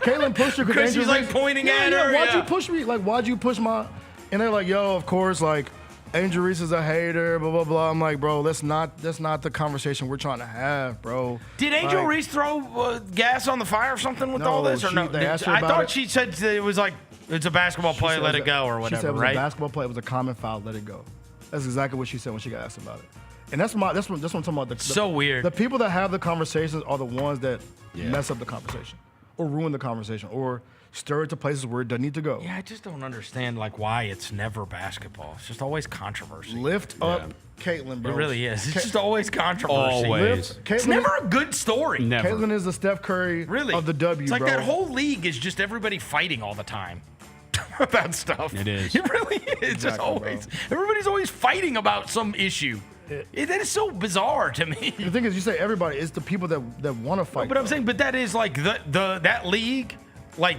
Caitlin pushed her because she's like pointing at her. Why'd you push me? Like, why'd you push my... And they're like, yo, of course, like, Angel Reese is a hater, blah, blah, blah. I'm like, bro, that's not the conversation we're trying to have, bro. Did Angel Reese throw gas on the fire or something with all this? Or no? I thought she said it was like, it's a basketball play, let it go, or whatever, she said it was right? a basketball play, it was a common foul, let it go. That's exactly what she said when she got asked about it. And that's what I'm talking about. So weird. The people that have the conversations are the ones that mess up the conversation or ruin the conversation or stir it to places where it doesn't need to go. Yeah, I just don't understand like why it's never basketball. It's just always controversy. Lift up Caitlin, bro. It really is. It's just always controversy. Always. It's never a good story. Never. Caitlin is the Steph Curry of the W, It's like bro. that whole league is just everybody fighting all the time about stuff. It is. It really is. Exactly, just always. Bro. Everybody's always fighting about some issue. That is so bizarre to me. The thing is, you say everybody. It's the people that want to fight. No, but I'm saying, that is like that league, like.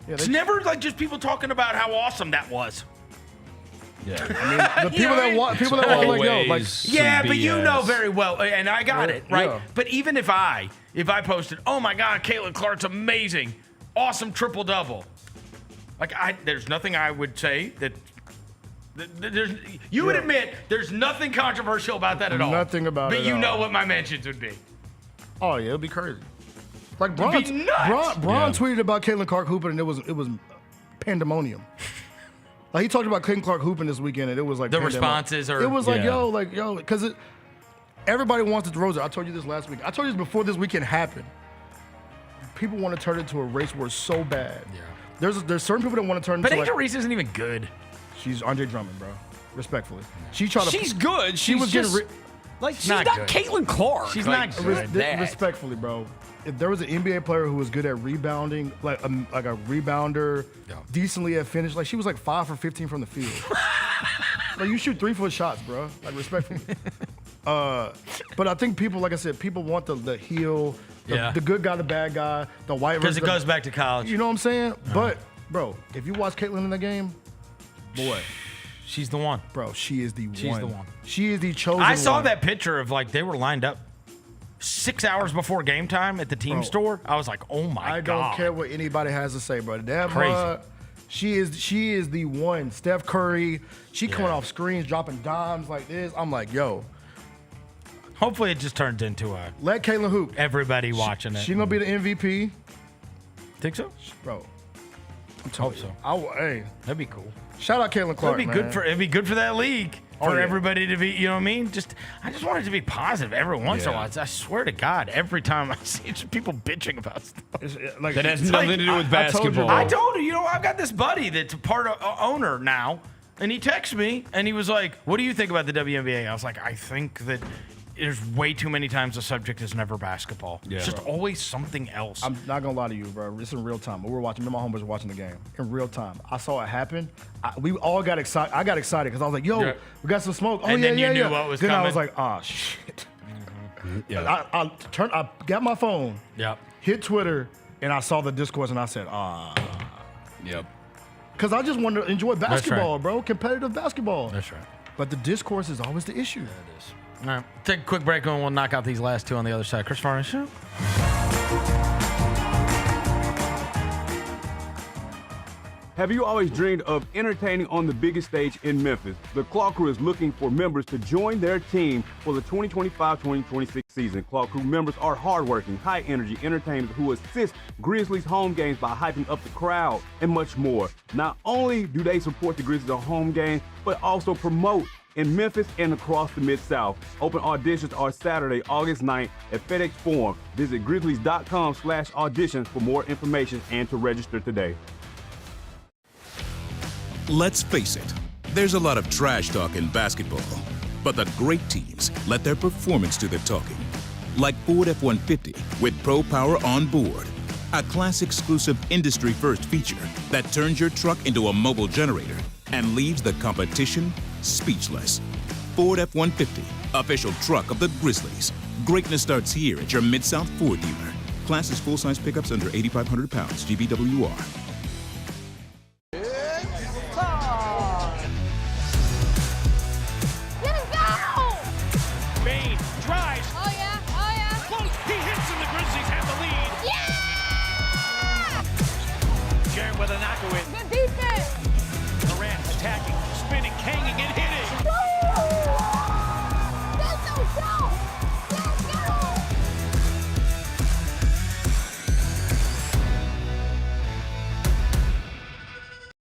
Yeah, it's never like just people talking about how awesome that was. Yeah, I mean, the people that want like, yo, like, yeah, but you know very well, and I got it right. Yeah. But even if I posted, oh my God, Caitlin Clark's amazing, awesome triple double, like there's nothing I would say that. You would admit there's nothing controversial about that at all. Nothing about it. But you know what my mentions would be. Oh yeah, it'll be crazy. Like Bron nuts. tweeted about Caitlin Clark hooping, and it was pandemonium. Like he talked about Caitlin Clark hooping this weekend, and it was like The responses are. It was like yo, because everybody wants it to Rosa. I told you this last week. I told you this before this weekend happened. People want to turn it into a race war so bad. Yeah. There's certain people that want to turn. But into Angel Reese isn't even good. She's Andre Drummond, bro. Respectfully, she's good. She was just, getting. she's not Caitlin Clark. She's not good. Respectfully, bro. If there was an NBA player who was good at rebounding, like a rebounder, decently at finish, like she was like 5 for 15 from the field. Like you shoot 3-foot shots, bro. Like respectfully. But I think people, like I said, people want the heel, the good guy, the bad guy, the white. Because it goes back to college. You know what I'm saying? But bro, if you watch Caitlin in the game, boy. She's the one. Bro, she is the one. She's the one. She is the chosen one. I saw that picture of like they were lined up 6 hours before game time at the team store. I was like, oh my God. I don't care what anybody has to say, bro. That crazy. She is the one. Steph Curry, she coming off screens, dropping dimes like this. I'm like, yo. Hopefully it just turns into a let Caitlin hoop. Everybody watching it. She gonna be the MVP. Think so? Bro. Hope so. Hey. That'd be cool. Shout out Caitlin Clark. It'd be good for that league. For everybody to be, you know what I mean? I just want it to be positive every once in a while. I swear to God, every time I see just people bitching about stuff. That has nothing to do with basketball. I told you, I've got this buddy that's a part of owner now, and he texted me, and he was like, what do you think about the WNBA? I was like, I think that there's way too many times the subject is never basketball. Yeah. It's just always something else. I'm not gonna lie to you, bro. It's in real time. We were watching. Me and my homeboys were watching the game in real time. I saw it happen. We all got excited. I got excited because I was like, "Yo, we got some smoke." Oh and yeah, then yeah, you yeah. knew what was then coming. I was like, "Oh shit." Yeah. I got my phone. Yep. Hit Twitter and I saw the discourse and I said, Yep. Because I just want to enjoy basketball, right. bro. Competitive basketball. That's right. But the discourse is always the issue. Yeah, it is. All right, take a quick break and we'll knock out these last two on the other side. Chris Vernon Show. Have you always dreamed of entertaining on the biggest stage in Memphis? The Claw Crew is looking for members to join their team for the 2025-2026 season. Claw Crew members are hardworking, high-energy entertainers who assist Grizzlies home games by hyping up the crowd and much more. Not only do they support the Grizzlies on home games, but also promote in Memphis and across the Mid-South. Open auditions are Saturday, August 9th at FedEx Forum. Visit grizzlies.com/auditions for more information and to register today. Let's face it, there's a lot of trash talk in basketball, but the great teams let their performance do the talking. Like Ford F-150 with Pro Power on board, a class-exclusive industry-first feature that turns your truck into a mobile generator and leaves the competition speechless. Ford F-150, official truck of the Grizzlies. Greatness starts here at your Mid-South Ford dealer. Class is full-size pickups under 8,500 pounds, GVWR.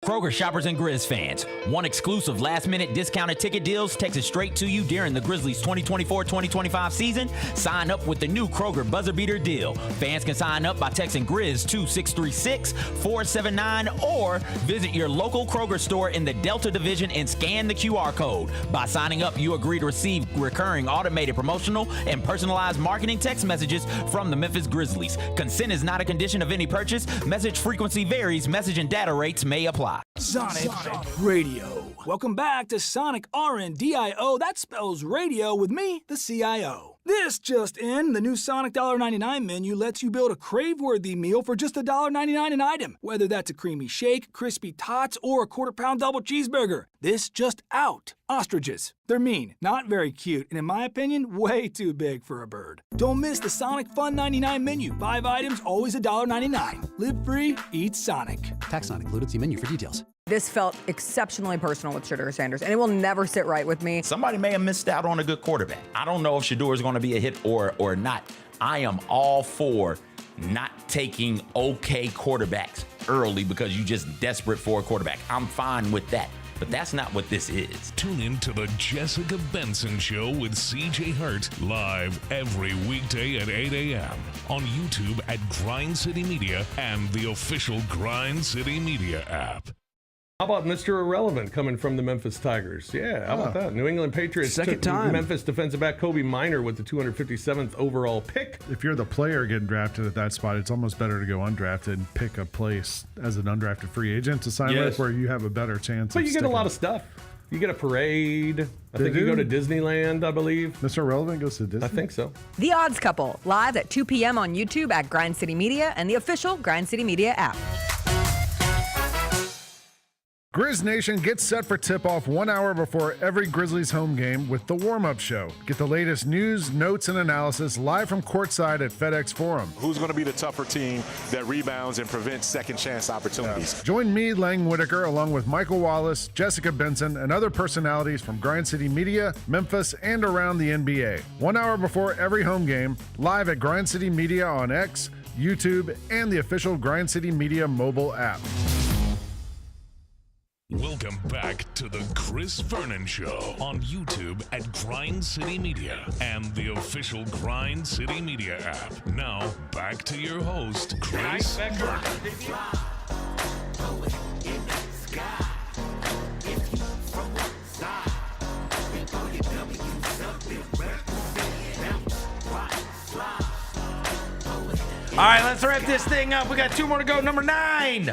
Kroger shoppers and Grizz fans, one exclusive last-minute discounted ticket deals texted straight to you during the Grizzlies 2024-2025 season. Sign up with the new Kroger Buzzer Beater deal. Fans can sign up by texting Grizz to 636-479 or visit your local Kroger store in the Delta Division and scan the QR code. By signing up, you agree to receive recurring automated promotional and personalized marketing text messages from the Memphis Grizzlies. Consent is not a condition of any purchase. Message frequency varies. Message and data rates may apply. Sonic Radio. Welcome back to Sonic RNDIO. That spells radio with me, the CIO. This just in, the new Sonic $1.99 menu lets you build a crave-worthy meal for just $1.99 an item. Whether that's a creamy shake, crispy tots, or a quarter-pound double cheeseburger. This just out. Ostriches. They're mean, not very cute, and in my opinion, way too big for a bird. Don't miss the Sonic Fun 99 menu. 5 items, always $1.99. Live free, eat Sonic. Tax not included. See menu for details. This felt exceptionally personal with Shedeur Sanders, and it will never sit right with me. Somebody may have missed out on a good quarterback. I don't know if Shedeur is going to be a hit or not. I am all for not taking okay quarterbacks early because you're just desperate for a quarterback. I'm fine with that. But that's not what this is. Tune in to the Jessica Benson Show with CJ Hurt live every weekday at 8 a.m. on YouTube at Grind City Media and the official Grind City Media app. How about Mr. Irrelevant coming from the Memphis Tigers? Yeah, how about that? New England Patriots Second took time. Memphis defensive back Kobe Minor with the 257th overall pick. If you're the player getting drafted at that spot, it's almost better to go undrafted and pick a place as an undrafted free agent to sign with where you have a better chance But of you get a sticking. lot of stuff. You get a parade. I They think you do? go to Disneyland, I believe. Mr. Irrelevant goes to Disney? I think so. The Odds Couple, live at 2 p.m. on YouTube at Grind City Media and the official Grind City Media app. Grizz Nation gets set for tip-off 1 hour before every Grizzlies home game with the warm-up show. Get the latest news, notes, and analysis live from courtside at FedEx Forum. Who's going to be the tougher team that rebounds and prevents second chance opportunities? Join me, Lang Whitaker, along with Michael Wallace, Jessica Benson, and other personalities from Grind City Media, Memphis, and around the NBA. 1 hour before every home game, live at Grind City Media on X, YouTube, and the official Grind City Media mobile app. Welcome back to the Chris Vernon Show on YouTube at Grind City Media and the official Grind City Media app. Now, back to your host, Chris Vernon. All right, let's wrap this thing up. We got 2 more to go. Number 9.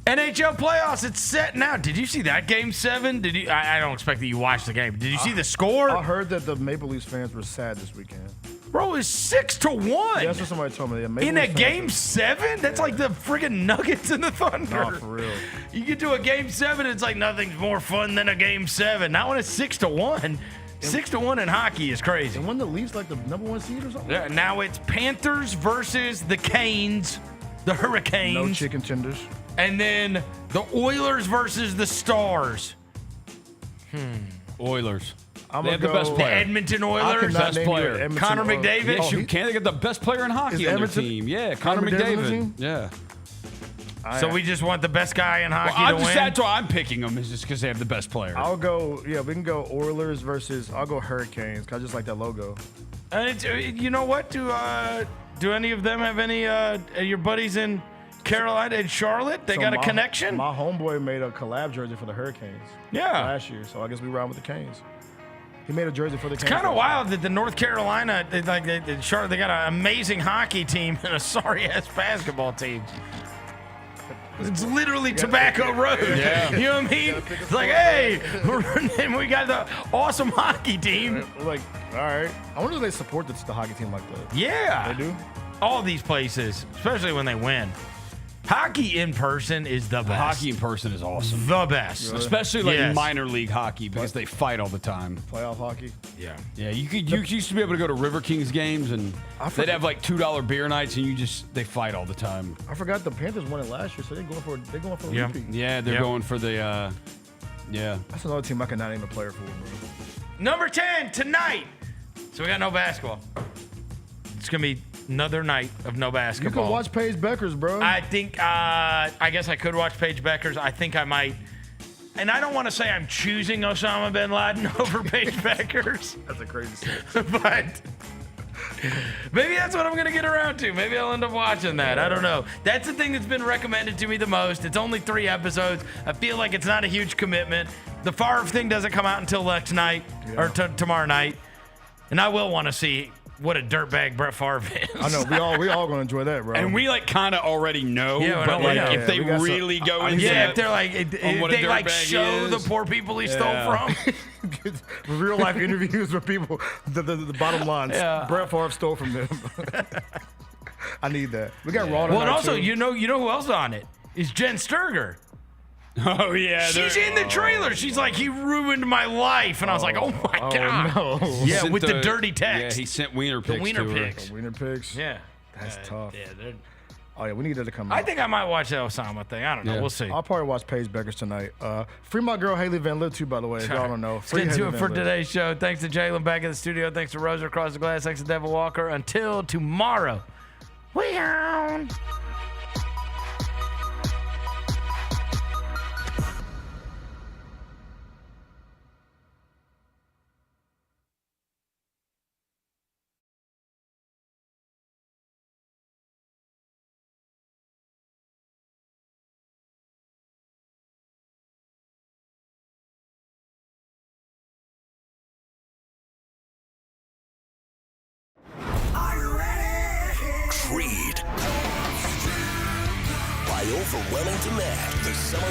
NHL Playoffs, it's set now. Did you see that Game 7? Did you? I don't expect that you watched the game. Did you see the score? I heard that the Maple Leafs fans were sad this weekend. Bro, it's 6-1. Yeah, that's what somebody told me. Yeah, Maple In a Leafs fans Game were- 7? That's like the friggin' Nuggets and the Thunder. Nah, for real. You get to a Game 7, it's like nothing's more fun than a Game 7. Not when it's 6-1. 6-1 in hockey is crazy. And when the Leafs like the number 1 seed or something? Yeah, now it's Panthers versus the Canes, the Hurricanes. No chicken tenders. And then the Oilers versus the Stars. Oilers. I'm They have the gonna best go- The player. Edmonton I Oilers. could not Best name you player. an Edmonton Connor Oilers. McDavid. Yes, you can. They got the best player in hockey Is on their Edmonton- team. Yeah, Connor Connor McDavid on the McDavid. team? Yeah. So we just want the best guy in hockey Well, to win. that's why I'm picking them, is just because they have the best player. I'll go, yeah, we can go Oilers versus, I'll go Hurricanes, because I just like that logo. And it's, you know what? Do any of them have any your buddies in Carolina and Charlotte? They So got a my- connection? My homeboy made a collab jersey for the Hurricanes. Yeah. Last year, so I guess we ride with the Canes. He made a jersey for the It's Canes. kind of last wild that the North Carolina, Charlotte, they got an amazing hockey team and a sorry-ass basketball team. It's literally Tobacco Road. Yeah. You know what I mean? It's like, hey, we got the awesome hockey team. year. Like, all right. I wonder if they support the hockey team like that. Yeah. They do? All these places, especially when they win. Hockey in person is the best. Hockey in person is awesome. The best. Especially like Yes. minor league hockey because they fight all the time. Playoff hockey. Yeah. Yeah, you used to be able to go to River Kings games and they'd have like $2 beer nights and they fight all the time. I forgot the Panthers won it last year, so they're going for a Yeah. repeat. Yeah, they're going for the yeah. That's another team I cannot name a player for, bro. Number 10 tonight. So we got no basketball. It's gonna be another night of no You basketball. can watch Paige Beckers, bro. I think. I guess I could watch Paige Beckers. I think I might. And I don't want to say I'm choosing Osama bin Laden over Paige Beckers, That's a crazy story. but maybe that's what I'm gonna get around to. Maybe I'll end up watching that. I don't know. That's the thing that's been recommended to me the most. It's only 3 episodes. I feel like it's not a huge commitment. The Favre thing doesn't come out until next night or tomorrow night, and I will want to see what a dirtbag Brett Favre is. I know we all gonna enjoy that, bro. And we like kind of already know, Yeah, but we like know. if they We got some- really go into Yeah, if they're like, if what a they like dirtbag show the is. poor people he stole Yeah. from. real life interviews with people, the bottom lines. Yeah. Brett Favre stole from them. I need that. We got Raw tonight, Well, and also, too. you know who else on it is Jen Sturger. Oh yeah, She's in the trailer. She's like, he ruined my life, and I was like, oh my god. no. Yeah, Sent with the dirty text. Yeah, he sent wiener The pics wiener to her. pics. Wiener pigs. Yeah, That's tough. Yeah, Oh, yeah, we needed to come out. I think I might watch the Osama thing. I don't know. We'll see. I'll probably watch Paige Beckers tonight. Free my girl Haley Van Lith, too, by the way, if y'all don't know. Let's get to it for today's show. Thanks to Jalen back in the studio. Thanks to Rosa across the glass. Thanks to Devin Walker. Until tomorrow, we on. Creed. By overwhelming demand, the summer